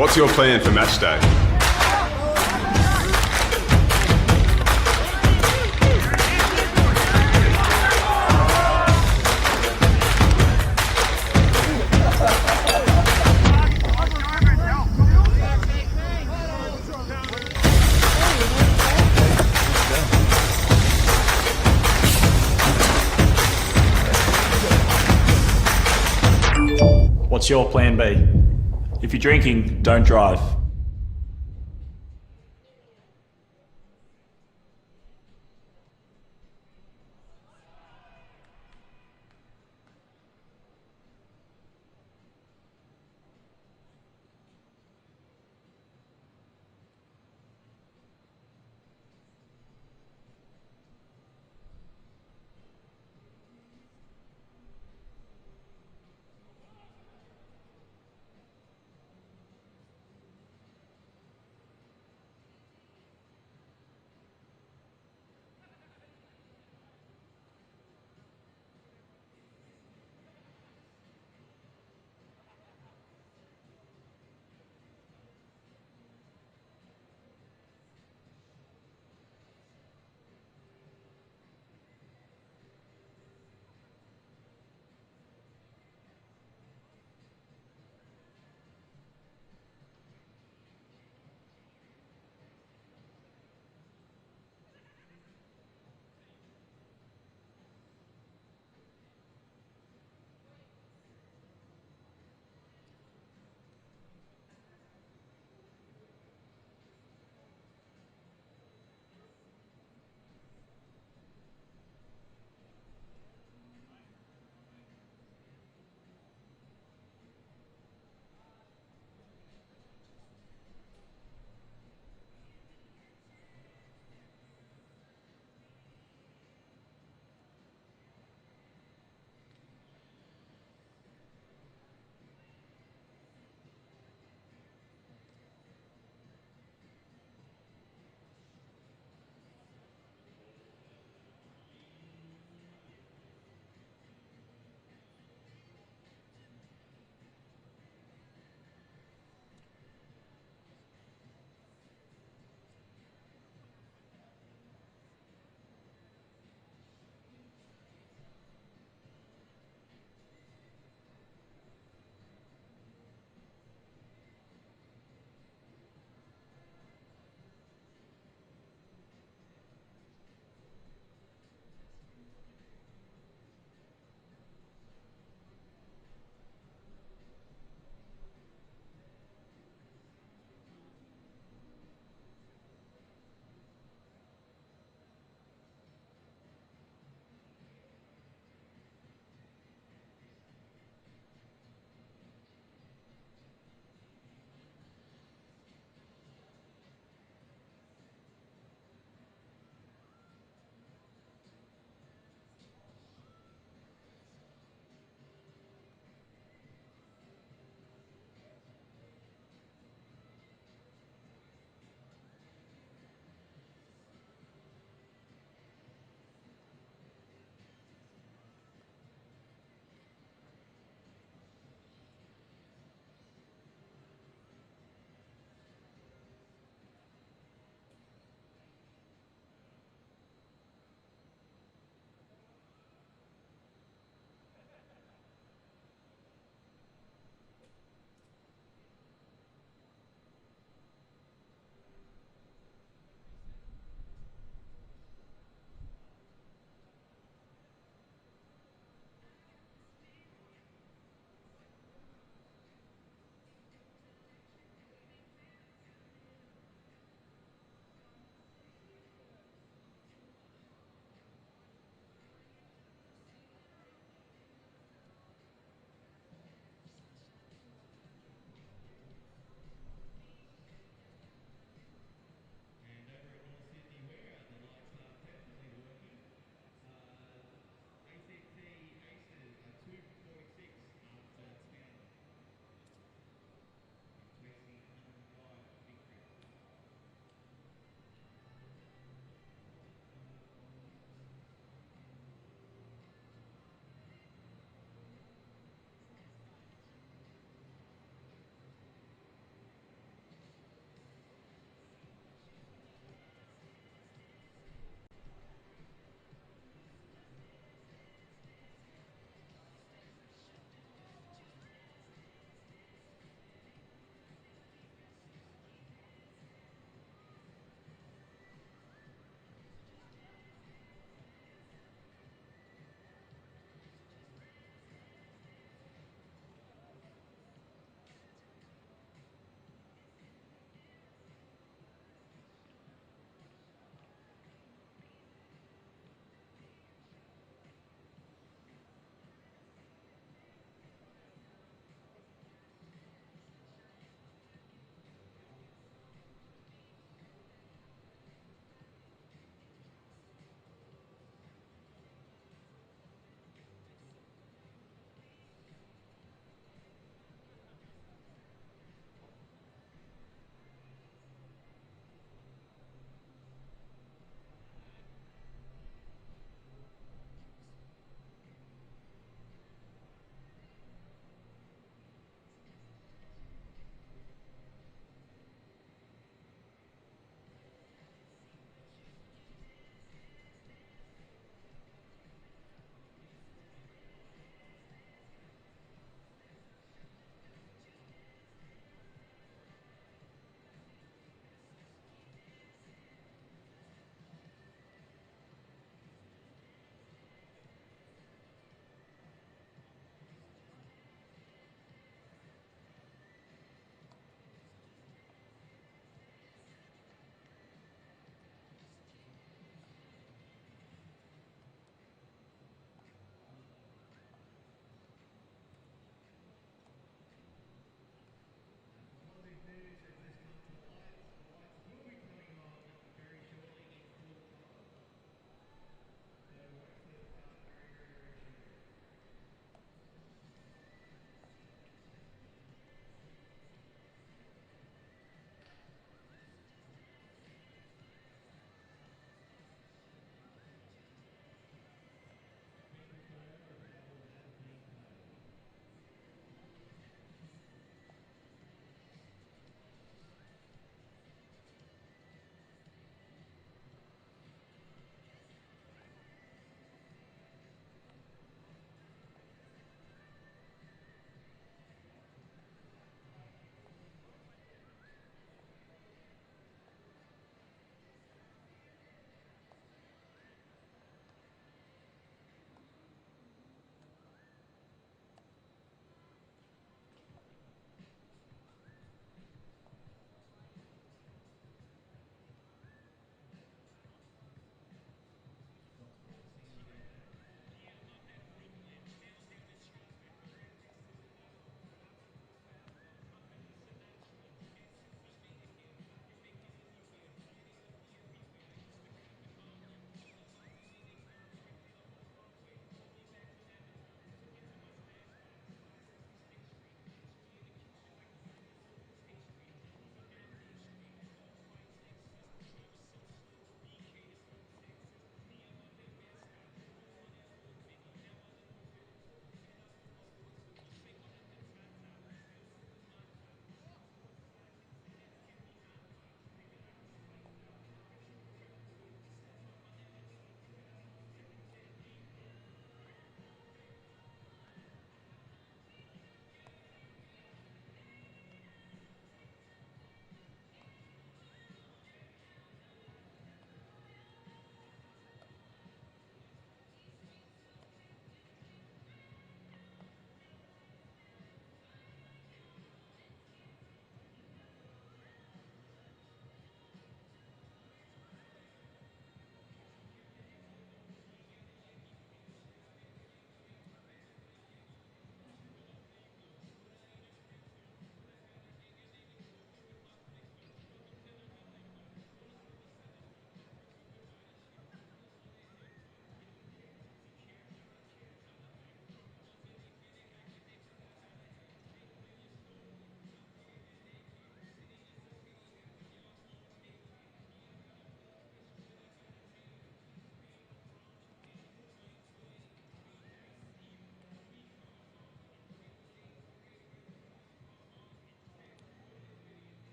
What's your plan for match day? What's your plan B? If you're drinking, don't drive.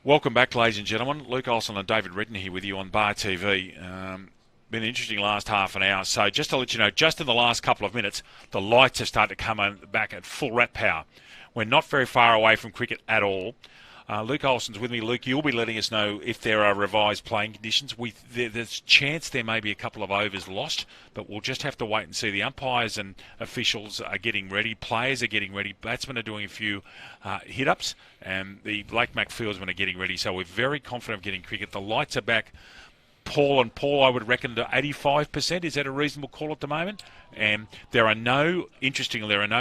Welcome back, ladies and gentlemen. Luke Olsen and David Redden here with you on Bar TV. Been an interesting last half an hour. So just to let you know, just in the last couple of minutes, the lights have started to come back at full rat power. We're not very far away from cricket at all. Luke Olsen's with me. Luke, you'll be letting us know if there are revised playing conditions. There's a chance there may be a couple of overs lost, but we'll just have to wait and see. The umpires and officials are getting ready. Players are getting ready. Batsmen are doing a few hit-ups, and the Blake Mac fieldsmen are getting ready. So we're very confident of getting cricket. The lights are back. Paul, I would reckon to 85%. Is that a reasonable call at the moment? And there are no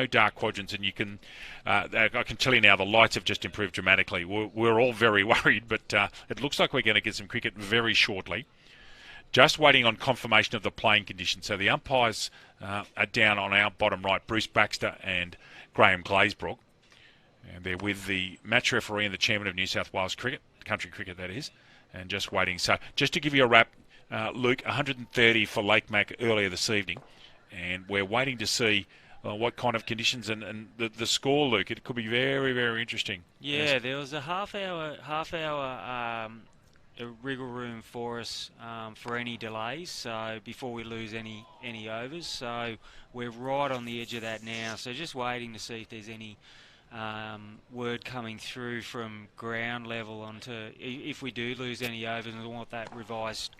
dark quadrants, and you can, I can tell you now, the lights have just improved dramatically. We're all very worried, but it looks like we're going to get some cricket very shortly. Just waiting on confirmation of the playing conditions. So the umpires are down on our bottom right, Bruce Baxter and Graham Glazebrook. And they're with the match referee and the chairman of New South Wales Cricket, country cricket that is. And just waiting. So just to give you a wrap, Luke, 130 for Lake Mac earlier this evening, and we're waiting to see what kind of conditions and the score, Luke. It could be very, very interesting. Yeah, yes. There was a half hour wriggle room for us for any delays, so before we lose any overs. So we're right on the edge of that now. So just waiting to see if there's any word coming through from ground level onto if we do lose any overs and what that revised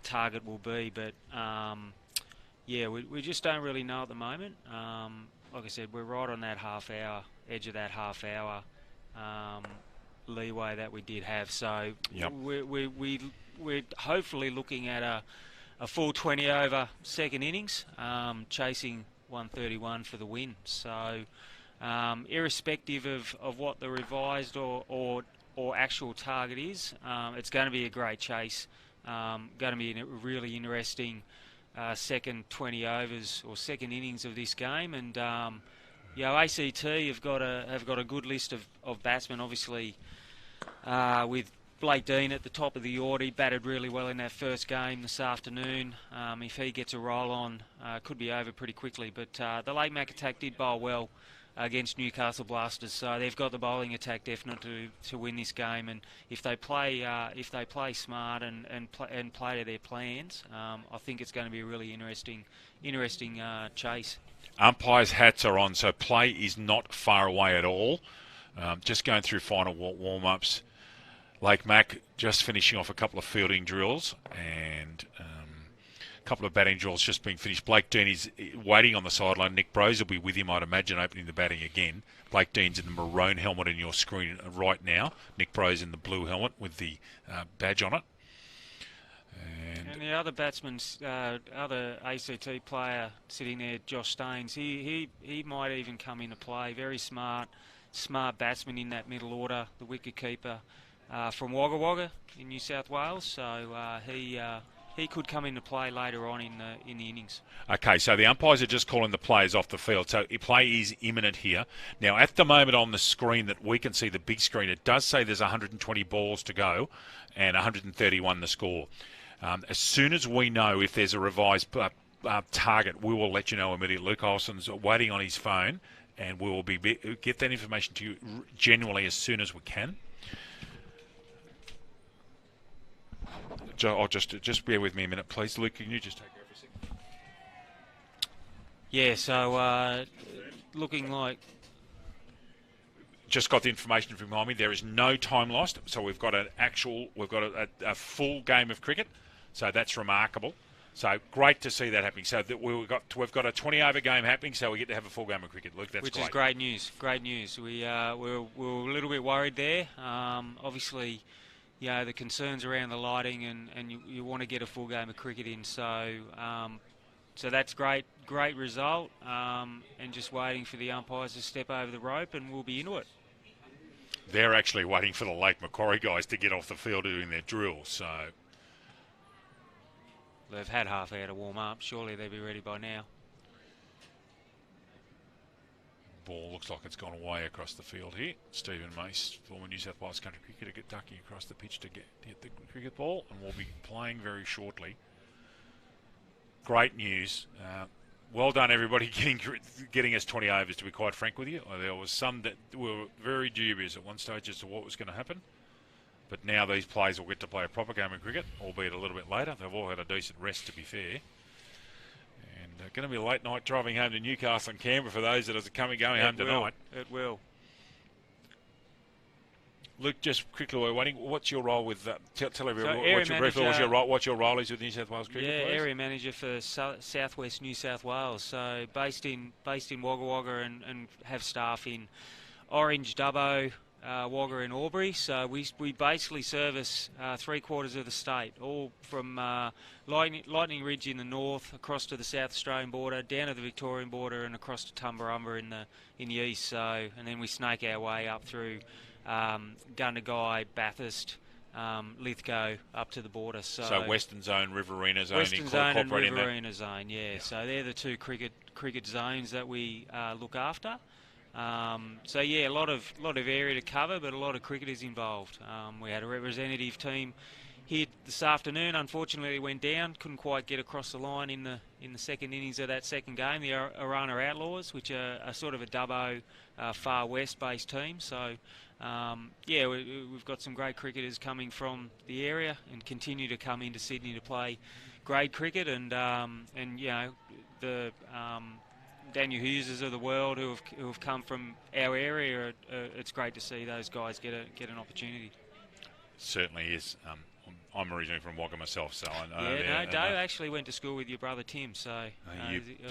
target will be. But yeah, we just don't really know at the moment. Like I said, we're right on that edge of that half hour leeway that we did have. So yep. we're hopefully looking at a full 20 over second innings, chasing 131 for the win. So irrespective of what the revised or actual target is, it's going to be a great chase. Going to be a really interesting second 20 overs or second innings of this game. And ACT have got a good list of batsmen. Obviously, with Blake Dean at the top of the order, he batted really well in that first game this afternoon. If he gets a roll on, could be over pretty quickly. But the Lake Mac attack did bowl well against Newcastle Blasters, so they've got the bowling attack definitely to win this game. And if they play smart and play to their plans, I think it's going to be a really interesting chase. Umpires' hats are on, so play is not far away at all. Just going through final warm-ups. Lake Mac just finishing off a couple of fielding drills and a couple of batting drills just being finished. Blake Dean is waiting on the sideline. Nick Brose will be with him, I'd imagine, opening the batting again. Blake Dean's in the maroon helmet in your screen right now. Nick Brose in the blue helmet with the badge on it. And the other batsman, other ACT player sitting there, Josh Staines, he might even come into play. Very smart batsman in that middle order, the wicket keeper from Wagga Wagga in New South Wales. So he could come into play later on in the innings. Okay, so the umpires are just calling the players off the field. So play is imminent here. Now, at the moment on the screen that we can see, the big screen, it does say there's 120 balls to go and 131 the score. As soon as we know if there's a revised target, we will let you know immediately. Luke Olsen's waiting on his phone, and we will get that information to you genuinely as soon as we can. Just bear with me a minute, please. Luke, can you just take over a second? Yeah, so looking like... Just got the information from behind me. There is no time lost, so we've got a full game of cricket. So that's remarkable. So great to see that happening. So that we've got a 20 over game happening, so we get to have a full game of cricket. Luke, that's Which great. is great news. Great news. We were a little bit worried there. Obviously, the concerns around the lighting and you want to get a full game of cricket in. So so that's great result. And just waiting for the umpires to step over the rope, and we'll be into it. They're actually waiting for the Lake Macquarie guys to get off the field doing their drills. So they've had half hour to warm up. Surely they'll be ready by now. Ball looks like it's gone away across the field here. Stephen Mace, former New South Wales country cricketer, get ducking across the pitch to hit the cricket ball, and we'll be playing very shortly. Great news. Well done, everybody, getting us 20 overs, to be quite frank with you. There was some that were very dubious at one stage as to what was going to happen. But now these players will get to play a proper game of cricket, albeit a little bit later. They've all had a decent rest, to be fair. And going to be a late night driving home to Newcastle and Canberra for those that are going home tonight. It will. Luke, just quickly, we're waiting. What's your role with tell everyone what your role is with New South Wales Cricket? Yeah, please? Warea manager for Southwest New South Wales. So based in Wagga Wagga and have staff in Orange, Dubbo, Wagga and Albury. So we basically service 3/4 of the state, all from Lightning Ridge in the north, across to the South Australian border, down to the Victorian border, and across to Tumbarumba in the east. So, and then we snake our way up through Gundagai, Bathurst, Lithgow, up to the border. So Western Zone, Riverina Zone, Western Zone and Riverina Zone, yeah. So they're the two cricket zones that we look after. So yeah, a lot of area to cover, but a lot of cricketers involved. We had a representative team here this afternoon. Unfortunately, it went down. Couldn't quite get across the line in the second innings of that second game. The Arana Outlaws, which are sort of a Dubbo, far west based team. So yeah, we've got some great cricketers coming from the area and continue to come into Sydney to play grade cricket. And you know, the Daniel Hugheses of the world who have come from our area. It's great to see those guys get an opportunity. Certainly is. I'm originally from Wagga myself, so I know. Yeah, no, Dave actually went to school with your brother Tim. So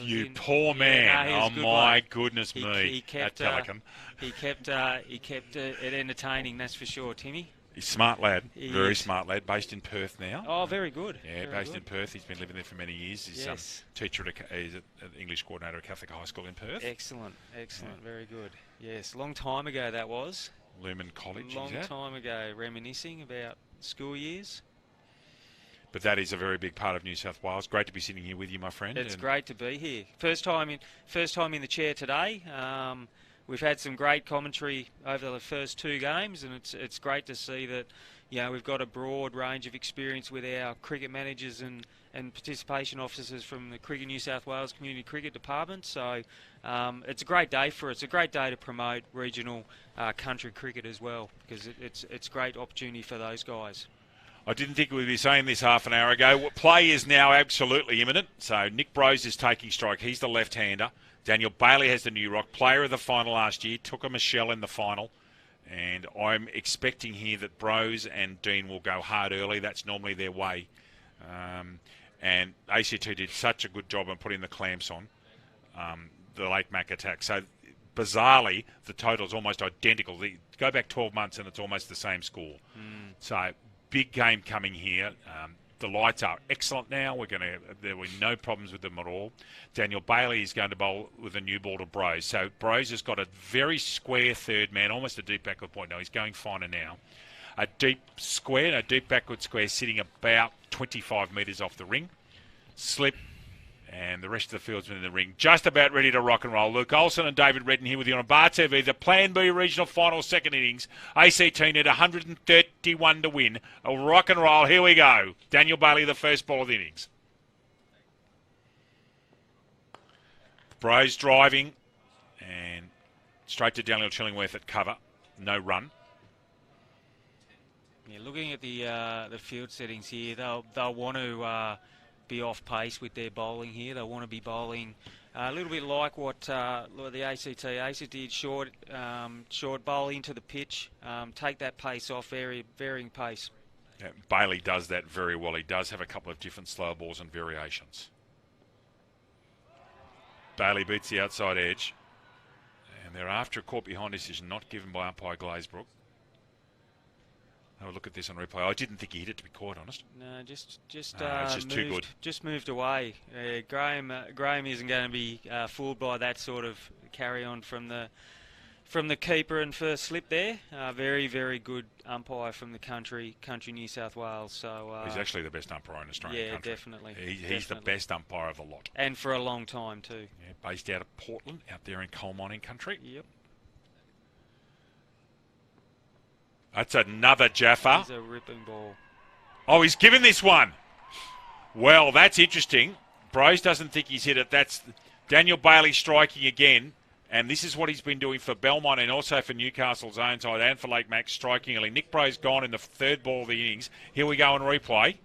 you poor man! Yeah, no, oh my goodness me! He kept at Telecom. He kept it entertaining. That's for sure, Timmy. He's a smart lad, very is. smart lad, based in Perth now. Oh, very good. Yeah, very based good. in Perth. He's been living there for many years. He's Yes. teacher he's an English coordinator at Catholic High School in Perth. Excellent, very good. Yes, long time ago that was. Lumen College. Long time ago, reminiscing about school years. But that is a very big part of New South Wales. Great to be sitting here with you, my friend. It's great to be here. First time in the chair today. We've had some great commentary over the first two games, and it's great to see that, you know, we've got a broad range of experience with our cricket managers and participation officers from the Cricket New South Wales Community Cricket Department. So it's a great day for us. It's a great day to promote regional country cricket as well, because it's a great opportunity for those guys. I didn't think we'd be saying this half an hour ago. Play is now absolutely imminent. So Nick Brose is taking strike. He's the left-hander. Daniel Bailey has the new rock. Player of the final last year. Took a Michelle in the final. And I'm expecting here that Brose and Dean will go hard early. That's normally their way. And ACT did such a good job on putting the clamps on the late Mac attack. So bizarrely, the total's almost identical. Go back 12 months and it's almost the same score. So big game coming here. The lights are excellent now. There were no problems with them at all. Daniel Bailey is going to bowl with a new ball to Brose. So Brose has got a very square third man, almost a deep backward point. No, he's going finer now. A deep backward square sitting about 25 metres off the ring. Slip. And the rest of the field's been in the ring. Just about ready to rock and roll. Luke Olsen and David Redden here with you on Bar TV. The Plan B regional final second innings. ACT need 131 to win. A rock and roll. Here we go. Daniel Bailey, the first ball of the innings. Brose driving. And straight to Daniel Chillingworth at cover. No run. Yeah, looking at the field settings here, they'll want to be off pace with their bowling here. They want to be bowling a little bit like what the ACT did, short bowl into the pitch, take that pace off, varying pace. Yeah, Bailey does that very well. He does have a couple of different slow balls and variations. Bailey beats the outside edge, and they're after a caught behind decision not given by umpire Glazebrook. Have a look at this on replay. I didn't think he hit it, to be quite honest. No, it's just too good. Just moved away. Graham isn't going to be fooled by that sort of carry on from the keeper and first slip there. Very, very good umpire from the country New South Wales. So he's actually the best umpire in Australian country. Yeah, definitely. He's the best umpire of the lot. And for a long time too. Yeah, based out of Portland, out there in coal mining country. Yep. That's another Jaffa. He's a ripping ball. Oh, he's given this one. Well, that's interesting. Brose doesn't think he's hit it. That's Daniel Bailey striking again. And this is what he's been doing for Belmont and also for Newcastle's own side and for Lake Mac, striking early. Nick Bro's gone in the third ball of the innings. Here we go on replay.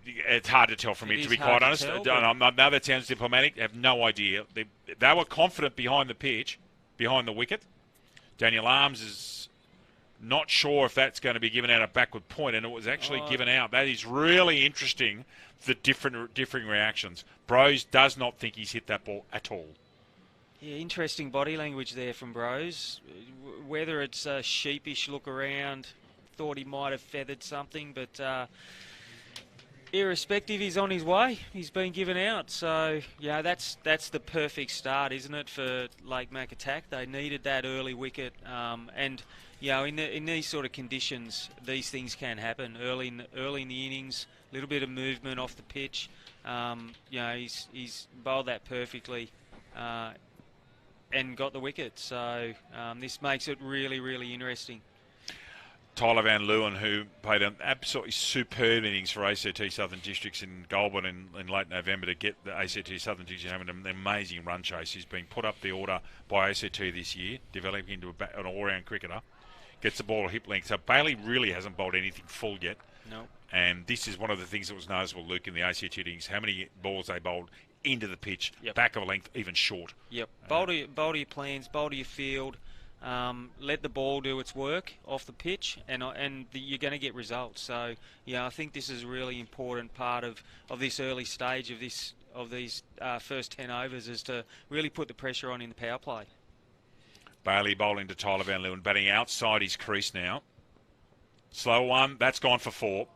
It's hard to tell from it, to be quite honest. Now that sounds diplomatic. I have no idea. They were confident behind the pitch, behind the wicket. Daniel Arms is not sure if that's going to be given out a backward point, and it was actually given out. That is really interesting, the differing reactions. Bros does not think he's hit that ball at all. Yeah, interesting body language there from Bros. Whether it's a sheepish look around, thought he might have feathered something, but irrespective, he's on his way. He's been given out. So, yeah, that's the perfect start, isn't it, for Lake Mac attack? They needed that early wicket. And, you know, in these sort of conditions, these things can happen. Early in the innings, a little bit of movement off the pitch. You know, he's bowled that perfectly and got the wicket. So this makes it really, really interesting. Tyler Van Leeuwen, who played an absolutely superb innings for ACT Southern Districts in Goulburn in late November to get the ACT Southern Districts having an amazing run chase. He's been put up the order by ACT this year, developing into an all-round cricketer. Gets the ball at hip length. So Bailey really hasn't bowled anything full yet. No. And this is one of the things that was noticeable, Luke, in the ACT innings, how many balls they bowled into the pitch, back of a length, even short. Yep. Bowl to your plans, bowl to your field. Let the ball do its work off the pitch, and you're going to get results. So, yeah, I think this is a really important part of this early stage of these first 10 overs, is to really put the pressure on in the power play. Bailey bowling to Tyler Van Leeuwen, batting outside his crease now. Slow one, that's gone for 4.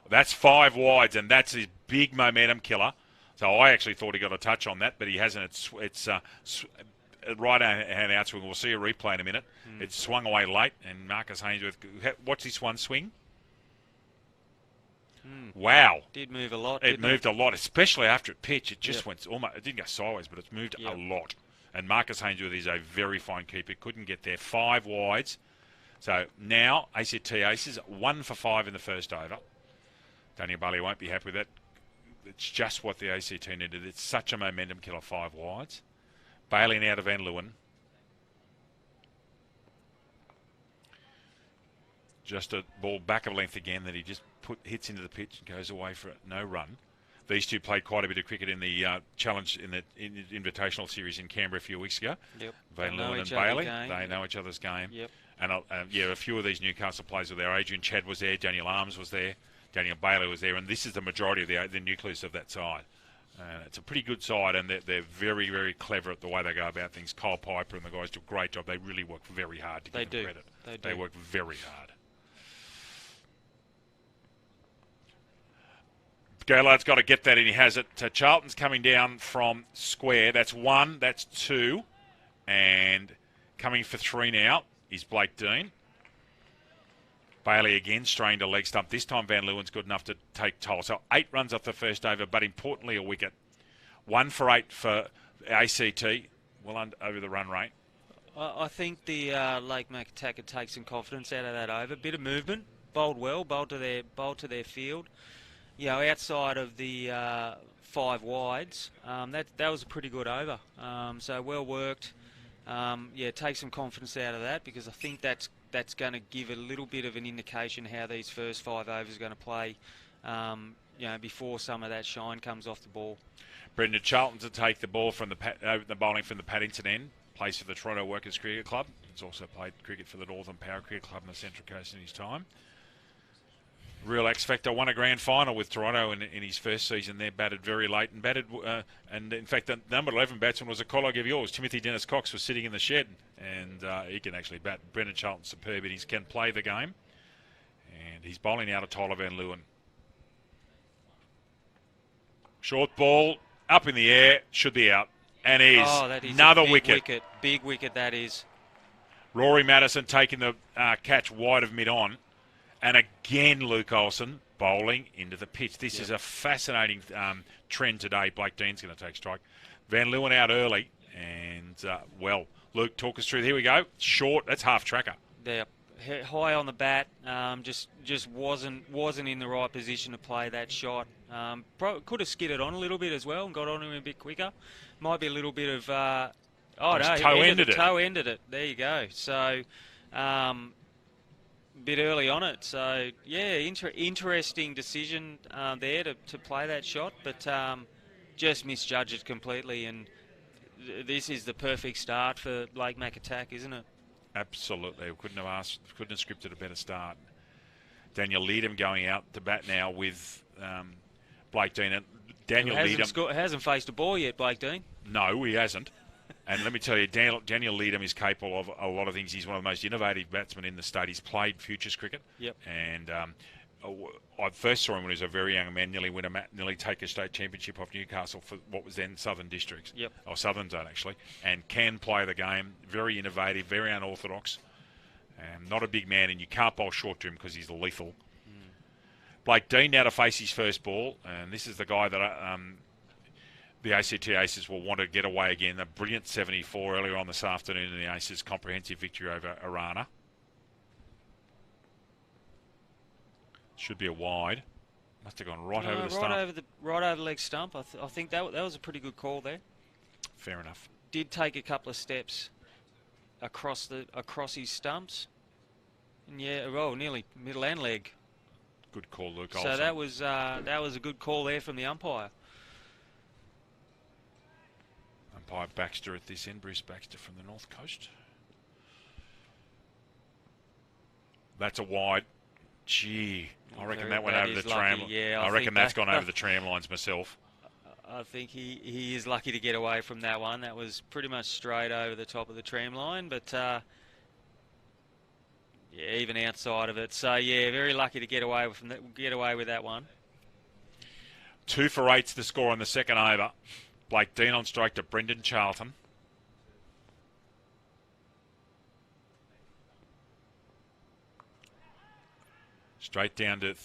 That's 5 wides, and that's his big momentum killer. So I actually thought he got a touch on that, but he hasn't. It's right hand outswing. We'll see a replay in a minute. It swung away late, and Marcus Hainsworth, watch this one swing. Wow. Did move a lot. It moved a lot, especially after it pitched. It just went almost, it didn't go sideways, but it's moved a lot. And Marcus Hainsworth is a very fine keeper. Couldn't get there. 5 wides. So now ACT Aces 1 for 5 in the first over. Daniel Bailey won't be happy with that. It's just what the ACT needed. It's such a momentum killer, 5 wides. Bailey now to Van Leeuwen. Just a ball back of length again that he just hits into the pitch and goes away for no run. These two played quite a bit of cricket in the challenge in the invitational series in Canberra a few weeks ago. Yep. Van Leeuwen and Bailey, they know each other's game. Yep. And a few of these Newcastle players were there. Adrian Chad was there. Daniel Arms was there. Daniel Bailey was there. And this is the majority of the nucleus of that side. It's a pretty good side, and they're very, very clever at the way they go about things. Kyle Piper and the guys do a great job. They really work very hard to give them credit. They work very hard. Gaylard's got to get that in. He has it. Charlton's coming down from square. That's 1. That's 2. And coming for 3 now is Blake Dean. Bailey again straying to leg stump. This time Van Leeuwen's good enough to take toll. So 8 runs off the first over, but importantly a wicket. 1 for 8 for ACT. Well over the run rate. I think the Lake Mac attack could take some confidence out of that over. Bit of movement. Bowled well. Bowled to their field. You know, outside of the 5 wides, that was a pretty good over. So well worked. Take some confidence out of that, because I think that's going to give a little bit of an indication how these first 5 overs are going to play. Before some of that shine comes off the ball. Brendan Charlton to take the ball from the bowling from the Paddington end. Plays for the Toronto Workers Cricket Club. He's also played cricket for the Northern Power Cricket Club in the Central Coast in his time. Real X Factor, won a grand final with Toronto in his first season there, batted very late and in fact the number 11 batsman was a colleague of yours. Timothy Dennis Cox was sitting in the shed, and he can actually bat. Brendan Charlton superb, and he can play the game, and he's bowling out of Tyler Van Leeuwen. Short ball up in the air, should be out, and that is another wicket. Big wicket that is. Rory Madison taking the catch wide of mid-on. And again, Luke Olsen bowling into the pitch. This is a fascinating trend today. Blake Dean's going to take strike. Van Leeuwen out early. And, Luke, talk us through. Here we go. Short. That's half tracker. Yeah, high on the bat. Just wasn't in the right position to play that shot. Could have skidded on a little bit as well and got on him a bit quicker. Might be a little bit of... his toe ended it. Toe ended it. There you go. So, bit early on it. So, yeah, interesting decision there to play that shot, but just misjudged it completely. And this is the perfect start for Blake McAtack, isn't it? Absolutely. We couldn't have scripted a better start. Daniel Leadham going out to bat now with Blake Dean. Daniel Leadham hasn't faced a ball yet, Blake Dean. No, he hasn't. And let me tell you, Daniel Leadham is capable of a lot of things. He's one of the most innovative batsmen in the state. He's played futures cricket. Yep. And I first saw him when he was a very young man, nearly take a state championship off Newcastle for what was then Southern Districts. Yep. Or Southern Zone, actually. And can play the game. Very innovative, very unorthodox. Not a big man, and you can't bowl short to him because he's lethal. Blake Dean now to face his first ball, and this is the guy that the ACT Aces will want to get away again. A brilliant 74 earlier on this afternoon in the Aces' comprehensive victory over Arana. Should be a wide. Must have gone right over the stump. Right over the leg stump. I think that was a pretty good call there. Fair enough. Did take a couple of steps across his stumps. And yeah, nearly middle and leg. Good call, Luke. So that was a good call there from the umpire. Umpire Baxter at this end, Bruce Baxter from the North Coast. That's a wide. Gee, I reckon that went over the tram. Yeah, I reckon that's gone over the tram lines myself. I think he is lucky to get away from that one. That was pretty much straight over the top of the tram line, but yeah, even outside of it. So yeah, very lucky to get away with that one. 2 for 8's the score on the second over. Blake Dean on strike to Brendan Charlton. Straight down to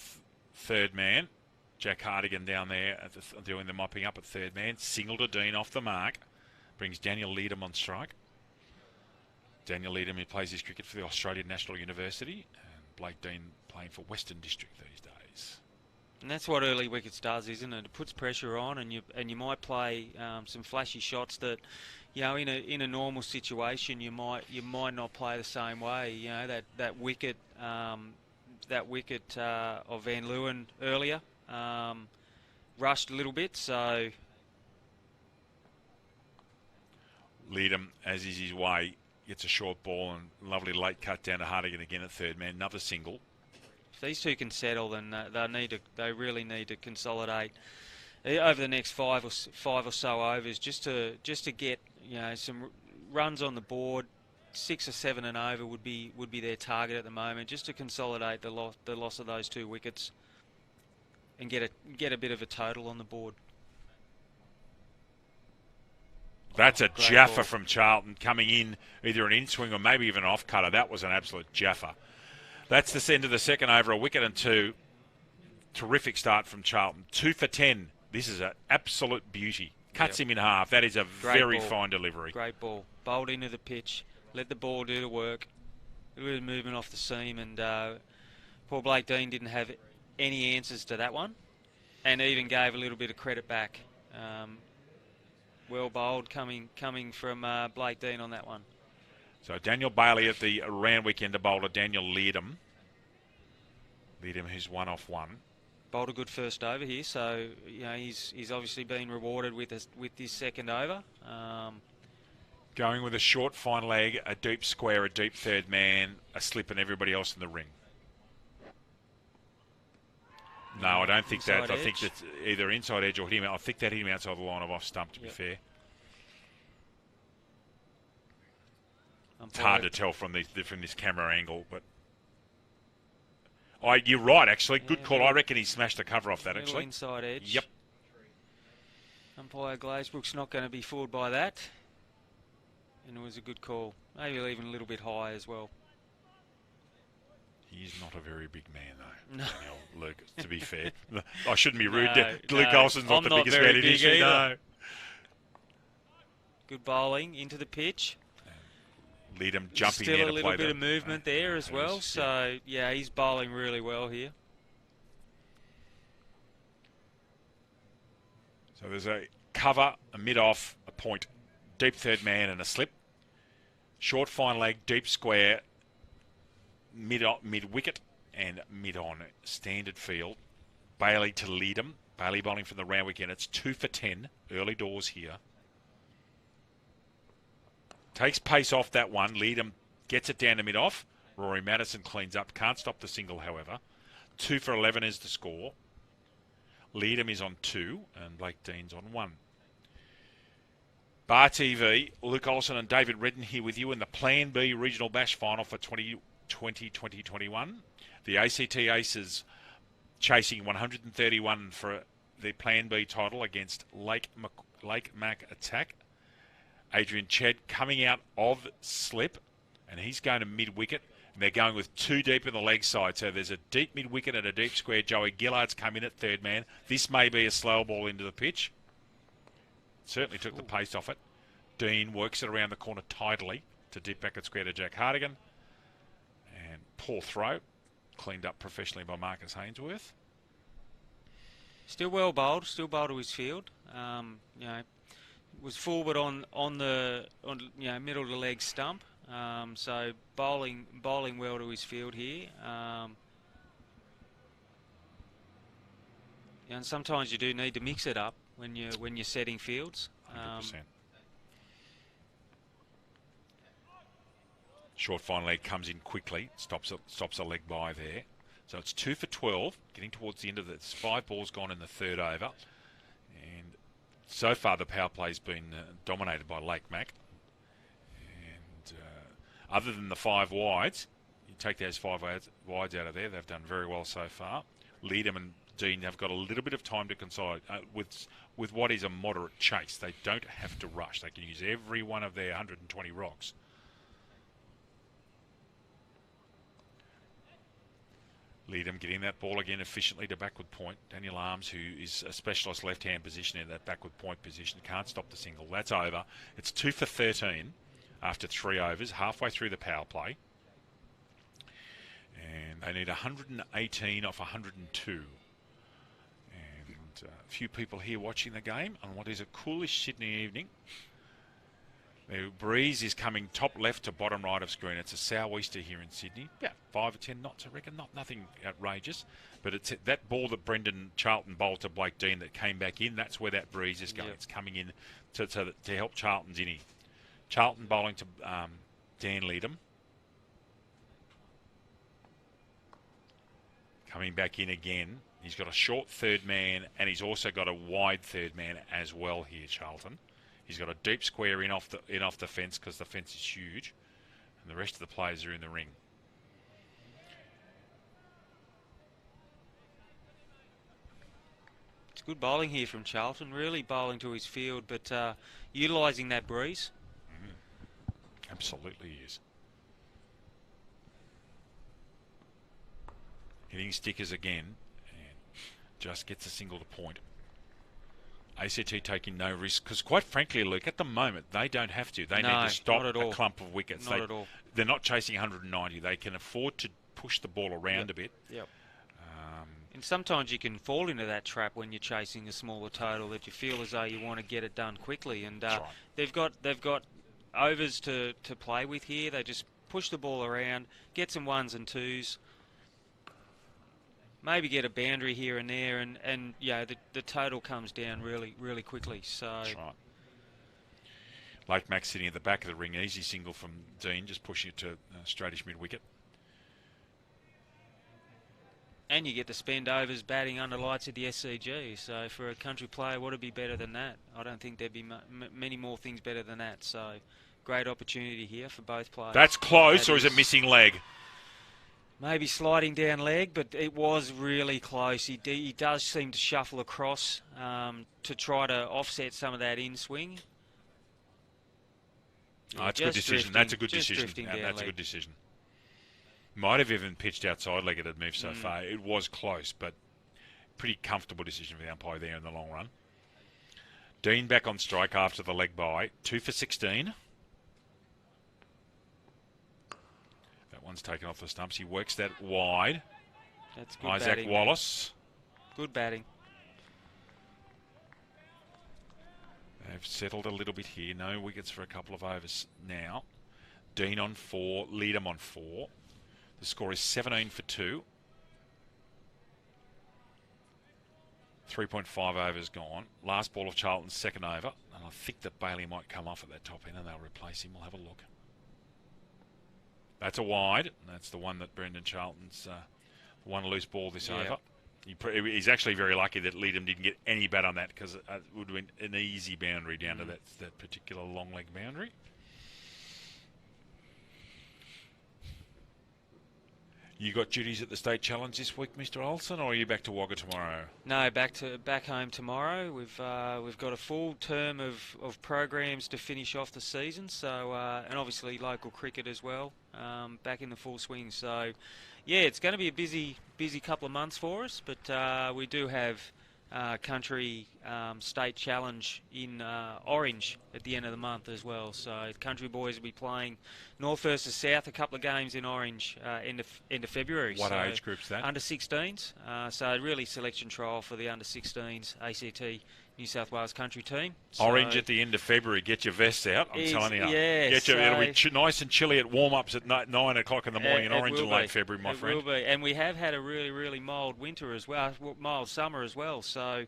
third man. Jack Hardigan down there doing the mopping up at third man. Single to Dean off the mark. Brings Daniel Leadham on strike. Daniel Leadham, who plays his cricket for the Australian National University. And Blake Dean playing for Western District these days. And that's what early wickets does, isn't it? It puts pressure on, and you might play some flashy shots that, you know, in a normal situation you might not play the same way. You know, that wicket of Van Leeuwen earlier rushed a little bit, so Leadham, as is his way, gets a short ball and lovely late cut down to Hardigan again at third man. Another single. If these two can settle, then they really need to consolidate over the next five or so overs, just to get, you know, some runs on the board. 6 or 7 and over would be their target at the moment, just to consolidate the loss of those 2 wickets and get a bit of a total on the board. That's a jaffa from Charlton coming in, either an in-swing or maybe even an off-cutter. That was an absolute jaffa. That's the end of the second over, a wicket and 2. Terrific start from Charlton. 2 for 10. This is an absolute beauty. Cuts him in half. That is a very fine delivery. Great ball. Bowled into the pitch. Let the ball do the work. A little bit of movement off the seam, and poor Blake Dean didn't have any answers to that one, and even gave a little bit of credit back. Well bowled coming from Blake Dean on that one. So Daniel Bailey at the round weekender bowler, Daniel Leadham. Leadham, who's 1 off 1. Bowled a good first over here, so you know he's obviously been rewarded with this second over. Going with a short fine leg, a deep square, a deep third man, a slip, and everybody else in the ring. No, I don't think that. Inside I edge. think that's either inside edge or hit him. I think that hit him outside the line of off stump, to be fair. It's hard to tell from this camera angle, but you're right, actually. Good call. I reckon he smashed the cover off that, actually. Inside edge. Yep. Umpire Glazebrook's not going to be fooled by that. And it was a good call. Maybe even a little bit high as well. He's not a very big man, though. No. Luke, to be fair. I shouldn't be rude. No, Luke Olsen's not the biggest man in history. No. Good bowling into the pitch. Leadham jumping Still there to a little play bit of movement there as well. So, yeah, he's bowling really well here. So there's a cover, a mid-off, a point, deep third man and a slip. Short fine leg, deep square, mid-wicket and mid-on. Standard field. Bailey to lead him. Bailey bowling from the round wicket. It's 2 for 10. Early doors here. Takes pace off that one. Leadham gets it down to mid-off. Rory Madison cleans up. Can't stop the single, however. 2 for 11 is the score. Leadham is on 2 and Blake Dean's on 1. Bar TV, Luke Olsen and David Redden here with you in the Plan B Regional Bash Final for 2020-2021. The ACT Aces chasing 131 for the Plan B title against Lake Mac Attack. Adrian Chedd coming out of slip, and he's going to mid-wicket. And they're going with 2 deep in the leg side. So there's a deep mid-wicket and a deep square. Joey Gillard's come in at third man. This may be a slow ball into the pitch. Certainly took the pace off it. Dean works it around the corner tidily to deep back at square to Jack Hardigan. And poor throw. Cleaned up professionally by Marcus Hainsworth. Still well bowled. Still bowled to his field. Was forward on middle of the leg stump. So bowling well to his field here. And sometimes you do need to mix it up when you're setting fields. 100%. Short fine leg comes in quickly, stops a leg by there. So it's 2 for 12, getting towards the end of this. 5 balls gone in the third over. And so far the power play's been dominated by Lake Mac. And other than the 5 wides, you take those 5 wides out of there, they've done very well so far. Leadham and Dean have got a little bit of time to consolidate with what is a moderate chase. They don't have to rush. They can use every one of their 120 rocks. Leadham getting that ball again efficiently to backward point. Daniel Arms, who is a specialist left-hand position in that backward point position, can't stop the single. That's over. It's 2 for 13 after 3 overs, halfway through the power play. And they need 118 off 102. And a few people here watching the game on what is a coolish Sydney evening. The breeze is coming top left to bottom right of screen. It's a sou'easter here in Sydney. About 5 or 10 knots, I reckon. Nothing outrageous. But it's that ball that Brendan Charlton bowled to Blake Dean that came back in. That's where that breeze is going. Yep. It's coming in to help Charlton's innie. Charlton bowling to Dan Leadham. Coming back in again. He's got a short third man and he's also got a wide third man as well here, Charlton. He's got a deep square in off the fence because the fence is huge, and the rest of the players are in the ring. It's good bowling here from Charlton, really bowling to his field, but utilising that breeze. Absolutely he is. Hitting stickers again, and just gets a single to point. ACT taking no risk because, quite frankly, Luke, at the moment they don't have to. They need to stop a clump of wickets. Not at all. They're not chasing 190. They can afford to push the ball around a bit. Yep. And sometimes you can fall into that trap when you're chasing a smaller total that you feel as though you want to get it done quickly. And right. they've got overs to play with here. They just push the ball around, get some 1s and 2s. Maybe get a boundary here and there, and the total comes down really quickly. So that's right. Lake Mac sitting at the back of the ring, easy single from Dean, just pushing it to straightish mid wicket. And you get to spend overs batting under lights at the SCG. So for a country player, what would be better than that? I don't think there'd be many more things better than that. So great opportunity here for both players. That's close, or is it missing leg? Maybe sliding down leg, but it was really close. He does seem to shuffle across to try to offset some of that in swing. That's a good decision. That's a good decision. That's a good decision. Might have even pitched outside leg. It had moved so far. It was close, but pretty comfortable decision for the umpire there in the long run. Dean back on strike after the leg bye. 2 for 16. One's taken off the stumps. He works that wide. That's good Isaac batting, Wallace. Good batting. They've settled a little bit here. No wickets for a couple of overs now. Dean on 4, Leadham on 4. The score is 17 for 2. 3.5 overs gone. Last ball of Charlton's second over. And I think that Bailey might come off at that top end and they'll replace him. We'll have a look. That's a wide. That's the one that Brendan Charlton's one loose ball this over. He's actually very lucky that Leadham didn't get any bat on that because it would have been an easy boundary down to that particular long leg boundary. You got duties at the State Challenge this week, Mr. Olsen, or are you back to Wagga tomorrow? No, back home tomorrow. We've got a full term of programs to finish off the season. So and obviously local cricket as well, back in the full swing. So yeah, it's going to be a busy couple of months for us. But we do have country State Challenge in Orange at the end of the month as well. So country boys will be playing North versus South, a couple of games in Orange end of February. What age group's that? Under 16s. So really selection trial for the under 16s ACT New South Wales country team. So Orange at the end of February. Get your vests out. I'm telling you. Yeah, it'll be nice and chilly at warm-ups at 9 o'clock in the morning in Orange in late February, my friend. It will be. And we have had a really mild winter as well, mild summer as well. So,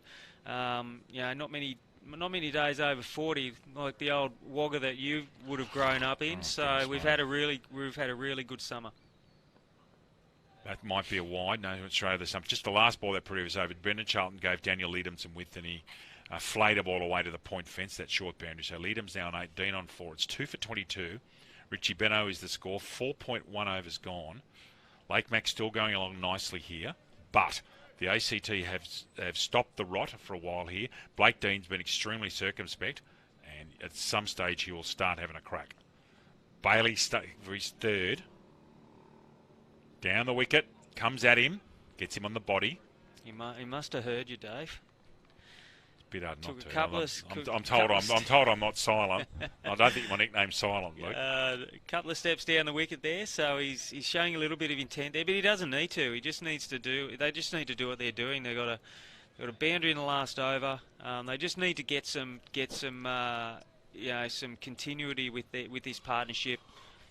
not many days over 40 like the old Wagga that you would have grown up in. So we've had a really good summer. That might be a wide. No, Australia, there's some. Just the last ball that put us over. Brendan Charlton gave Daniel Leadham some width and he flayed a ball away to the point fence, that short boundary. So Leadham's now on 8, Dean on 4. It's 2 for 22. Richie Benno is the score. 4.1 overs gone. Lake Mac still going along nicely here, but the ACT have stopped the rot for a while here. Blake Dean's been extremely circumspect, and at some stage he will start having a crack. Bailey for his third. Down the wicket, comes at him, gets him on the body. He must have heard you, Dave. Bit hard not to. I'm told I'm not silent. I don't think my nickname's Silent, Luke. A couple of steps down the wicket there, so he's showing a little bit of intent there, but he doesn't need to. He just needs to do. They just need to do what they're doing. They've got a boundary in the last over. They just need to get some continuity with this partnership.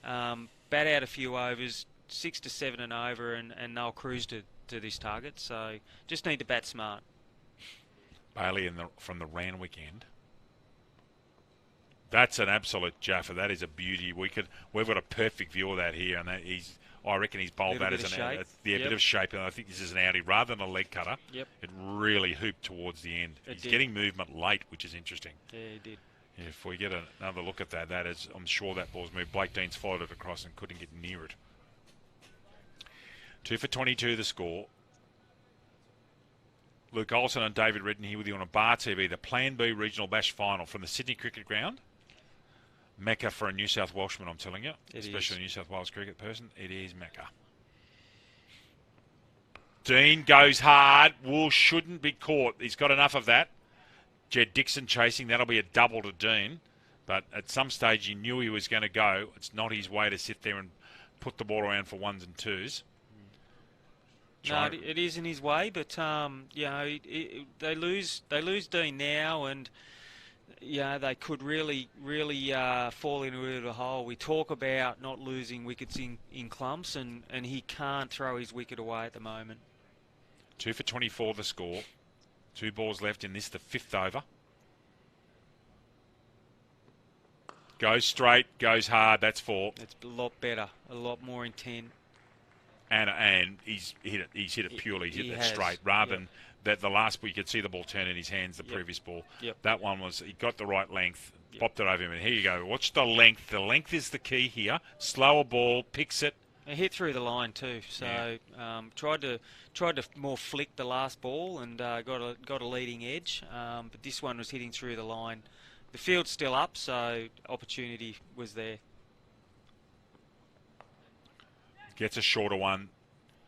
Bat out a few overs, 6 to 7 and over, and they'll cruise to this target. So just need to bat smart. Bailey from the Randwick end. That's an absolute jaffer. That is a beauty. We've got a perfect view of that here, and I reckon he's bowled that as a bit of shape, and I think this is an outie rather than a leg cutter. Yep. It really hooped towards the end. He's getting movement late, which is interesting. Yeah, he did. Yeah, if we get another look at that is, I'm sure that ball's moved. Blake Dean's followed it across and couldn't get near it. 2 for 22 the score. Luke Olsen and David Redden here with you on a Bar TV, the Plan B Regional Bash Final from the Sydney Cricket Ground. Mecca for a New South Welshman, I'm telling you. Especially a New South Wales cricket person. It is Mecca. Dean goes hard. Wool shouldn't be caught. He's got enough of that. Jed Dixon chasing. That'll be a double to Dean. But at some stage he knew he was going to go. It's not his way to sit there and put the ball around for ones and twos. No, it is in his way, but they lose Dean now, and they could really fall into a hole. We talk about not losing wickets in clumps, and he can't throw his wicket away at the moment. 2 for 24 the score. 2 balls left in this, the 5th over. Goes straight, goes hard. That's 4. It's a lot better, a lot more intent. And he's hit it purely. He's hit it straight rather than that. The last ball, you could see the ball turn in his hands. The previous ball, that one he got the right length, popped it over him, and here you go. Watch the length. The length is the key here. Slower ball, picks it. It hit through the line too. So tried to more flick the last ball and got a leading edge. But this one was hitting through the line. The field's still up, so opportunity was there. Gets a shorter one.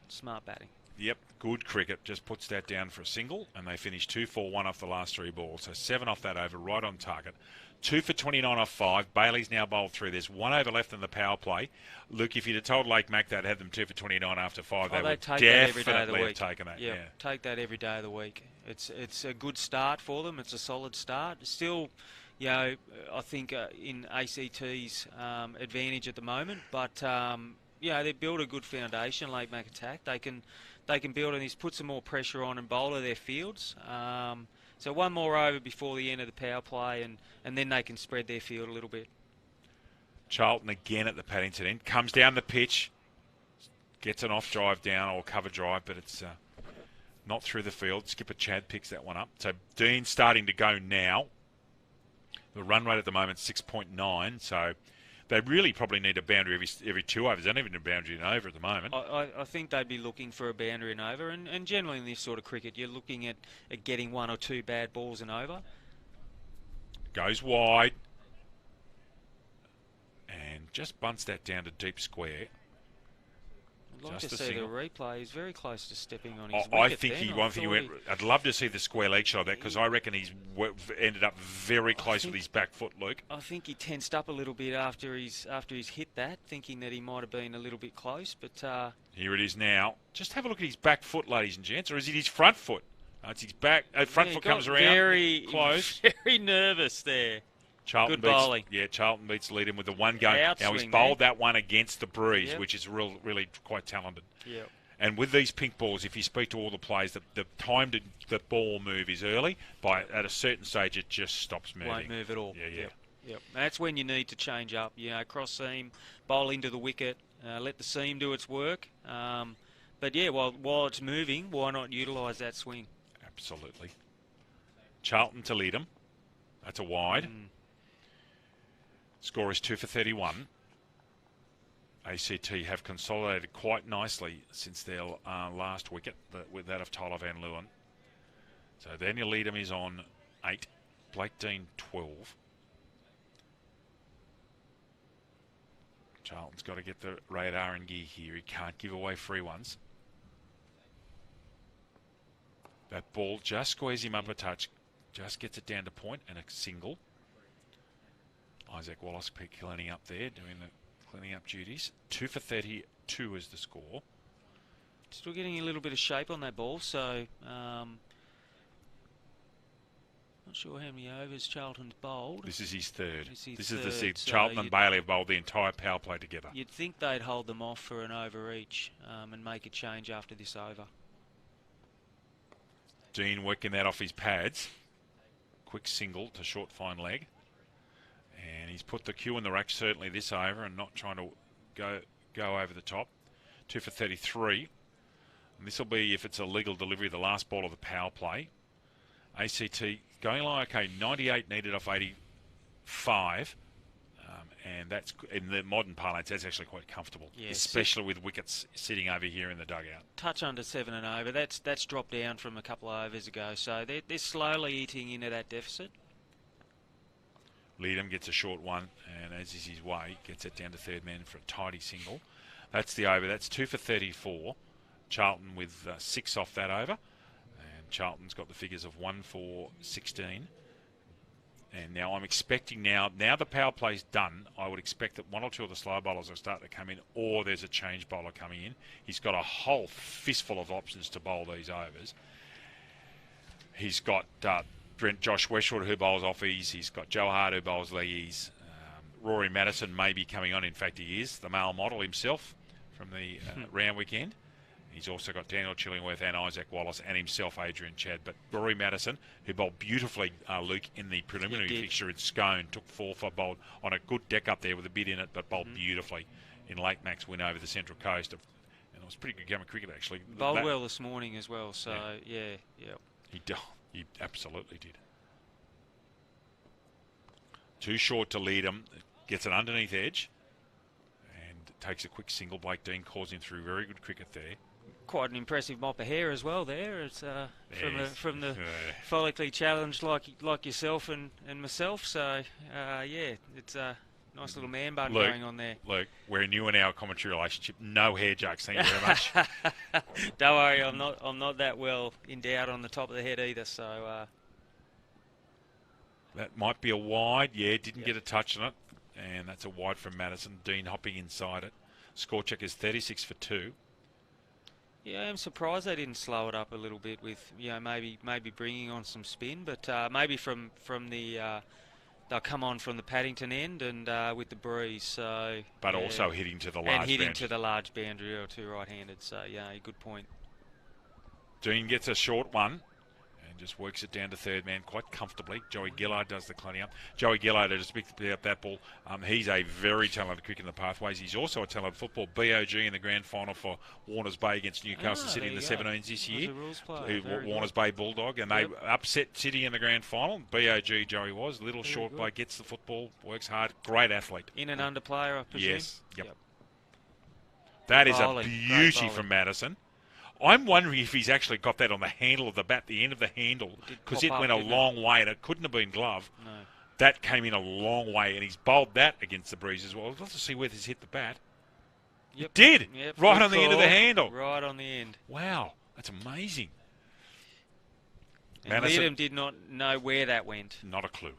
Smart batting. Yep, good cricket. Just puts that down for a single, and they finish 2-4-1 off the last 3 balls. So 7 off that over, right on target. 2 for 29 off 5. Bailey's now bowled through. There's 1 over left in the power play. Luke, if you'd have told Lake Mac that had them 2 for 29 after 5, they would definitely have taken that. Yeah, take that every day of the week. It's a good start for them. It's a solid start. Still, I think in ACT's advantage at the moment. But they build a good foundation. Late Mac attack. They can build on this, put some more pressure on and bowler their fields. So one more over before the end of the power play, and then they can spread their field a little bit. Charlton again at the Paddington end. Comes down the pitch. Gets an off drive down or cover drive, but it's not through the field. Skipper Chad picks that one up. So Dean's starting to go now. The run rate at the moment is 6.9, so they really probably need a boundary every 2 overs. They don't even need a boundary and over at the moment. I think they'd be looking for a boundary and over, and generally in this sort of cricket, you're looking at getting 1 or 2 bad balls and over. Goes wide. And just bunts that down to deep square. I'd like Just to a see single. the replay. He's very close to stepping on his I wicket think then. one thing he went. I'd love to see the square leg shot of that, because I reckon he's ended up very close with his back foot, Luke. I think he tensed up a little bit after he's hit that, thinking that he might have been a little bit close. But here it is now. Just have a look at his back foot, ladies and gents, or is it his front foot? It's his back. Front foot comes around. Very close. Very nervous there. Charlton Good bowling. Charlton beats Leadham with the one going. Now he's Outswing bowled there. that one against the breeze, Yep. which is really quite talented. Yep. And with these pink balls, if you speak to all the players, the time to the ball move is early. At a certain stage, it just stops moving. Won't move at all. Yeah. Yep. That's when you need to change up. Cross seam, bowl into the wicket, let the seam do its work. But while it's moving, why not utilise that swing? Absolutely. Charlton to Leadham. That's a wide. Score is 2 for 31. ACT have consolidated quite nicely since their last wicket, with that of Tyler Van Leeuwen. So Daniel Leadham is on 8, Blake Dean 12. Charlton's got to get the radar in gear here. He can't give away free ones. That ball just squares him up a touch, just gets it down to point, and a single. Isaac Wallace cleaning up there, doing the cleaning up duties. 2 for 32 is the score. Still getting a little bit of shape on that ball, so not sure how many overs Charlton's bowled. This is his third. This is the third, sixth. so Charlton and Bailey have bowled the entire power play together. You'd think they'd hold them off for an over each and make a change after this over. Dean working that off his pads. Quick single to short fine leg. And he's put the cue in the rack certainly this over, and not trying to go over the top. 2 for 33. And this will be, if it's a legal delivery, the last ball of the power play. ACT going along okay. 98 needed off 85. And that's, in the modern parlance, that's actually quite comfortable, especially with wickets sitting over here in the dugout. Touch under 7 and over. That's dropped down from a couple of overs ago, so they're slowly eating into that deficit. Leadham gets a short one, and as is his way, gets it down to third man for a tidy single. That's the over. That's 2 for 34. Charlton with 6 off that over, and Charlton's got the figures of 1 for 16. And now I'm expecting now the power play's done, I would expect that 1 or 2 of the slow bowlers will start to come in, or there's a change bowler coming in. He's got a whole fistful of options to bowl these overs. He's got Josh Westwood, who bowls offies. He's got Joe Hart, who bowls leggies. Rory Madison may be coming on. In fact, he is, the male model himself from the round weekend. He's also got Daniel Chillingworth and Isaac Wallace and himself, Adrian Chad. But Rory Madison, who bowled beautifully, Luke, in the preliminary fixture in Scone, took 4 for, bowled on a good deck up there with a bit in it, but bowled beautifully in Lake Mac's win over the Central Coast. And it was pretty good game of cricket, actually. Bowled well this morning as well, so yeah. He absolutely did. Too short to lead him. Gets an underneath edge and takes a quick single. Blake Dean calls him through. Very good cricket there. Quite an impressive mop of hair as well there. It's from the follically challenged like yourself and myself. So it's a nice little man bun going on there. Luke, we're new in our commentary relationship. No hair jokes. Thank you very much. Don't worry, I'm not that well endowed on the top of the head either. So that might be a wide. Yeah, didn't get a touch on it, and that's a wide from Madison. Dean hopping inside it. Score check is 36 for 2. Yeah, I'm surprised they didn't slow it up a little bit with maybe bringing on some spin, but maybe from the they'll come on from the Paddington end and with the breeze. So, but also hitting to the large and hitting boundary. to the large boundary or two right-handed. So yeah, good point. Dean gets a short one and just works it down to third man quite comfortably. Joey Gillard does the cleaning up. Joey Gillard, just picked up that ball. He's a very talented cricket in the pathways. He's also a talented football. BOG in the grand final for Warners Bay against Newcastle City in the 17s this year. Warners Bay Bulldog, and they upset City in the grand final. BOG, Joey was. Little very short good. bloke, gets the football, works hard. Great athlete. In and under player, I presume? Yes. Yep. That is Bowling. a Great beauty bowling. from Madison. I'm wondering if he's actually got that on the handle of the bat, the end of the handle, because it pop went up, a didn't it? long way and it couldn't have been glove. No. That came in a long way, and he's bowled that against the breeze as well. I'd love to see where this hit the bat. Yep. It did! Yep, Right good on the end of the call. handle. Right on the end. Wow, that's amazing. And Madison, Liam did not know where that went. not a clue.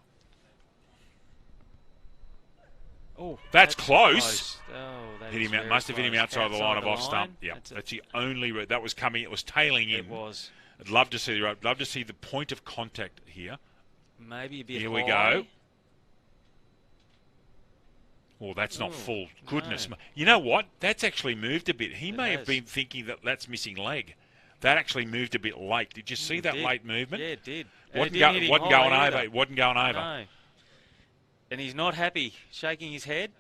Oh, That's close. Oh, that Hit is him out, very must have hit him close. outside the line of off stump. Yeah, That's that's the only that was coming. It was tailing in. It was. I'd love to see the point of contact here. Maybe a bit Here we high. go. Well, that's not Ooh, full. Goodness no. me. You know what? That's actually moved a bit. He It may have has. been thinking that that's missing leg. That actually moved a bit late. Did you see It that did. late movement? Yeah, it did. And Wasn't, it didn't hit him wasn't high going either. over. It wasn't going over. No. And he's not happy, shaking his head.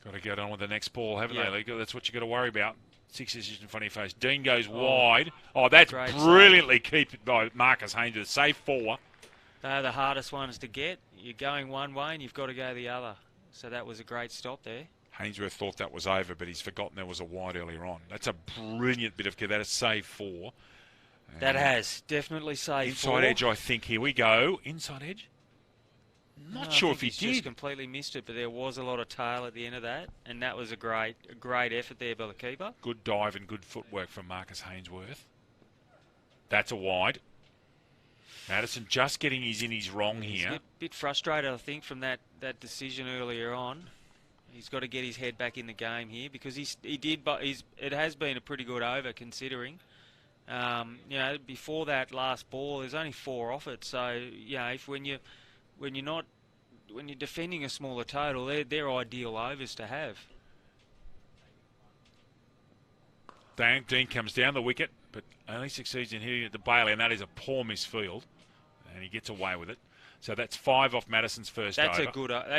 Got to get on with the next ball, haven't Yeah. they? That's what you got to worry about. 6 inches in front of your face. Dean goes wide. Oh, that's Great brilliantly kept by Marcus Haynes with a save 4. They're the hardest ones to get. You're going one way and you've got to go the other. So that was a great stop there. Hainsworth thought that was over, but he's forgotten there was a wide earlier on. That's a brilliant bit of care. That is save 4. That has definitely saved Inside 4. edge, I think. Here we go. Inside edge. No, Not I sure think if he he's just did. completely missed it, but there was a lot of tail at the end of that, and that was a great effort there by the keeper. Good dive and good footwork from Marcus Hainsworth. That's a wide. Madison just getting his innings wrong He's here. a bit frustrated, I think, from that decision earlier on. He's got to get his head back in the game here because it has been a pretty good over considering. Before that last ball, there's only 4 off it. So when you're defending a smaller total, they're ideal overs to have. Dean comes down the wicket, but only succeeds in hitting it to Bailey, and that is a poor misfield, and he gets away with it. So that's 5 off Madison's first over. That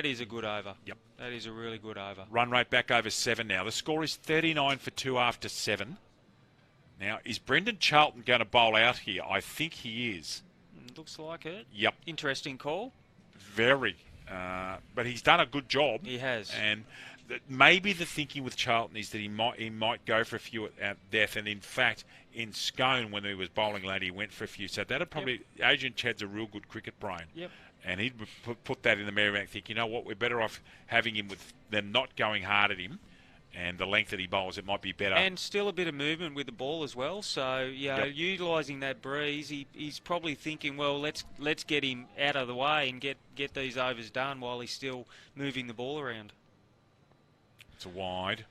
is a good over. Yep. That is a really good over. Run rate back over 7 now. The score is 39 for 2 after 7. Now, is Brendan Charlton going to bowl out here? I think he is. Looks like it. Yep. Interesting call. Very. But he's done a good job. He has. And maybe the thinking with Charlton is that he might go for a few at death. And in fact, in Scone, when he was bowling late, he went for a few. So that'd probably... Yep. Adrian Chad's a real good cricket brain. Yep. And he'd put that in the mirror and think, you know what, we're better off having him with them not going hard at him. And the length that he bowls, it might be better. And still a bit of movement with the ball as well. So, utilising that breeze, he's probably thinking, well, let's get him out of the way and get these overs done while he's still moving the ball around. It's a wide.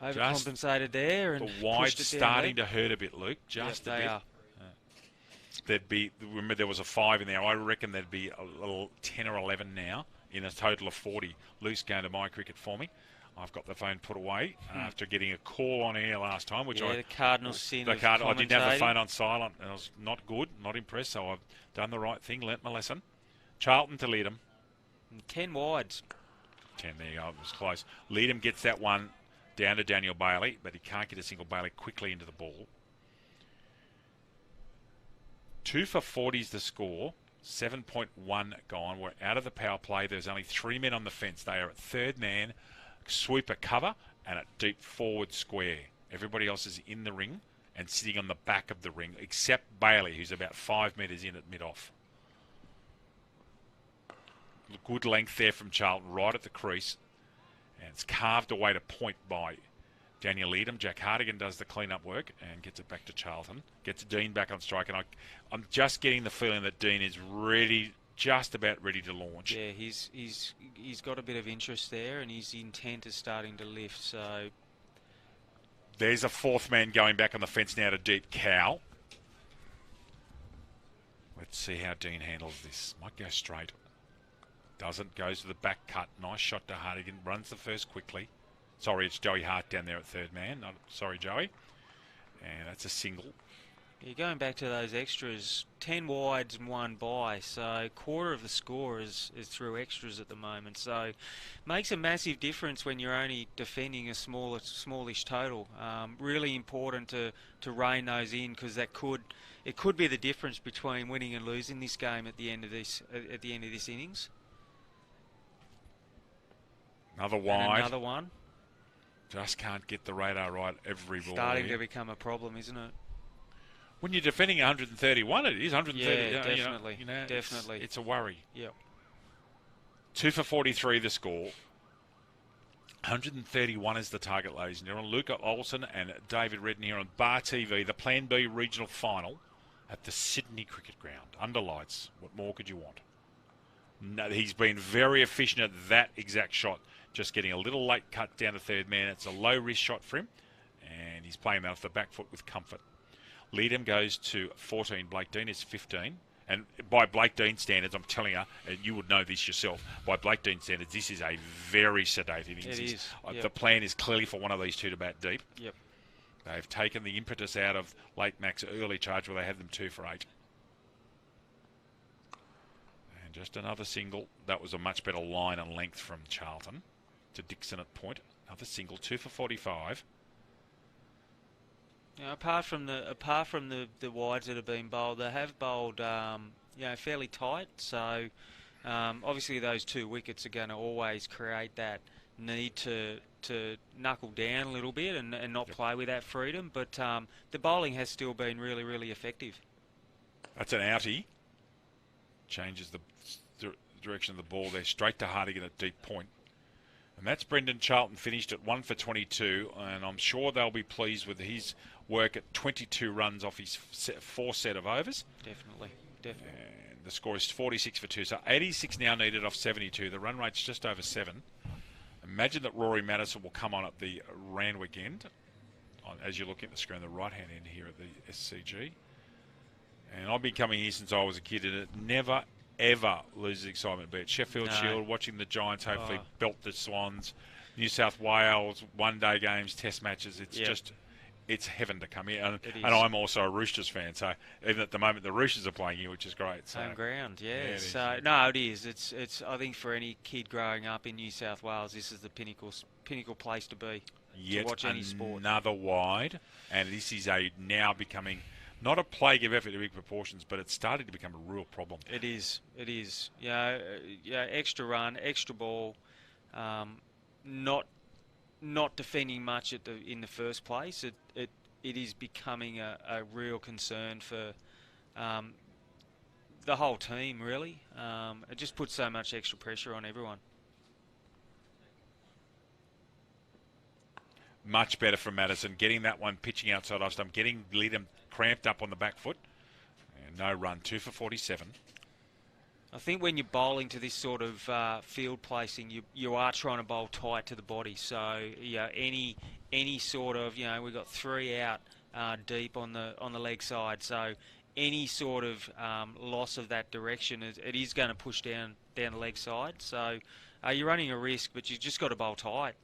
Overcompensated there. And the wide's pushed it down starting there. to hurt a bit, Luke. Just Yep, a they bit. are. Remember there was a 5 in there. I reckon there'd be a little 10 or 11 now in a total of 40. Luke's going to my cricket for me. I've got the phone put away after getting a call on air last time, which the Cardinals sin of I didn't have the commentating. phone on silent, and I was not good, not impressed. So I've done the right thing, learnt my lesson. Charlton to lead him. 10 wides. 10, there you go. It was close. Leadham gets that one down to Daniel Bailey, but he can't get a single Bailey quickly into the ball. 2 for 40's the score. 7.1 gone. We're out of the power play. There's only 3 men on the fence. They are at third man, sweeper cover, and at deep forward square. Everybody else is in the ring and sitting on the back of the ring, except Bailey, who's about 5 metres in at mid-off. Good length there from Charlton, right at the crease. And it's carved away to point by Daniel Leadham. Jack Hartigan does the clean-up work and gets it back to Charlton. Gets Dean back on strike. And I'm just getting the feeling that Dean is ready, just about ready to launch. Yeah, he's got a bit of interest there, and his intent is starting to lift. So there's a 4th man going back on the fence now to deep cow. Let's see how Dean handles this. Might go straight. Doesn't. Goes to the back cut. Nice shot to Hartigan. Runs the first quickly. Sorry, it's Joey Hart down there at third man. Sorry, Joey. And that's a single. You're going back to those extras, 10 wides and 1 by, so quarter of the score is through extras at the moment. So makes a massive difference when you're only defending a smallish total. Really important to rein those in, because it could be the difference between winning and losing this game at the end of this innings. Another wide. And another one. Just can't get the radar right every ball. Starting to become a problem, isn't it? When you're defending 131, it is 130. Yeah, definitely. Definitely. It's a worry. Yep. 2 for 43 the score. 131 is the target, ladies and gentlemen. Luca Olsen and David Redden here on Bar TV, the Plan B regional final at the Sydney Cricket Ground. Under lights. What more could you want? No, he's been very efficient at that exact shot. Just getting a little late cut down the third man. It's a low-risk shot for him, and he's playing that off the back foot with comfort. Leadham goes to 14. Blake Dean is 15. And by Blake Dean standards, I'm telling you, and you would know this yourself, by Blake Dean standards, this is a very sedate innings. It is. Yep. The plan is clearly for one of these two to bat deep. Yep. They've taken the impetus out of late Mac's early charge where they had them 2 for 8. And just another single. That was a much better line and length from Charlton to Dixon at point. Another single, 2 for 45. Now, apart from the wides that have been bowled, they have bowled fairly tight. So obviously those 2 wickets are going to always create that need to knuckle down a little bit and not play with that freedom. But the bowling has still been really, really effective. That's an outie. Changes the direction of the ball there, straight to Hartigan at deep point. And that's Brendan Charlton, finished at 1 for 22, and I'm sure they'll be pleased with his work at 22 runs off his 4 set of overs. Definitely. And the score is 46 for 2, so 86 now needed off 72. The run rate's just over 7. Imagine that Rory Madison will come on at the Randwick end, as you look at the screen, the right-hand end here at the SCG. And I've been coming here since I was a kid, and it never ever loses excitement. Be it Sheffield Shield, watching the Giants hopefully belt the Swans, New South Wales, one-day games, test matches. It's it's heaven to come here. And I'm also a Roosters fan, so even at the moment the Roosters are playing here, which is great. Home ground, yeah. So no, it is. It's. I think for any kid growing up in New South Wales, this is the pinnacle place to be. Yet to watch any sport. Another wide, and this is now becoming not a plague of effort to big proportions, but it's starting to become a real problem. It is. Yeah, extra run, extra ball, not defending much in the first place. It is becoming a real concern for the whole team, really. It just puts so much extra pressure on everyone. Much better from Madison, getting that one pitching outside off stump, getting Leadham cramped up on the back foot. And no run, 2 for 47. I think when you're bowling to this sort of field placing, you are trying to bowl tight to the body. So any sort of, we've got 3 out deep on the leg side. So any sort of loss of that direction, it is going to push down the leg side. So you're running a risk, but you've just got to bowl tight.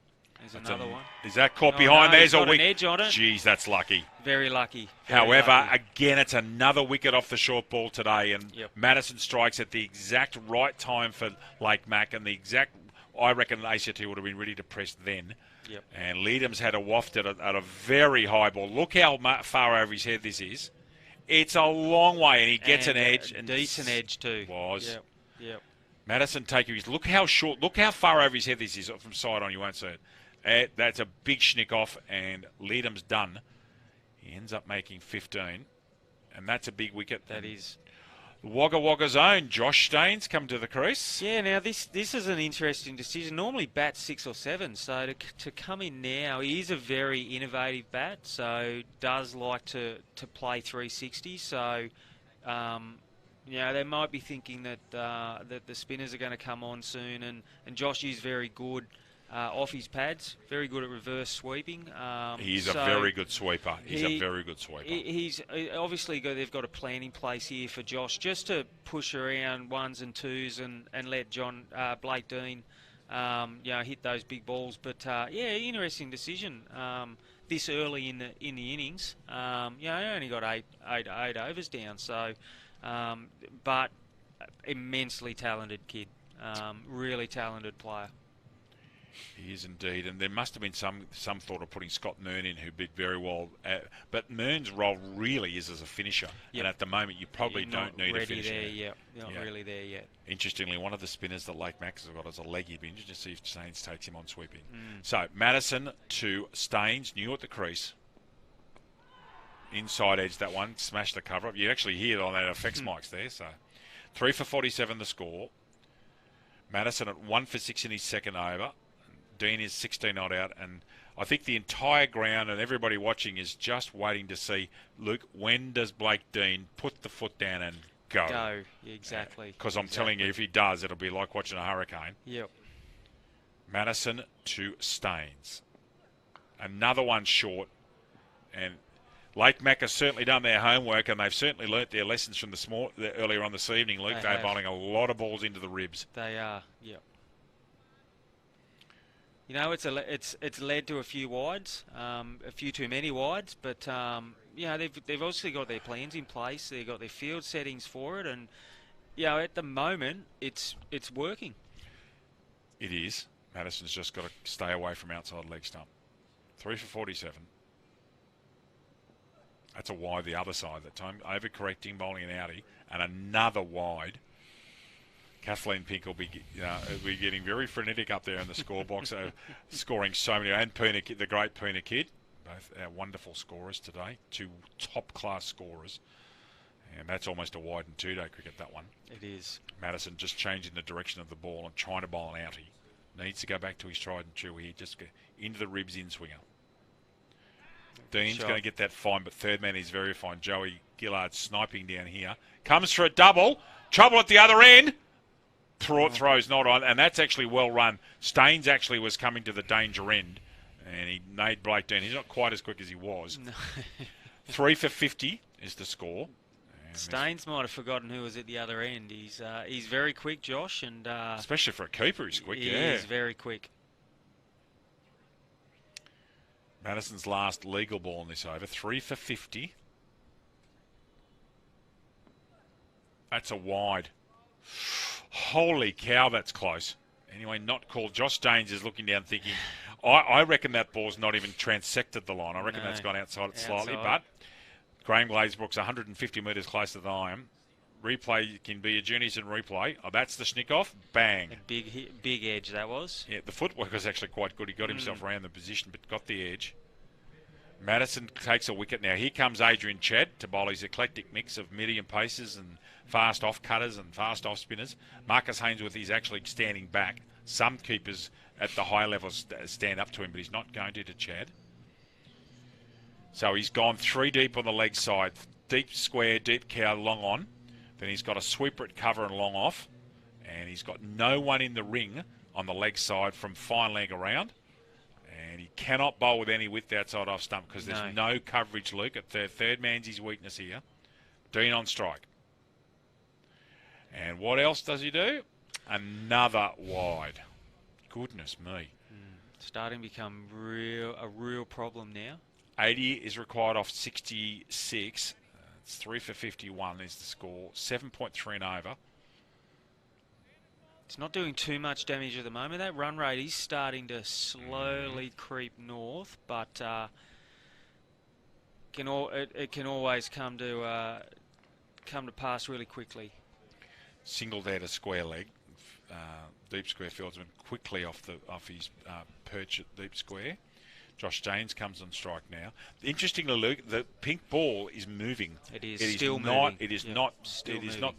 There's another one. Is that caught behind? No, There's a wicket. an edge on it. Jeez, that's lucky. Very lucky. However, again, it's another wicket off the short ball today, and Madison strikes at the exact right time for Lake Mac, and I reckon ACT would have been ready to press then. Yep. And Leadham's had a waft at a very high ball. Look how far over his head this is. It's a long way, and he gets an edge. A decent edge too. Was. Yep. Madison taking his. Look how far over his head this is from side on. You won't see it. That's a big schnick off, and Leadham's done. He ends up making 15, and that's a big wicket. That is. Wagga Wagga's own Josh Staines come to the crease. Yeah, now this is an interesting decision. Normally bats 6 or 7, so to come in now, he is a very innovative bat, so does like to play 360. So, they might be thinking that the spinners are going to come on soon, and Josh is very good off his pads. Very good at reverse sweeping. He's a very good sweeper. He's a very good sweeper. He's obviously they've got a plan in place here for Josh just to push around ones and twos and let Blake Dean hit those big balls. But interesting decision this early in the innings. He only got eight overs down. So, but immensely talented kid. Really talented player. He is indeed, and there must have been some thought of putting Scott Mearn in, who did very well. But Mearn's role really is as a finisher, and at the moment you probably don't need a finisher. You're not really there yet. Interestingly, one of the spinners that Lake Max has got is a leggy. It'd be interesting to see if Staines takes him on sweeping. So Madison to Staines, new at the crease. Inside edge that one, smash the cover up. You actually hear it on that effects mics there. So 3 for 47 the score. Madison at 1 for 6 in his second over. Dean is 16 not out, and I think the entire ground and everybody watching is just waiting to see, Luke, when does Blake Dean put the foot down and go? Go, exactly. Because I'm telling you, if he does, it'll be like watching a hurricane. Yep. Madison to Staines. Another one short, and Lake Mac has certainly done their homework, and they've certainly learnt their lessons from earlier on this evening, Luke. They're bowling a lot of balls into the ribs. They are, yep. It's led to a few wides, a few too many wides, but they've obviously got their plans in place. They've got their field settings for it, and at the moment it's working. It is. Madison's just got to stay away from outside leg stump. 3 for 47. That's a wide the other side that time. Overcorrecting, bowling an outie, and another wide. Kathleen Pink will be getting very frenetic up there in the score box, scoring so many. And Puna Kid, the great Puna Kid, both our wonderful scorers today, 2 top-class scorers. And that's almost a wide in two-day cricket, that one. It is. Madison just changing the direction of the ball and trying to bowl an outie. Needs to go back to his tried and true here, just go into the ribs in-swinger. Dean's going to get that fine, but third man is very fine. Joey Gillard sniping down here. Comes for a double. Trouble at the other end. Throws not on, and that's actually well run. Staines actually was coming to the danger end, and he made Blake Dean. He's not quite as quick as he was. No. 3 for 50 is the score. And Staines might have forgotten who was at the other end. He's very quick, Josh, and especially for a keeper, he's quick. He is very quick. Madison's last legal ball in this over. 3 for 50. That's a wide. Holy cow, that's close. Anyway, not called. Josh Staines is looking down thinking, I reckon that ball's not even transected the line. I reckon that's gone outside it slightly. But Graham Glazebrook's 150 metres closer than I am. Replay can be a journeys and replay. Oh, that's the snick-off. Bang. A big edge that was. Yeah, the footwork was actually quite good. He got himself around the position, but got the edge. Madison takes a wicket now. Here comes Adrian Chad to bowl his eclectic mix of medium paces and fast off cutters and fast off spinners. Marcus Hainsworth is actually standing back. Some keepers at the high levels stand up to him, but he's not going to Chad. So he's gone 3 deep on the leg side. Deep square, deep cow, long on. Then he's got a sweeper at cover and long off. And he's got no one in the ring on the leg side from fine leg around. And he cannot bowl with any width outside off stump because there's no coverage, Luke. At third man's his weakness here. Dean on strike. And what else does he do? Another wide. Goodness me. Starting to become a real problem now. 80 is required off 66. It's 3 for 51 is the score. 7.3 and over. It's not doing too much damage at the moment. That run rate is starting to slowly creep north, but it can always come to pass really quickly. Single there to square leg. Deep square fieldsman quickly off his perch at deep square. Josh James comes on strike now. Interestingly, Luke, the pink ball is moving. It is still moving. It is not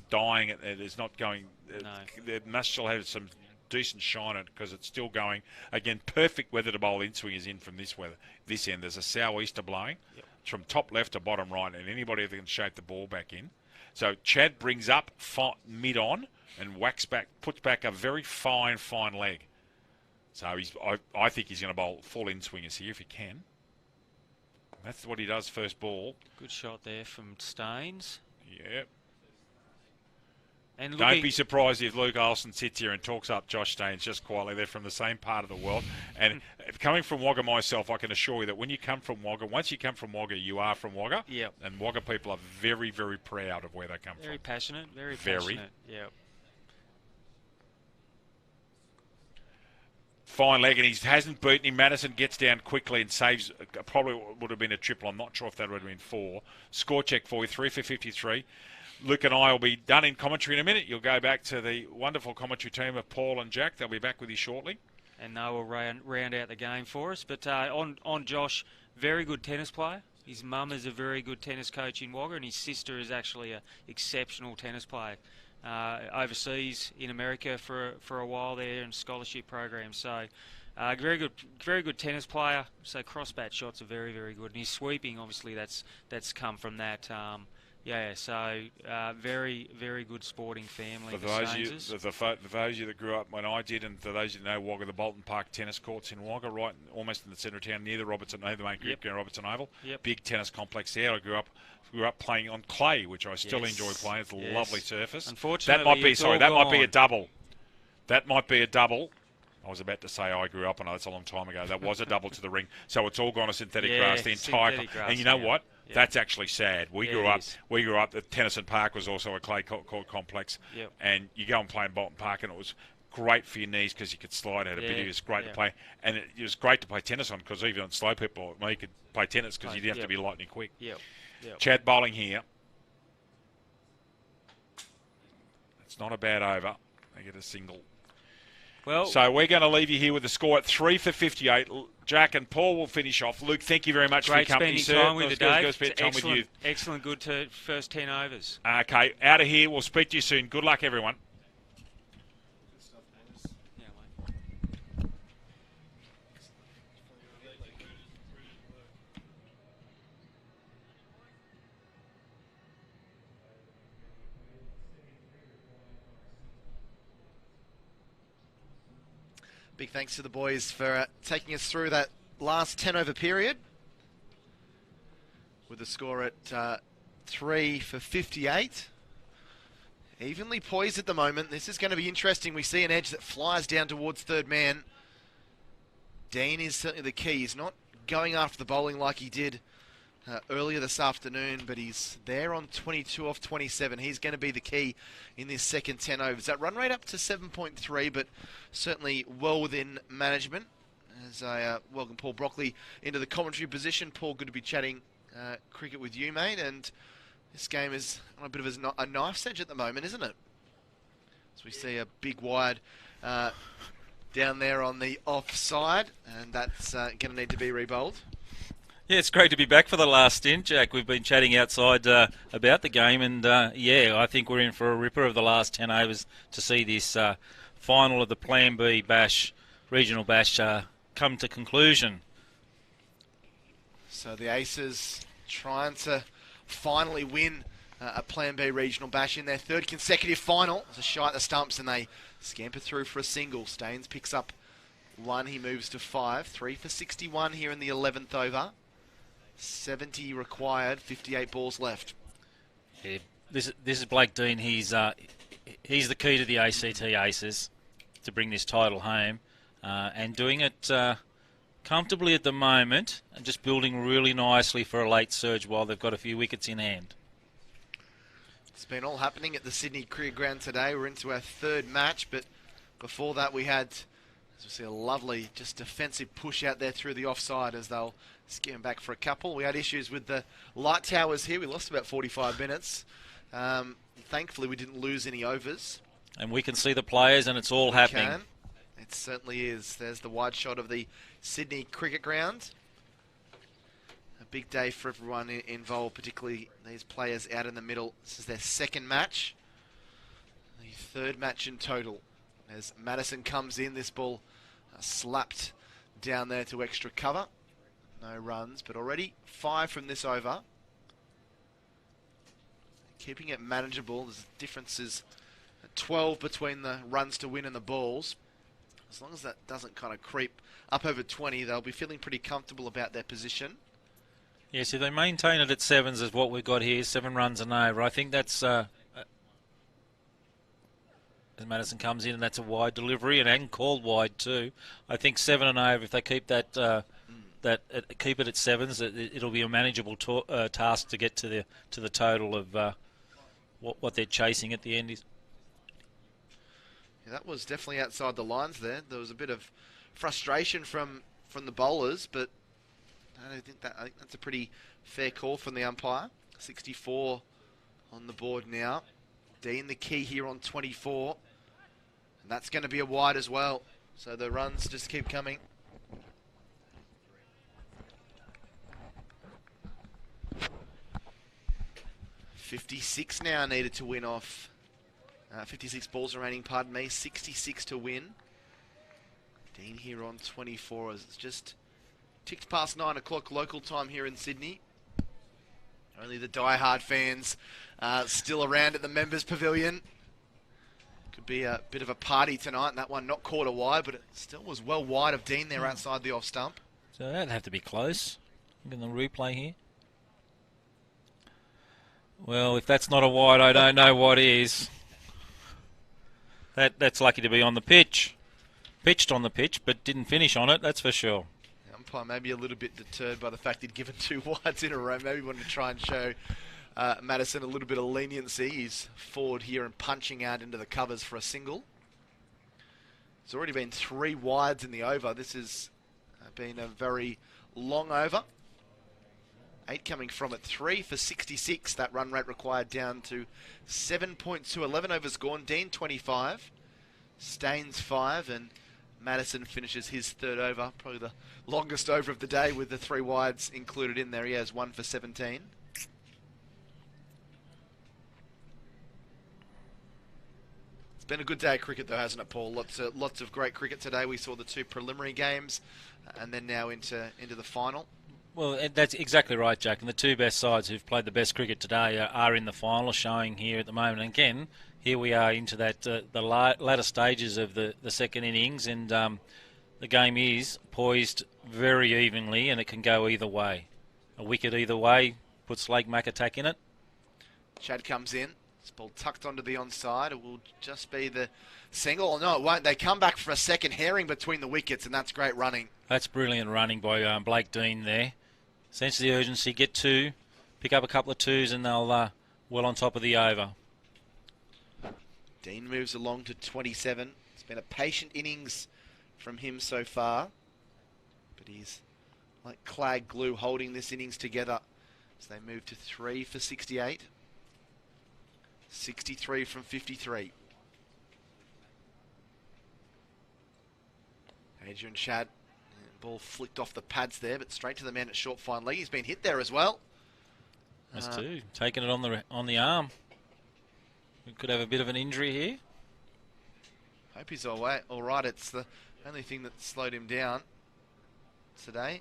dying. It is not going. No. It must still have some decent shine on it because it's still going. Again, perfect weather to bowl in swing is in from this end. There's a sou'easter blowing. Yep. It's from top left to bottom right, and anybody that can shape the ball back in. So Chad brings up mid on and puts back a very fine leg. So I think he's going to bowl full in swingers here if he can. That's what he does first ball. Good shot there from Staines. Yep. And Don't be surprised if Luke Olsen sits here and talks up Josh Staines just quietly. They're from the same part of the world. And coming from Wagga myself, I can assure you that when you come from Wagga, once you come from Wagga, you are from Wagga. Yep. And Wagga people are very, very proud of where they come Very from. passionate, very passionate. Yep. Fine leg, and he hasn't beaten him. Madison gets down quickly and saves. Probably would have been a triple. I'm not sure if that would have been 4. Score check for you, 3 for 53. Luke and I will be done in commentary in a minute. You'll go back to the wonderful commentary team of Paul and Jack. They'll be back with you shortly. And they will round out the game for us. But on Josh, very good tennis player. His mum is a very good tennis coach in Wagga, and his sister is actually an exceptional tennis player. Overseas in America for a while there in scholarship programs. So very good tennis player. So cross-bat shots are very, very good. And his sweeping, obviously, that's come from that. So very, very good sporting family. For those of you that grew up when I did, and for those of you that know Wagga, the Bolton Park tennis courts in Wagga, right almost in the centre of town, near the main cricket ground, Robertson Oval. Yep. Big tennis complex there. I grew up playing on clay, which I still enjoy playing. It's a lovely surface. Unfortunately, that might be a double. That might be a double. I was about to say I grew up, and that's a long time ago. That was a double to the ring. So it's all gone to synthetic grass, the entire. And you know what? Yep. That's actually sad. We grew up. The Tennyson Park was also a clay court complex, and you go and play in Bolton Park, and it was great for your knees because you could slide out a bit. It was great to play, and it was great to play tennis on because even on slow people like me could play tennis because you didn't have to be lightning quick. Chad bowling here. It's not a bad over. They get a single. Well, so we're going to leave you here with the score at 3 for 58. Jack and Paul will finish off. Luke, thank you very much for your company, sir. Great spending time with you, Dave. Go spend time with you. Excellent, good first 10 overs. Okay, out of here. We'll speak to you soon. Good luck, everyone. Big thanks to the boys for taking us through that last 10-over period with the score at 3 for 58. Evenly poised at the moment. This is going to be interesting. We see an edge that flies down towards third man. Dean is certainly the key. He's not going after the bowling like he did earlier this afternoon, but he's there on 22 off 27. He's going to be the key in this second 10 overs. That run rate up to 7.3, but certainly well within management. As I welcome Paul Brockley into the commentary position. Paul, good to be chatting cricket with you, mate. And this game is on a bit of a knife's edge at the moment, isn't it? As we see a big wide down there on the offside, and that's going to need to be rebowled. Yeah, it's great to be back for the last stint, Jack. We've been chatting outside about the game, and I think we're in for a ripper of the last 10 overs to see this final of the Plan B Bash, Regional Bash, come to conclusion. So the Aces trying to finally win a Plan B Regional Bash in their third consecutive final. It's a shy at the stumps, and they scamper through for a single. Staines picks up 1, he moves to 5. 3 for 61 here in the 11th over. 70 required, 58 balls left. Yeah, this is Blake Dean. He's the key to the ACT Aces to bring this title home, and doing it comfortably at the moment, and just building really nicely for a late surge while they've got a few wickets in hand. It's been all happening at the Sydney Cricket Ground today. We're into our third match, but before that we had, as we see, a lovely just defensive push out there through the offside as they'll skim back for a couple. We had issues with the light towers here. We lost about 45 minutes. Thankfully, we didn't lose any overs. And we can see the players, and it's all happening. Can. It certainly is. There's the wide shot of the Sydney Cricket Ground. A big day for everyone involved, particularly these players out in the middle. This is their second match. The third match in total. As Madison comes in, this ball slapped down there to extra cover. No runs, but already 5 from this over. Keeping it manageable. There's differences at 12 between the runs to win and the balls. as long as that doesn't kind of creep up over 20, they'll be feeling pretty comfortable about their position. Yes, if they maintain it at 7s is what we've got here, 7 runs and over. I think that's, as Madison comes in, and that's a wide delivery, and called wide too. I think 7 and over, if they keep that, keep it at 7s, it'll be a manageable task to get to the total of what they're chasing at the end. Yeah, that was definitely outside the lines there. There was a bit of frustration from the bowlers, but I think that's a pretty fair call from the umpire. 64 on the board now. Dean the key here on 24. And that's going to be a wide as well. So the runs just keep coming. .56 now needed to win off. 56 balls remaining, pardon me. 66 to win. Dean here on 24 as it's just ticked past 9 o'clock local time here in Sydney. Only the die-hard fans still around at the members' pavilion. Could be a bit of a party tonight, and that one not quarter wide, but it still was well wide of Dean there outside the off stump. So that'd have to be close. Look at the replay here. Well, if that's not a wide, I don't know what is. That's lucky to be on the pitch. Pitched on the pitch, but didn't finish on it, that's for sure. The umpire maybe a little bit deterred by the fact he'd given 2 wides in a row. Maybe wanted to try and show Madison a little bit of leniency. He's forward here and punching out into the covers for a single. There's already been 3 wides in the over. This has been a very long over. 8 coming from it. 3 for 66. That run rate required down to 7.2. 11 overs gone. Dean 25. Staines 5. And Madison finishes his 3rd over. Probably the longest over of the day with the 3 wides included in there. He has 1 for 17. It's been a good day of cricket though, hasn't it, Paul? Lots of great cricket today. We saw the 2 preliminary games and then now into the final. Well, that's exactly right, Jack. And the 2 best sides who've played the best cricket today are in the final, showing here at the moment. And again, here we are into that the latter stages of the second innings, and the game is poised very evenly, and it can go either way. A wicket either way puts Lake Macatac in it. Chad comes in. This ball tucked onto the onside. It will just be the single. Oh, no, it won't. They come back for a second herring between the wickets, and that's great running. That's brilliant running by Blake Dean there. Sense the urgency, get 2, pick up a couple of 2s, and they'll well on top of the over. Dean moves along to 27. It's been a patient innings from him so far, but he's like clag glue holding this innings together as they move to 3 for 68. 63 from 53. Adrian Chad. Ball flicked off the pads there, but straight to the man at short fine leg. He's been hit there as well. That's 2. Taking it on the arm. We could have a bit of an injury here. Hope he's all right. It's the only thing that slowed him down today.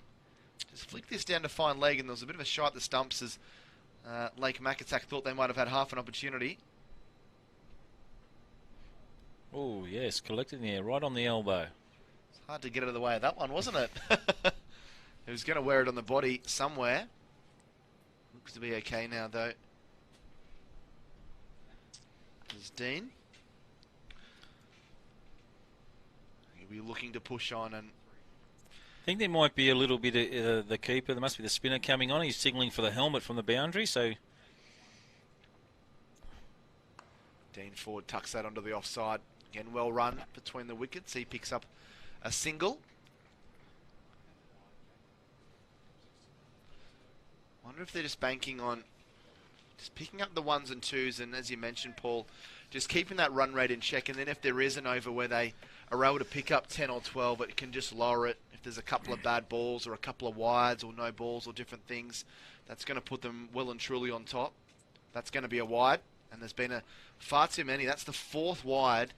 Just flicked this down to fine leg, and there was a bit of a shy at the stumps as Lake Macatac thought they might have had half an opportunity. Oh, yes, collected in the air, right on the elbow. Hard to get out of the way of that one, wasn't it? He was going to wear it on the body somewhere. Looks to be okay now, though. There's Dean. He'll be looking to push on, and I think there might be a little bit of the keeper. There must be the spinner coming on. He's signalling for the helmet from the boundary, so Dean forward tucks that onto the offside. Again, well run between the wickets. He picks up a single. Wonder if they're just banking on just picking up the 1s and 2s, and as you mentioned, Paul, just keeping that run rate in check, and then if there is an over where they are able to pick up 10 or 12, it can just lower it. If there's a couple of bad balls or a couple of wides or no balls or different things, that's going to put them well and truly on top. That's going to be a wide, and there's been far too many. That's the 4th wide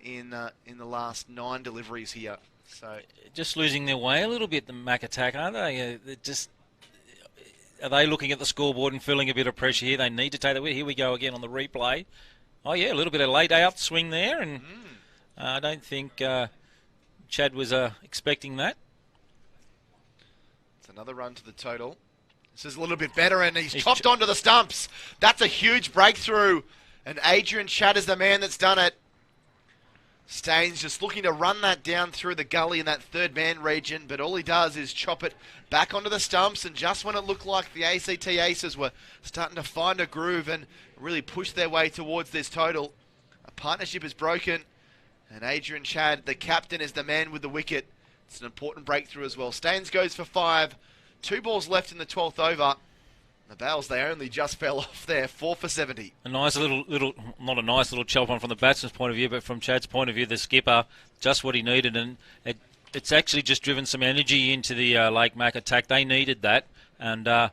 in the last 9 deliveries here. So just losing their way a little bit, the Macatac, aren't they? Are they looking at the scoreboard and feeling a bit of pressure here? They need to take that. Here we go again on the replay. Oh yeah, a little bit of late out swing there, and I don't think Chad was expecting that. It's another run to the total. This is a little bit better, and he's chopped onto the stumps. That's a huge breakthrough, and Adrian Chad is the man that's done it. Staines just looking to run that down through the gully in that third man region, but all he does is chop it back onto the stumps, and just when it looked like the ACT Aces were starting to find a groove and really push their way towards this total, a partnership is broken, and Adrian Chad, the captain, is the man with the wicket. It's an important breakthrough as well. Staines goes for 5. 2 balls left in the 12th over. The Bales, they only just fell off there, 4 for 70. A nice little, not a nice little chop on from the batsman's point of view, but from Chad's point of view, the skipper, just what he needed, and it's actually just driven some energy into the Lake Mac attack. They needed that, and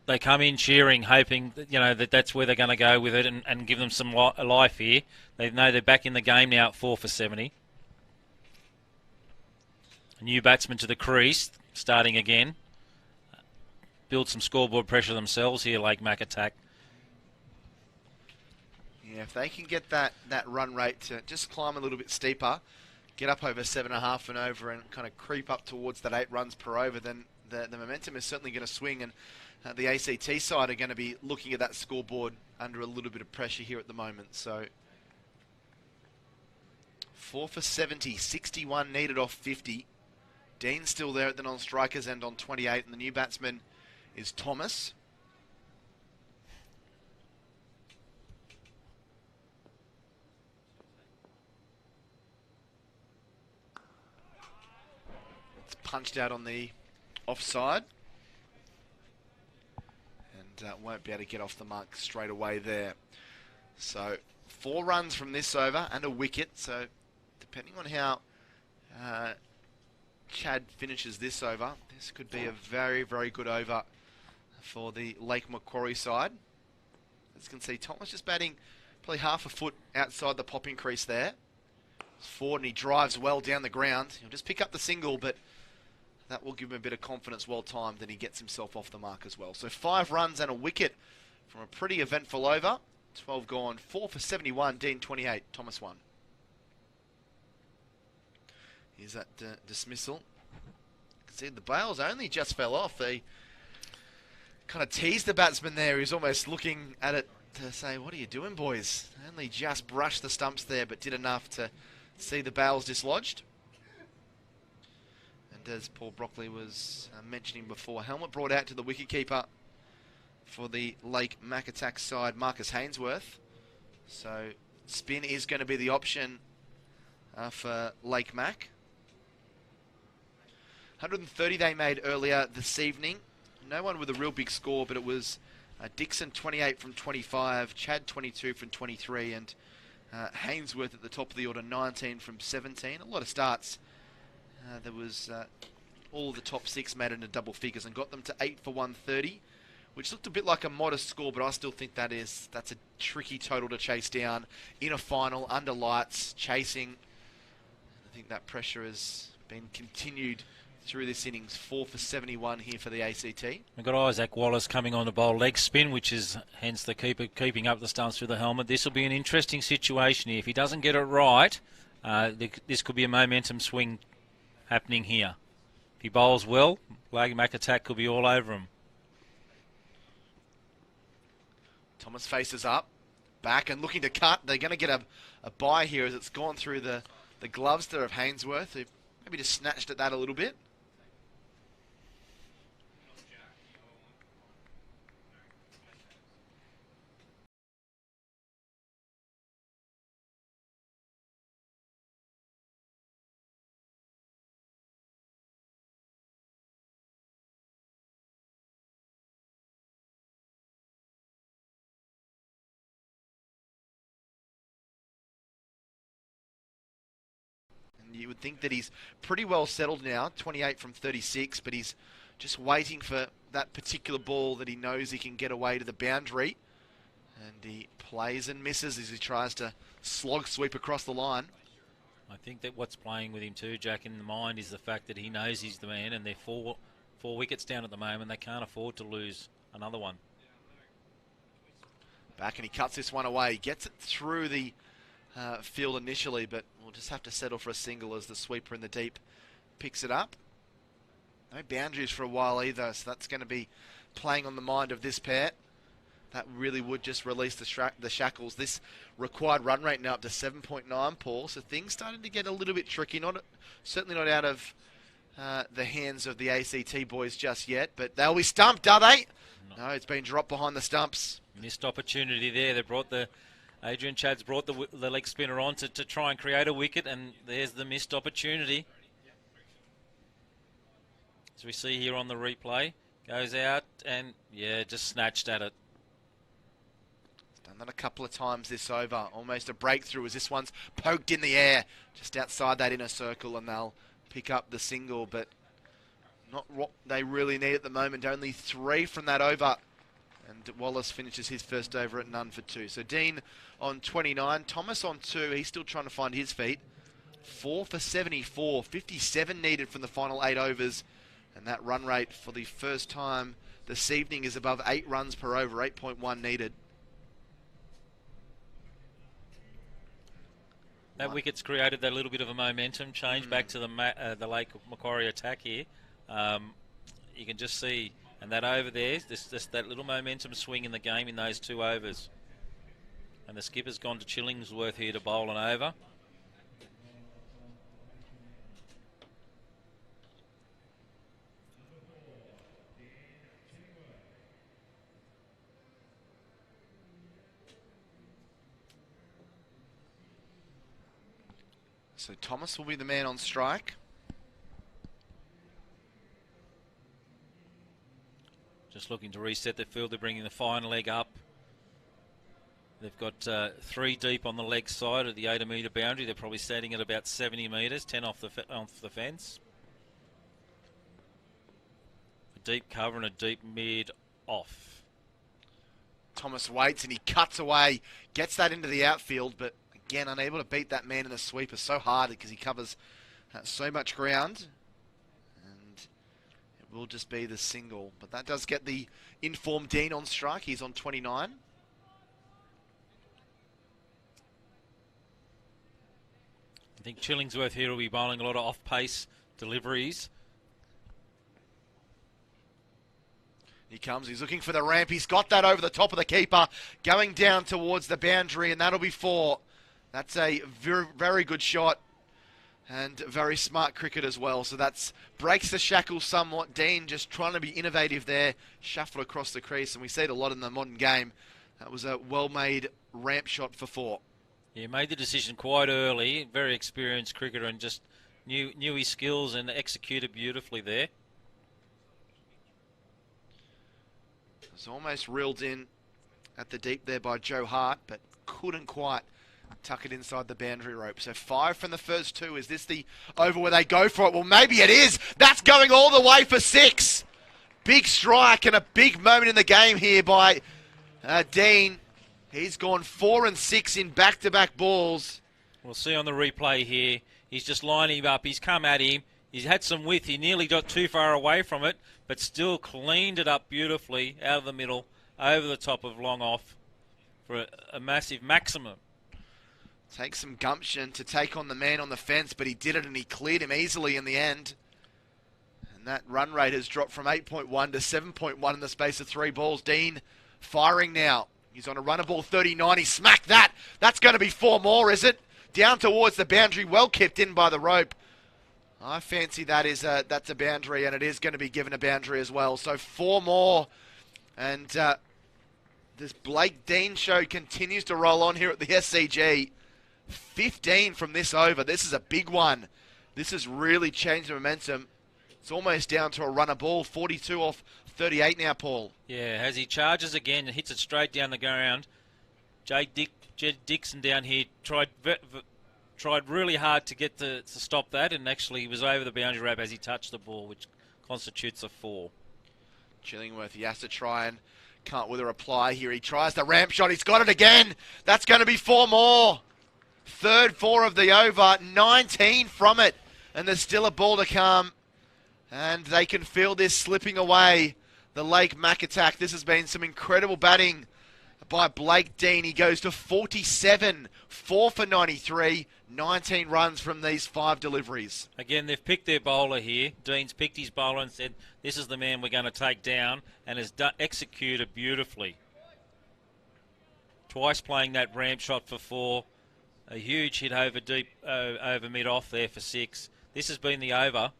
they come in cheering, hoping that that's where they're going to go with it and give them some life here. They know they're back in the game now at 4 for 70. A new batsman to the crease, starting again. Build some scoreboard pressure themselves here, Lake Mac attack. Yeah, if they can get that run rate to just climb a little bit steeper, get up over 7.5 and over, and kind of creep up towards that 8 runs per over, then the momentum is certainly going to swing, and the ACT side are going to be looking at that scoreboard under a little bit of pressure here at the moment. So 4 for 70, 61 needed off 50. Dean's still there at the non-strikers end on 28, and the new batsman is Thomas. It's punched out on the offside, and won't be able to get off the mark straight away there. So 4 runs from this over and a wicket, so depending on how Chad finishes this over, this could be a very, very good over for the Lake Macquarie side. As you can see, Thomas just batting probably half a foot outside the popping crease there. He's forward and he drives well down the ground. He'll just pick up the single, but that will give him a bit of confidence, well timed, and he gets himself off the mark as well. So 5 runs and a wicket from a pretty eventful over. 12 gone, 4 for 71, Dean 28, Thomas 1. Here's that dismissal. You can see the Bales only just fell off. They kind of teased the batsman there. He's almost looking at it to say, what are you doing, boys? Only just brushed the stumps there, but did enough to see the Bales dislodged. And as Paul Brockley was mentioning before, helmet brought out to the wicketkeeper for the Lake Mac attack side, Marcus Hainsworth. So spin is going to be the option for Lake Mac. 130 they made earlier this evening. No one with a real big score, but it was Dixon 28 from 25, Chad 22 from 23, and Hainsworth at the top of the order 19 from 17. A lot of starts. There was all of the top 6 made into double figures and got them to 8 for 130, which looked a bit like a modest score, but I still think that's a tricky total to chase down in a final under lights, chasing. I think that pressure has been continued through this innings. 4 for 71 here for the ACT. We've got Isaac Wallace coming on to bowl leg spin, which is hence the keeper keeping up the stumps through the helmet. This will be an interesting situation here. If he doesn't get it right, this could be a momentum swing happening here. If he bowls well, Lake Mac attack could be all over him. Thomas faces up, back and looking to cut. They're going to get a bye here as it's gone through the gloves there of Hainsworth, who maybe just snatched at that a little bit. You would think that he's pretty well settled now, 28 from 36, but he's just waiting for that particular ball that he knows he can get away to the boundary. And he plays and misses as he tries to slog sweep across the line. I think that what's playing with him too, Jack, in the mind is the fact that he knows he's the man, and they're four wickets down at the moment. They can't afford to lose another one. Back and he cuts this one away. He gets it through the field initially, but we'll just have to settle for a single as the sweeper in the deep picks it up. No boundaries for a while either, so that's going to be playing on the mind of this pair. That really would just release the shackles. This required run rate now up to 7.9, Paul, so things starting to get a little bit tricky. Certainly not out of the hands of the ACT boys just yet, but they'll be stumped, are they? No, it's been dropped behind the stumps. Missed opportunity there. They brought Adrian Chadd's brought the leg spinner on to try and create a wicket, and there's the missed opportunity. As we see here on the replay, goes out and, yeah, just snatched at it. Done that a couple of times this over. Almost a breakthrough as this one's poked in the air just outside that inner circle, and they'll pick up the single, but not what they really need at the moment. Only 3 from that over. And Wallace finishes his first over at none for 2. So Dean on 29, Thomas on 2. He's still trying to find his feet. 4 for 74, 57 needed from the final 8 overs. And that run rate for the first time this evening is above 8 runs per over, 8.1 needed. That wicket's created that little bit of a momentum change back to the Lake Macquarie attack here. You can just see, and that over there, that little momentum swing in the game in those 2 overs. And the skipper's gone to Chillingsworth here to bowl an over. So Thomas will be the man on strike. Just looking to reset the field. They're bringing the fine leg up. They've got 3 deep on the leg side of the 80-metre boundary. They're probably standing at about 70 metres, 10 off the fence. A deep cover and a deep mid off. Thomas waits and he cuts away, gets that into the outfield, but again, unable to beat that man in the sweeper so hard because he covers so much ground. And it will just be the single. But that does get the informed Dean on strike. He's on 29. I think Chillingsworth here will be bowling a lot of off-pace deliveries. He comes, he's looking for the ramp. He's got that over the top of the keeper, going down towards the boundary, and that'll be 4. That's a very, very good shot and very smart cricket as well. So that's breaks the shackles somewhat. Dean just trying to be innovative there, shuffled across the crease, and we see it a lot in the modern game. That was a well-made ramp shot for 4. He made the decision quite early. Very experienced cricketer and just knew his skills and executed beautifully there. It was almost reeled in at the deep there by Joe Hart, but couldn't quite tuck it inside the boundary rope. So 5 from the first 2. Is this the over where they go for it? Well, maybe it is. That's going all the way for 6. Big strike and a big moment in the game here by Dean. He's gone 4 and 6 in back-to-back balls. We'll see on the replay here. He's just lining up. He's come at him. He's had some width. He nearly got too far away from it, but still cleaned it up beautifully out of the middle, over the top of long off for a massive maximum. Takes some gumption to take on the man on the fence, but he did it and he cleared him easily in the end. And that run rate has dropped from 8.1 to 7.1 in the space of 3 balls. Dean firing now. He's on a runner ball 39. He smacked that. That's going to be 4 more, is it? Down towards the boundary, well kept in by the rope. I fancy that's a boundary, and it is going to be given a boundary as well. So 4 more. And this Blake Dean show continues to roll on here at the SCG. 15 from this over. This is a big one. This has really changed the momentum. It's almost down to a runner ball. 42 off 38 now, Paul. Yeah, as he charges again and hits it straight down the ground. Jed Dixon down here tried really hard to get to stop that, and actually he was over the boundary rope as he touched the ball, which constitutes a 4. Chillingworth, he has to try and can't with a reply here. He tries the ramp shot. He's got it again. That's going to be 4 more. Third 4 of the over. 19 from it. And there's still a ball to come. And they can feel this slipping away. The Lake Mac attack. This has been some incredible batting by Blake Dean. He goes to 47, 4 for 93, 19 runs from these 5 deliveries. Again, they've picked their bowler here. Dean's picked his bowler and said, this is the man we're going to take down, and has executed beautifully. Twice playing that ramp shot for 4. A huge hit over deep, over mid-off there for 6. This has been the over.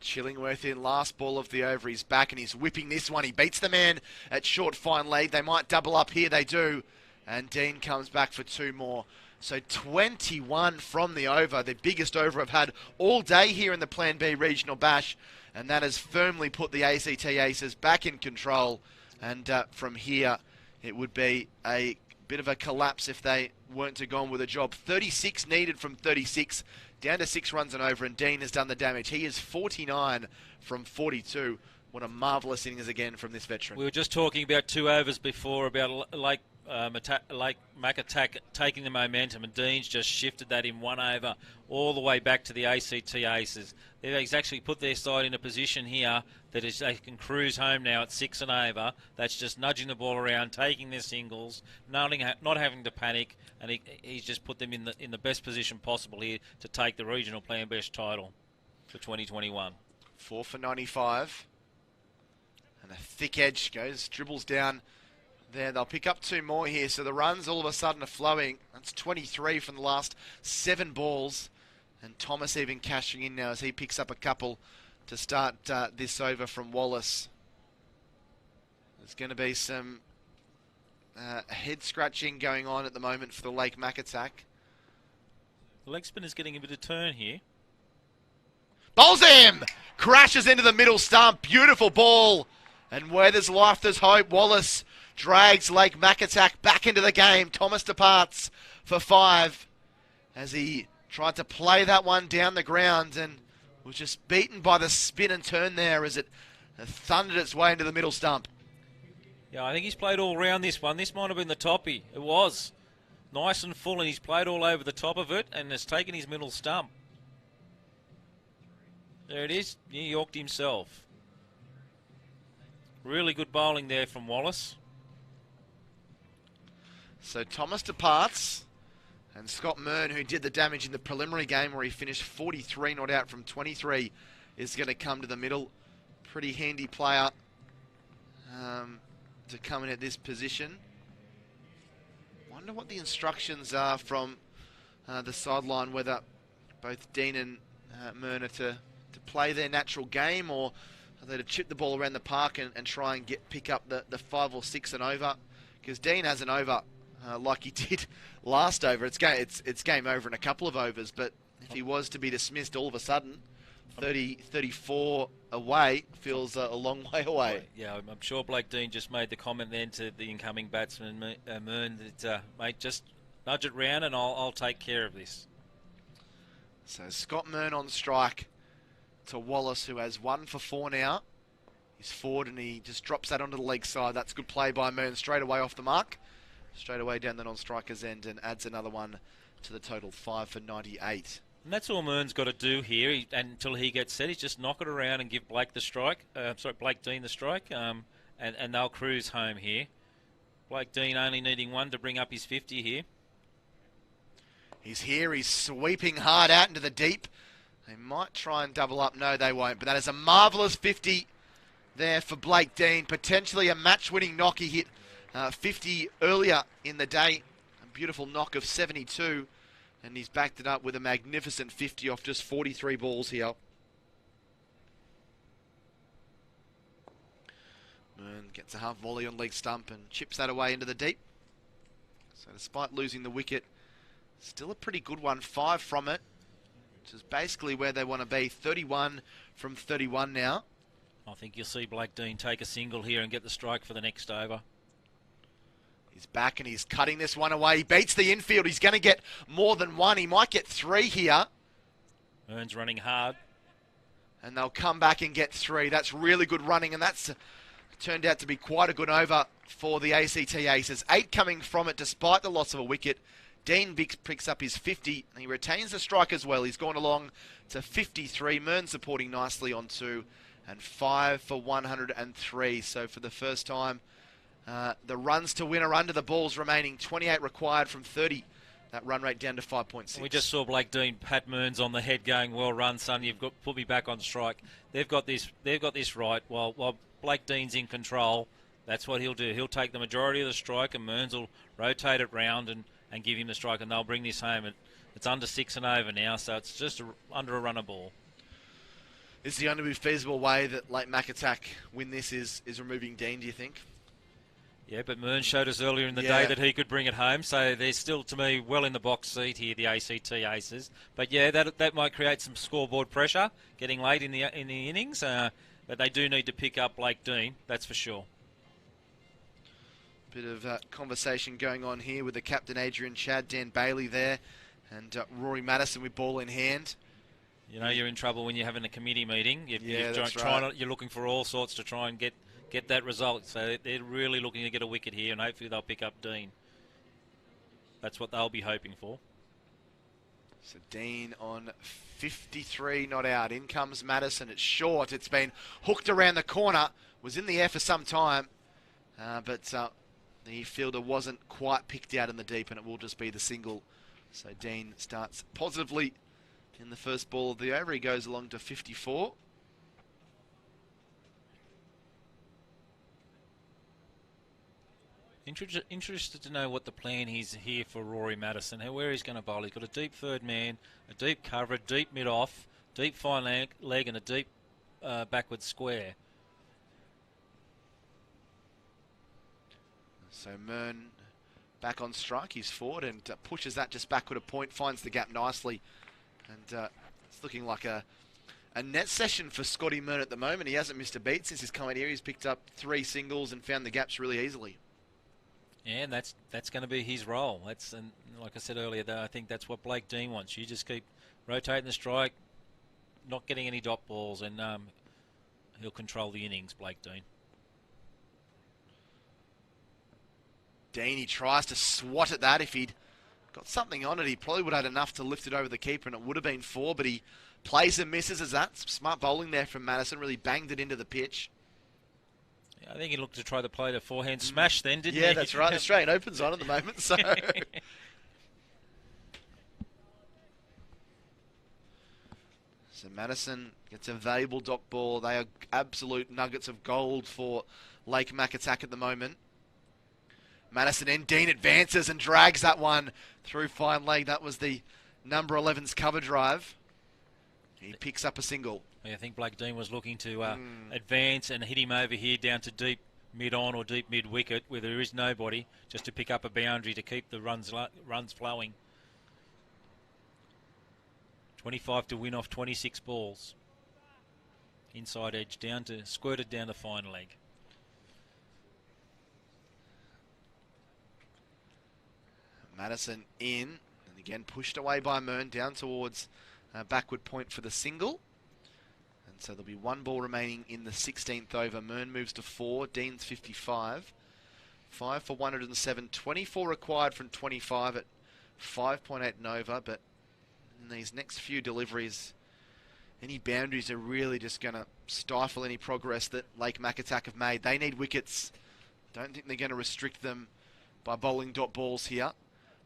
Chillingworth in last ball of the over. He's back and he's whipping this one. He beats the man at short fine lead. They might double up here. They do. And Dean comes back for 2 more. So 21 from the over. The biggest over I've had all day here in the Plan B Regional Bash. And that has firmly put the ACT Aces back in control. And from here, it would be a bit of a collapse if they weren't to go on with a job. 36 needed from 36. Down to 6 runs and over, and Dean has done the damage. He is 49 from 42. What a marvellous innings again from this veteran. We were just talking about 2 overs before about Lake Macatac taking the momentum, and Dean's just shifted that in 1 over all the way back to the ACT Aces. They've actually put their side in a position here that is they can cruise home now at 6 and over. That's just nudging the ball around, taking their singles, not having to panic, and he's just put them in the best position possible here to take the regional Plan Best title for 2021. 4 for 95. And a thick edge dribbles down there. They'll pick up 2 more here, so the runs all of a sudden are flowing. That's 23 from the last 7 balls. And Thomas even cashing in now as he picks up a couple to start this over from Wallace. There's going to be some head scratching going on at the moment for the Lake Macatac. The leg spinner's getting a bit of turn here. Bowls him! Crashes into the middle stump. Beautiful ball. And where there's life, there's hope. Wallace drags Lake Macatac back into the game. Thomas departs for 5 as he tried to play that one down the ground and was just beaten by the spin and turn there as it thundered its way into the middle stump. Yeah, I think he's played all round this one. This might have been the toppy. It was nice and full, and he's played all over the top of it and has taken his middle stump. There it is. He yorked himself. Really good bowling there from Wallace. So Thomas departs, and Scott Mern, who did the damage in the preliminary game where he finished 43 not out from 23, is going to come to the middle. Pretty handy player to come in at this position. Wonder what the instructions are from the sideline, whether both Dean and Mern are to play their natural game, or are they to chip the ball around the park and try and pick up the 5 or 6 and over. Because Dean has an over like he did last over. It's game over in a couple of overs, but if he was to be dismissed all of a sudden, 34 away feels a long way away. Yeah, I'm sure Blake Dean just made the comment then to the incoming batsman, Mern, that, mate, just nudge it round and I'll take care of this. So Scott Mern on strike to Wallace, who has 1 for 4 now. He's forward and he just drops that onto the leg side. That's good play by Mern straight away off the mark. Straight away down the non-striker's end and adds another one to the total, 5 for 98. And that's all Mern's got to do here until he gets set. He's just knock it around and give Blake the strike. Blake Dean the strike, and they'll cruise home here. Blake Dean only needing 1 to bring up his 50 here. He's here. He's sweeping hard out into the deep. They might try and double up. No, they won't. But that is a marvellous 50 there for Blake Dean. Potentially a match-winning knock. He hit 50 earlier in the day. A beautiful knock of 72. And he's backed it up with a magnificent 50 off just 43 balls here. Mern gets a half volley on leg stump and chips that away into the deep. So despite losing the wicket, still a pretty good one. 5 from it, which is basically where they want to be. 31 from 31 now. I think you'll see Blake Dean take a single here and get the strike for the next over. He's back and he's cutting this one away. He beats the infield. He's going to get more than 1. He might get 3 here. Mern's running hard. And they'll come back and get 3. That's really good running, and that's turned out to be quite a good over for the ACT Aces. 8 coming from it despite the loss of a wicket. Dean picks up his 50, and he retains the strike as well. He's gone along to 53. Mern supporting nicely on 2, and 5 for 103. So for the first time The runs to win are under the balls remaining. 28 required from 30. That run rate down to 5.6. We just saw Blake Dean pat Mearns on the head going, well run, son, you've got put me back on strike. They've got this right. While Blake Dean's in control, that's what he'll do. He'll take the majority of the strike and Mearns will rotate it round and give him the strike, and they'll bring this home. It's under 6 and over now, so it's just under a runner ball. Is the only feasible way that Lake Macatac win this is removing Dean, do you think? Yeah, but Mearns showed us earlier in the day that he could bring it home, so they're still, to me, well in the box seat here, the ACT Aces. But yeah, that might create some scoreboard pressure, getting late in the innings, but they do need to pick up Blake Dean, that's for sure. Bit of conversation going on here with the captain Adrian Chad, Dan Bailey there, and Rory Madison with ball in hand. You know you're in trouble when you're having a committee meeting. That's right. You're looking for all sorts to try and get that result. So they're really looking to get a wicket here, and hopefully they'll pick up Dean. That's what they'll be hoping for. So Dean on 53, not out. In comes Madison. It's short. It's been hooked around the corner. Was in the air for some time, but the fielder wasn't quite picked out in the deep, and it will just be the single. So Dean starts positively in the first ball of the over. He goes along to 54. Interested to know what the plan is here for Rory Madison, where he's going to bowl. He's got a deep third man, a deep cover, a deep mid-off, deep fine leg and a deep backward square. So Mearn back on strike. He's forward and pushes that just backward a point, finds the gap nicely. And it's looking like a net session for Scotty Mearn at the moment. He hasn't missed a beat since he's come out here. He's picked up 3 singles and found the gaps really easily. Yeah, and that's going to be his role. And like I said earlier, I think that's what Blake Dean wants. You just keep rotating the strike, not getting any dot balls, and he'll control the innings, Blake Dean. Dean, he tries to swat at that. If he'd got something on it, he probably would have had enough to lift it over the keeper, and it would have been 4, but he plays and misses as that. Smart bowling there from Madison, really banged it into the pitch. I think he looked to try to play the forehand smash then, didn't he? Yeah, that's right. The Australian Open's on at the moment, so... So Madison gets a valuable dot ball. They are absolute nuggets of gold for Lake Macatac at the moment. Madison and Dean advances and drags that one through fine leg. That was the number 11's cover drive. He picks up a single. I think Blake Dean was looking to advance and hit him over here down to deep mid-on or deep mid-wicket where there is nobody, just to pick up a boundary to keep the runs flowing. 25 to win off 26 balls. Inside edge squirted down to fine leg. Madison in, and again pushed away by Mearn down towards backward point for the single. And so there'll be 1 ball remaining in the 16th over. Mearn moves to 4, Dean's 55. 5 for 107, 24 required from 25 at 5.8 and over, but in these next few deliveries, any boundaries are really just going to stifle any progress that Lake Macatac have made. They need wickets. Don't think they're going to restrict them by bowling dot balls here.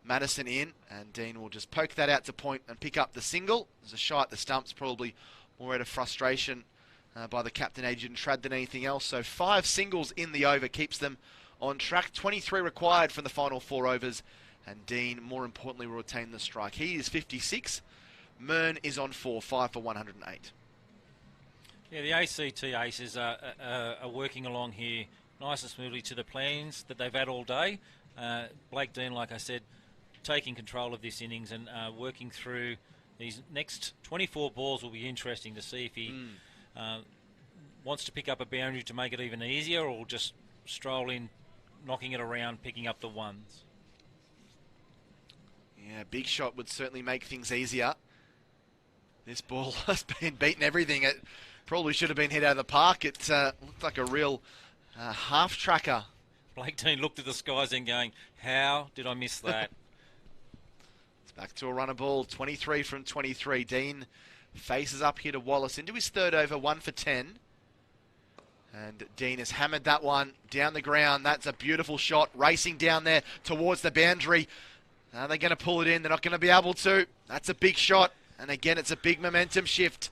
Madison in, and Dean will just poke that out to point and pick up the single. There's a shot at the stumps, probably more out of frustration by the captain, Adrian Trad, than anything else. So 5 singles in the over keeps them on track. 23 required from the final 4 overs, and Dean, more importantly, will retain the strike. He is 56. Mearn is on 4, 5 for 108. Yeah, the ACT Aces are working along here nice and smoothly to the plans that they've had all day. Blake Dean, like I said, taking control of this innings and working through these next 24 balls will be interesting to see if he wants to pick up a boundary to make it even easier, or just stroll in, knocking it around, picking up the ones. Yeah, big shot would certainly make things easier. This ball has been beaten everything. It probably should have been hit out of the park. It looked like a real half-tracker. Blake Dean looked at the skies and going, how did I miss that? It's back to a runner ball, 23 from 23. Dean faces up here to Wallace into his 3rd over, 1 for 10. And Dean has hammered that one down the ground. That's a beautiful shot, racing down there towards the boundary. Are they going to pull it in? They're not going to be able to. That's a big shot. And again, it's a big momentum shift.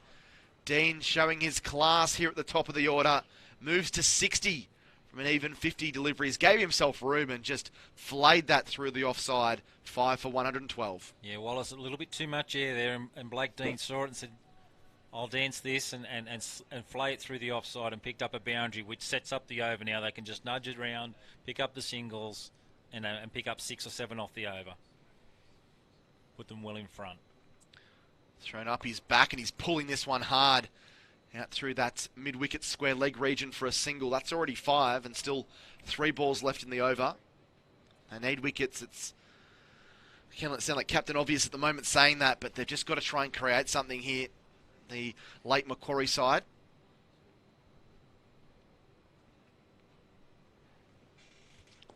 Dean showing his class here at the top of the order. Moves to 60 from an even 50 deliveries. Gave himself room and just flayed that through the offside. 5 for 112. Yeah, Wallace, a little bit too much air there. And Blake Dean saw it and said, I'll dance this and flay it through the offside, and picked up a boundary which sets up the over now. They can just nudge it around, pick up the singles and pick up 6 or 7 off the over. Put them well in front. Thrown up his back and he's pulling this one hard out through that mid-wicket square leg region for a single. That's already 5 and still 3 balls left in the over. They need wickets. It's can't sound like Captain Obvious at the moment saying that, but they've just got to try and create something here. The late Macquarie side.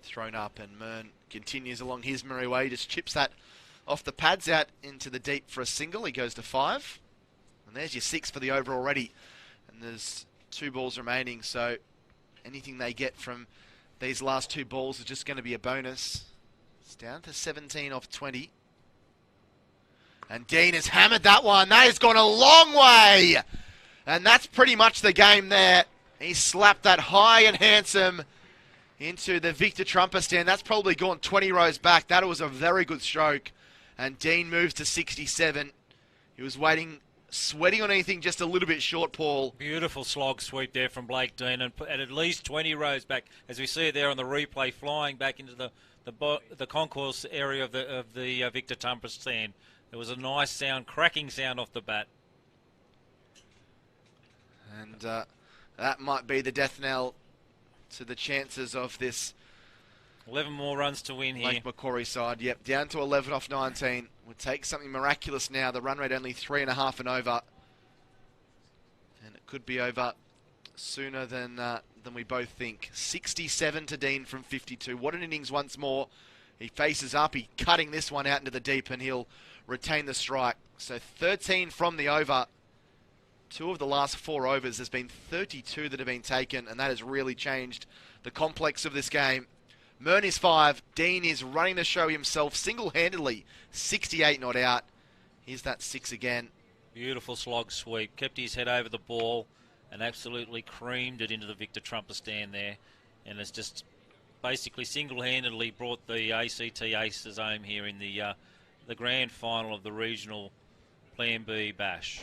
Thrown up and Mern continues along his merry way. Just chips that off the pads out into the deep for a single. He goes to 5. And there's your 6 for the over already. And there's 2 balls remaining. So anything they get from these last 2 balls is just going to be a bonus. It's down to 17 off 20. And Dean has hammered that one. That has gone a long way. And that's pretty much the game there. He slapped that high and handsome into the Victor Trumper stand. That's probably gone 20 rows back. That was a very good stroke. And Dean moves to 67. He was waiting, sweating on anything just a little bit short, Paul. Beautiful slog sweep there from Blake Dean, and at least 20 rows back, as we see it there on the replay, flying back into the concourse area of the Victor Trumper stand. There was a nice sound, cracking sound off the bat. And that might be the death knell to the chances of this 11 more runs to win here. Lake Macquarie side. Yep, down to 11 off 19. Would take something miraculous now. The run rate only 3.5 and over. And it could be over sooner than we both think. 67 to Dean from 52. What an innings once more. He faces up. He's cutting this one out into the deep, and he'll retain the strike. So 13 from the over. 2 of the last 4 overs. There's been 32 that have been taken, and that has really changed the complex of this game. Mern is 5. Dean is running the show himself single-handedly. 68 not out. Here's that 6 again. Beautiful slog sweep. Kept his head over the ball and absolutely creamed it into the Victor Trumper stand there. And it's just basically single-handedly brought the ACT Aces home here in the grand final of the regional Plan B bash.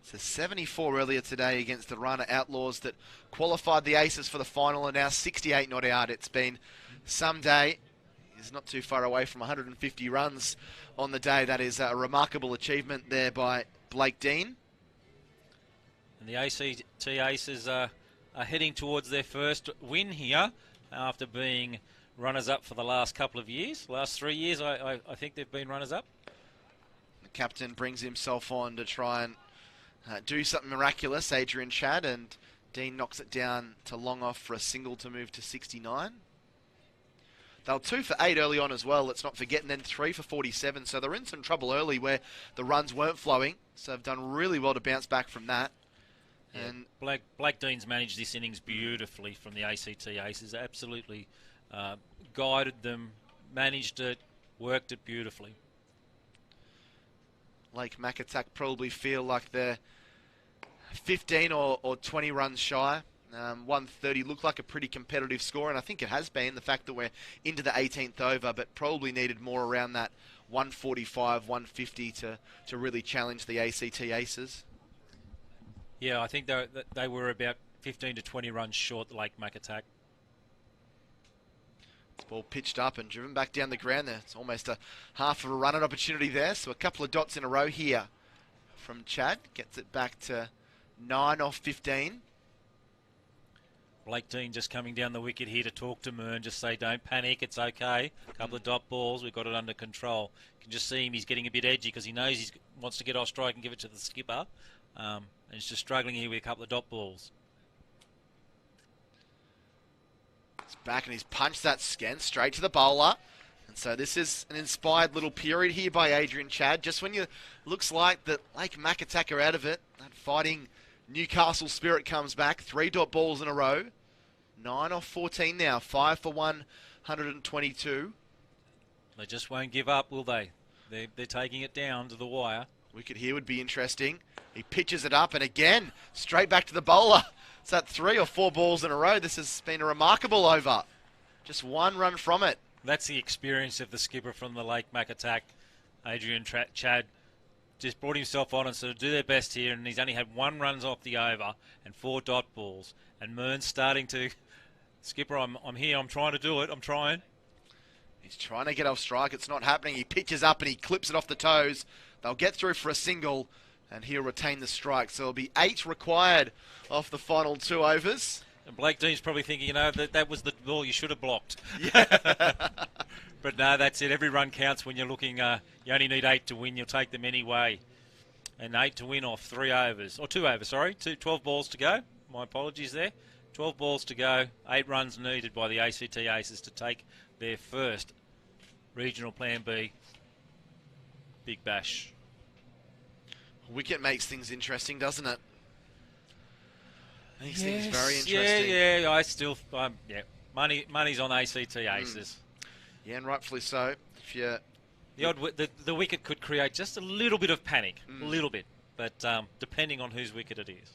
So 74 earlier today against the Rana Outlaws that qualified the Aces for the final, and now 68 not out. It's been some day. He's not too far away from 150 runs on the day. That is a remarkable achievement there by Blake Dean. And the ACT Aces are heading towards their first win here after being runners-up for the last couple of years. Last 3 years, I think they've been runners-up. The captain brings himself on to try and do something miraculous, Adrian Chad, and Dean knocks it down to long off for a single to move to 69. They were 2 for 8 early on as well, let's not forget, and then 3 for 47, so they're in some trouble early where the runs weren't flowing, so they've done really well to bounce back from that. Yeah, And Blake Dean's managed this innings beautifully from the ACT Aces, absolutely guided them, managed it, worked it beautifully. Lake Macatac probably feel like they're 15 or 20 runs shy. 130 looked like a pretty competitive score, and I think it has been, the fact that we're into the 18th over, but probably needed more around that 145, 150 to really challenge the ACT Aces. Yeah, I think they were about 15 to 20 runs short, Lake Macatac. Ball pitched up and driven back down the ground there. It's almost a half of a run-out opportunity there. So a couple of dots in a row here from Chad. Gets it back to 9 off 15. Blake Dean just coming down the wicket here to talk to Mern. Just say, don't panic, it's okay. A couple of dot balls, we've got it under control. You can just see him, he's getting a bit edgy because he knows he wants to get off strike and give it to the skipper. And he's just struggling here with a couple of dot balls. Back and he's punched that scan straight to the bowler. And so this is an inspired little period here by Adrian Chad. Just when you looks like that Lake Macatac are out of it, that fighting Newcastle spirit comes back. 3 dot balls in a row. 9 off 14 now. 5 for 122. They just won't give up, will they? They're taking it down to the wire. Wicket here would be interesting. He pitches it up, and again, straight back to the bowler. It's that 3 or 4 balls in a row. This has been a remarkable over. Just 1 run from it. That's the experience of the skipper from the Lake Mac attack. Adrian Chad just brought himself on and sort of do their best here, and he's only had 1 runs off the over and 4 dot balls. And Mearn's starting to, skipper, I'm here, I'm trying to do it, I'm trying. He's trying to get off strike. It's not happening. He pitches up and he clips it off the toes. They'll get through for a single, and he'll retain the strike. So it'll be 8 required off the final 2 overs. And Blake Dean's probably thinking, you know, that was the ball you should have blocked. Yeah. But no, that's it. Every run counts when you're looking. You only need 8 to win. You'll take them anyway. And 8 to win off 3 overs. Or 2 overs, sorry. 12 balls to go. My apologies there. 12 balls to go. 8 runs needed by the ACT Aces to take their first regional Plan B Big Bash. Wicket makes things interesting, doesn't it? Makes things very interesting. Yeah. I still, money's on ACT Aces. Yeah, and rightfully so. If you the wicket could create just a little bit of panic, a little bit, but depending on whose wicket it is.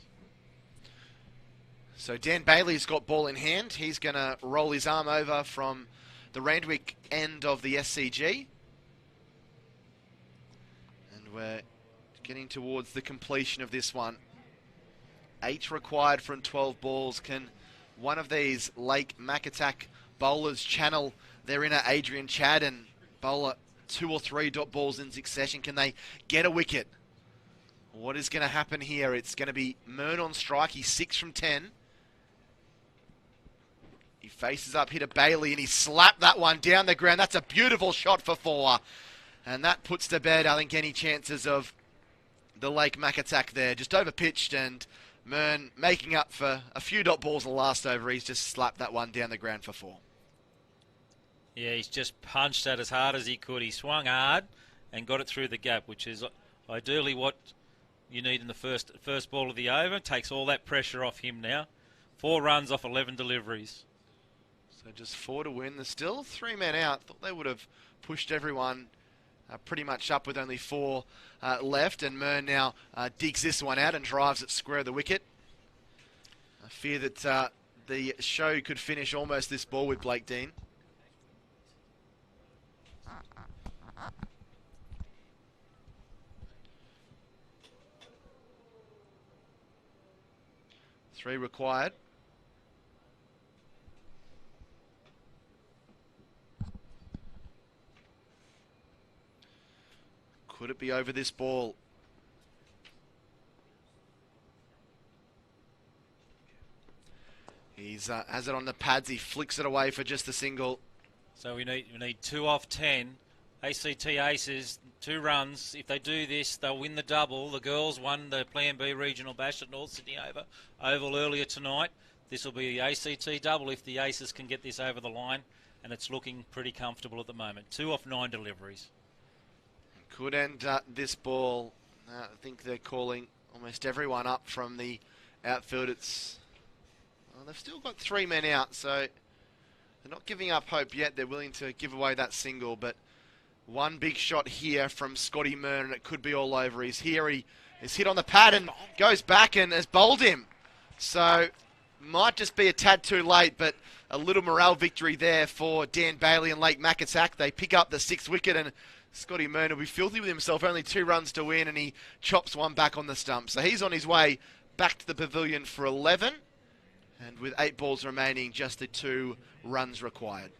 So Dan Bailey's got ball in hand. He's going to roll his arm over from the Randwick end of the SCG. And we're getting towards the completion of this one. 8 required from 12 balls. Can one of these Lake Mac attack bowlers channel their inner Adrian Chad and bowl 2 or 3 dot balls in succession? Can they get a wicket? What is going to happen here? It's going to be Mearn on strike. He's 6 from 10. He faces up here to Bailey, and he slapped that one down the ground. That's a beautiful shot for 4. And that puts to bed, I think, any chances of the Lake Mac attack there. Just over-pitched, and Mearn making up for a few dot balls the last over. He's just slapped that one down the ground for 4. Yeah, he's just punched that as hard as he could. He swung hard and got it through the gap, which is ideally what you need in the first ball of the over. Takes all that pressure off him now. 4 runs off 11 deliveries. So just 4 to win. There's still 3 men out. Thought they would have pushed everyone pretty much up with only 4 left. And Mearn now digs this one out and drives it square of the wicket. I fear that the show could finish almost this ball with Blake Dean. Three required. Could it be over this ball? He's has it on the pads. He flicks it away for just a single. So we need 2 off 10. ACT Aces, 2 runs. If they do this, they'll win the double. The girls won the Plan B Regional Bash at North Sydney Oval earlier tonight. This will be the ACT double if the Aces can get this over the line, and it's looking pretty comfortable at the moment. 2 off 9 deliveries. Could end this ball. I think they're calling almost everyone up from the outfield. They've still got 3 men out, so they're not giving up hope yet. They're willing to give away that single, but one big shot here from Scotty Mearn, and it could be all over. He's here, he is hit on the pad and goes back and has bowled him. So, might just be a tad too late, but a little morale victory there for Dan Bailey and Lake Mac attack. They pick up the 6th wicket, and Scotty Mearn will be filthy with himself. Only 2 runs to win, and he chops one back on the stump. So he's on his way back to the pavilion for 11. And with 8 balls remaining, just the 2 runs required.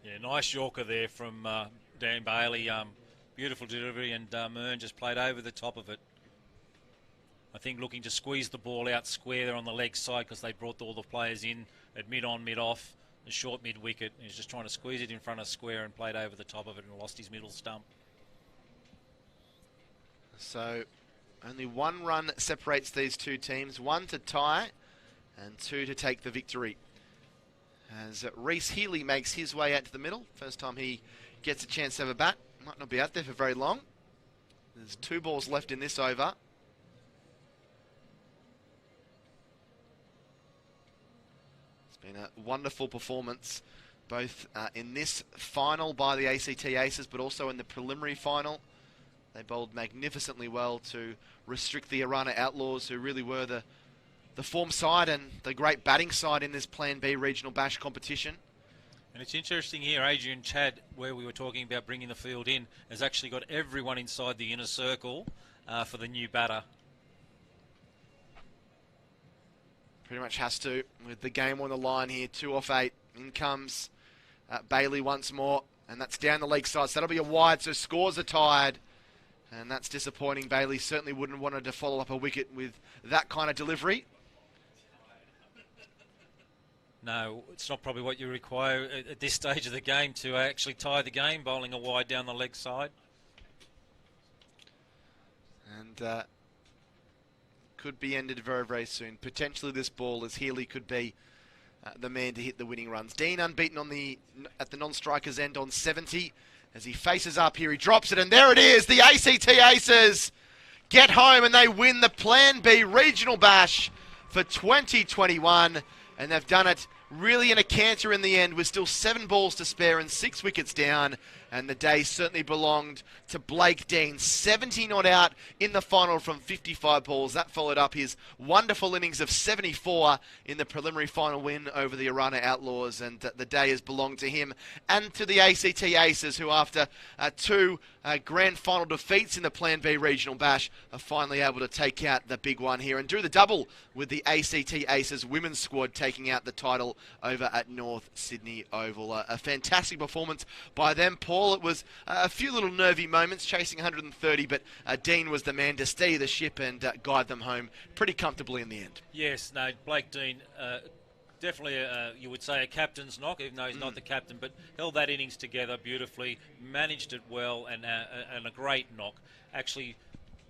Yeah, nice Yorker there from Dan Bailey. Beautiful delivery, and Mearn just played over the top of it. I think looking to squeeze the ball out square there on the leg side because they brought all the players in at mid-on, mid-off, the short mid-wicket. He's just trying to squeeze it in front of square and played over the top of it and lost his middle stump. So only 1 run separates these 2 teams. 1 to tie and 2 to take the victory. As Reece Healy makes his way out to the middle. First time he gets a chance to have a bat. Might not be out there for very long. There's 2 balls left in this over. Been a wonderful performance, both in this final by the ACT Aces, but also in the preliminary final. They bowled magnificently well to restrict the Arana Outlaws, who really were the form side and the great batting side in this Plan B Regional Bash competition. And it's interesting here, Adrian Chad, where we were talking about bringing the field in, has actually got everyone inside the inner circle for the new batter. Pretty much has to, with the game on the line here. 2 off 8. In comes Bailey once more, and that's down the leg side. So that'll be a wide, so scores are tied. And that's disappointing. Bailey certainly wouldn't have wanted to follow up a wicket with that kind of delivery. No, it's not probably what you require at this stage of the game to actually tie the game, bowling a wide down the leg side. And could be ended very, very soon. Potentially this ball, as Healy could be the man to hit the winning runs. Dean unbeaten at the non-strikers end on 70. As he faces up here, he drops it, and there it is. The ACT Aces get home, and they win the Plan B Regional Bash for 2021. And they've done it really in a canter in the end, with still 7 balls to spare and 6 wickets down. And the day certainly belonged to Blake Dean. 70 not out in the final from 55 balls. That followed up his wonderful innings of 74 in the preliminary final win over the Arana Outlaws. And the day has belonged to him and to the ACT Aces, who after 2 grand final defeats in the Plan B Regional Bash are finally able to take out the big one here and do the double with the ACT Aces women's squad taking out the title over at North Sydney Oval. A fantastic performance by them, Paul. It was a few little nervy moments chasing 130, but Dean was the man to steer the ship and guide them home pretty comfortably in the end. Yes, no, Blake Dean, definitely, you would say a captain's knock, even though he's not the captain, but held that innings together beautifully, managed it well, and a great knock. Actually,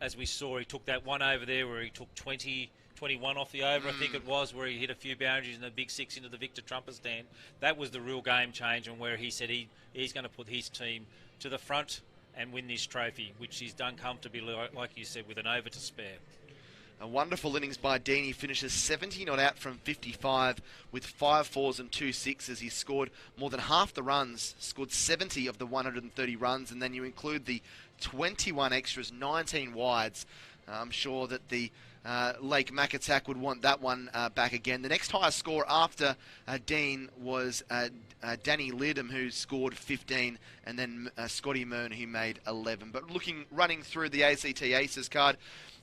as we saw, he took that one over there where he took 21 off the over, I think it was, where he hit a few boundaries in the big 6 into the Victor Trumper stand. That was the real game change, and where he said he's going to put his team to the front and win this trophy, which he's done comfortably, like you said, with an over to spare. A wonderful innings by Dean. He finishes 70 not out from 55 with 5 fours and 2 sixes. He scored more than half the runs, scored 70 of the 130 runs, and then you include the 21 extras, 19 wides. I'm sure that the Lake Macatac would want that one back again. The next highest score after Dean was Danny Lidham, who scored 15, and then Scotty Mern, who made 11. But running through the ACT Aces card,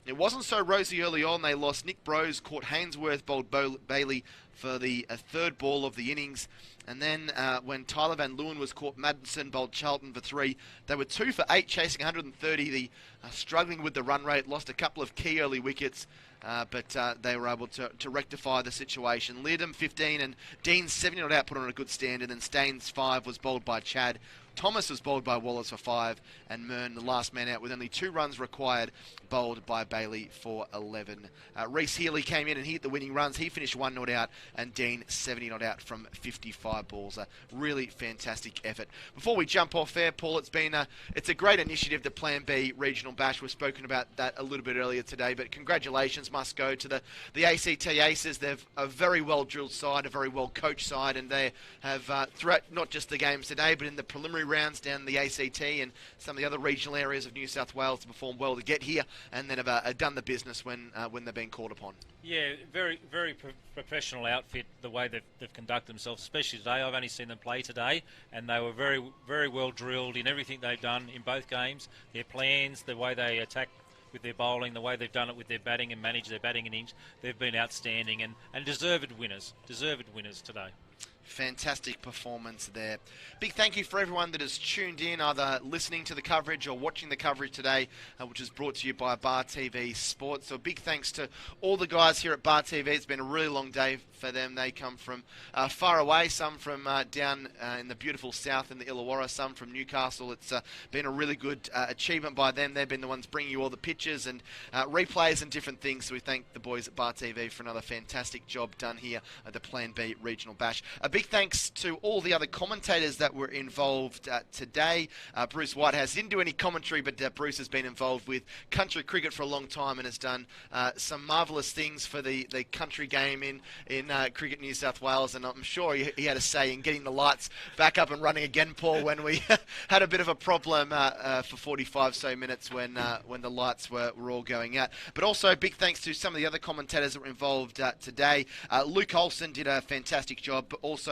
it wasn't so rosy early on. They lost. Nick Brose caught Hainsworth, bowled Bailey for the 3rd ball of the innings. And then when Tyler Van Leeuwen was caught, Madison bowled Charlton for 3. They were 2 for 8, chasing 130. The struggling with the run rate, lost a couple of key early wickets, but they were able to rectify the situation. Lidham 15 and Dean 70 not out, put on a good stand. And then Staines 5 was bowled by Chad. Thomas was bowled by Wallace for 5, and Mern, the last man out with only 2 runs required, bowled by Bailey for 11. Reece Healy came in and hit the winning runs. He finished 1 not out, and Dean 70 not out from 55 balls. A really fantastic effort. Before we jump off there, Paul, it's a great initiative, the Plan B Regional Bash. We've spoken about that a little bit earlier today, but congratulations must go to the ACT Aces. They've a very well drilled side, a very well coached side, and they have throughout not just the games today, but in the preliminary rounds down the ACT and some of the other regional areas of New South Wales to perform well to get here, and then have done the business when they've been called upon. Yeah, very, very professional outfit, the way they've conducted themselves, especially today. I've only seen them play today, and they were very, very well drilled in everything they've done in both games. Their plans, the way they attack with their bowling, the way they've done it with their batting and managed their batting innings, they've been outstanding and deserved winners today. Fantastic performance there. Big thank you for everyone that has tuned in, either listening to the coverage or watching the coverage today, which is brought to you by Bar TV Sports. So a big thanks to all the guys here at Bar TV. It's been a really long day for them. They come from far away, some from down in the beautiful south in the Illawarra, some from Newcastle. It's been a really good achievement by them. They've been the ones bringing you all the pictures and replays and different things. So we thank the boys at Bar TV for another fantastic job done here at the Plan B Regional Bash. A big thanks to all the other commentators that were involved today. Bruce Whitehouse didn't do any commentary, but Bruce has been involved with country cricket for a long time and has done some marvellous things for the country game in Cricket New South Wales, and I'm sure he had a say in getting the lights back up and running again, Paul, when we had a bit of a problem for 45 so minutes when the lights were all going out. But also big thanks to some of the other commentators that were involved today. Luke Olsen did a fantastic job, but also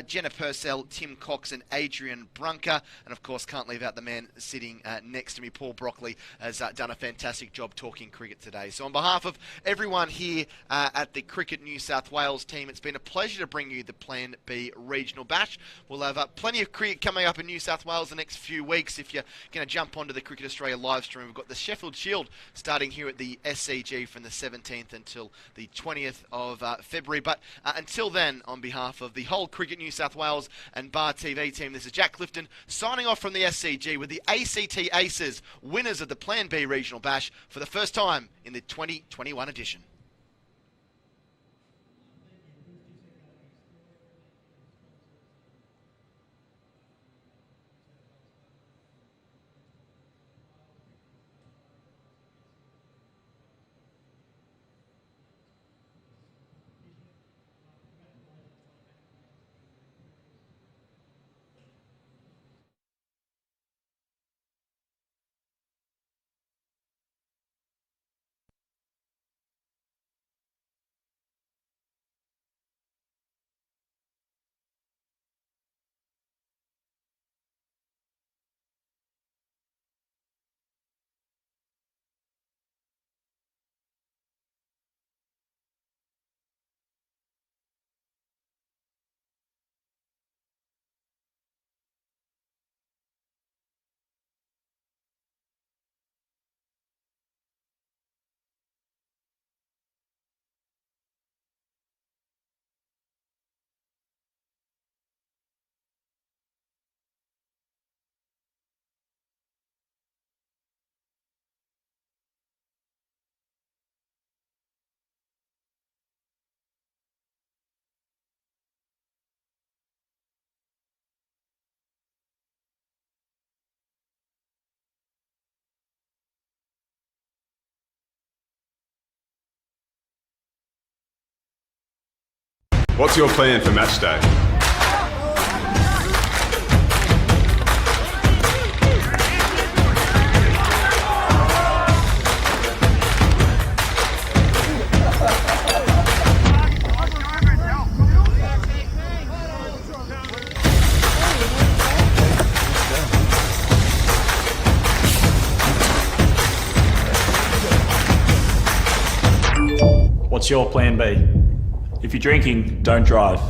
Jenna Purcell, Tim Cox and Adrian Brunker, and of course can't leave out the man sitting next to me, Paul Brockley, has done a fantastic job talking cricket today. So on behalf of everyone here at the Cricket New South Wales team, it's been a pleasure to bring you the Plan B Regional Bash. We'll have plenty of cricket coming up in New South Wales the next few weeks. If you're going to jump onto the Cricket Australia live stream, we've got the Sheffield Shield starting here at the SCG from the 17th until the 20th of February. But until then, on behalf of the whole Cricket New South Wales and Bar TV team, this is Jack Clifton signing off from the SCG with the ACT Aces, winners of the Plan B Regional Bash for the first time in the 2021 edition. What's your plan for match day? What's your plan B? If you're drinking, don't drive.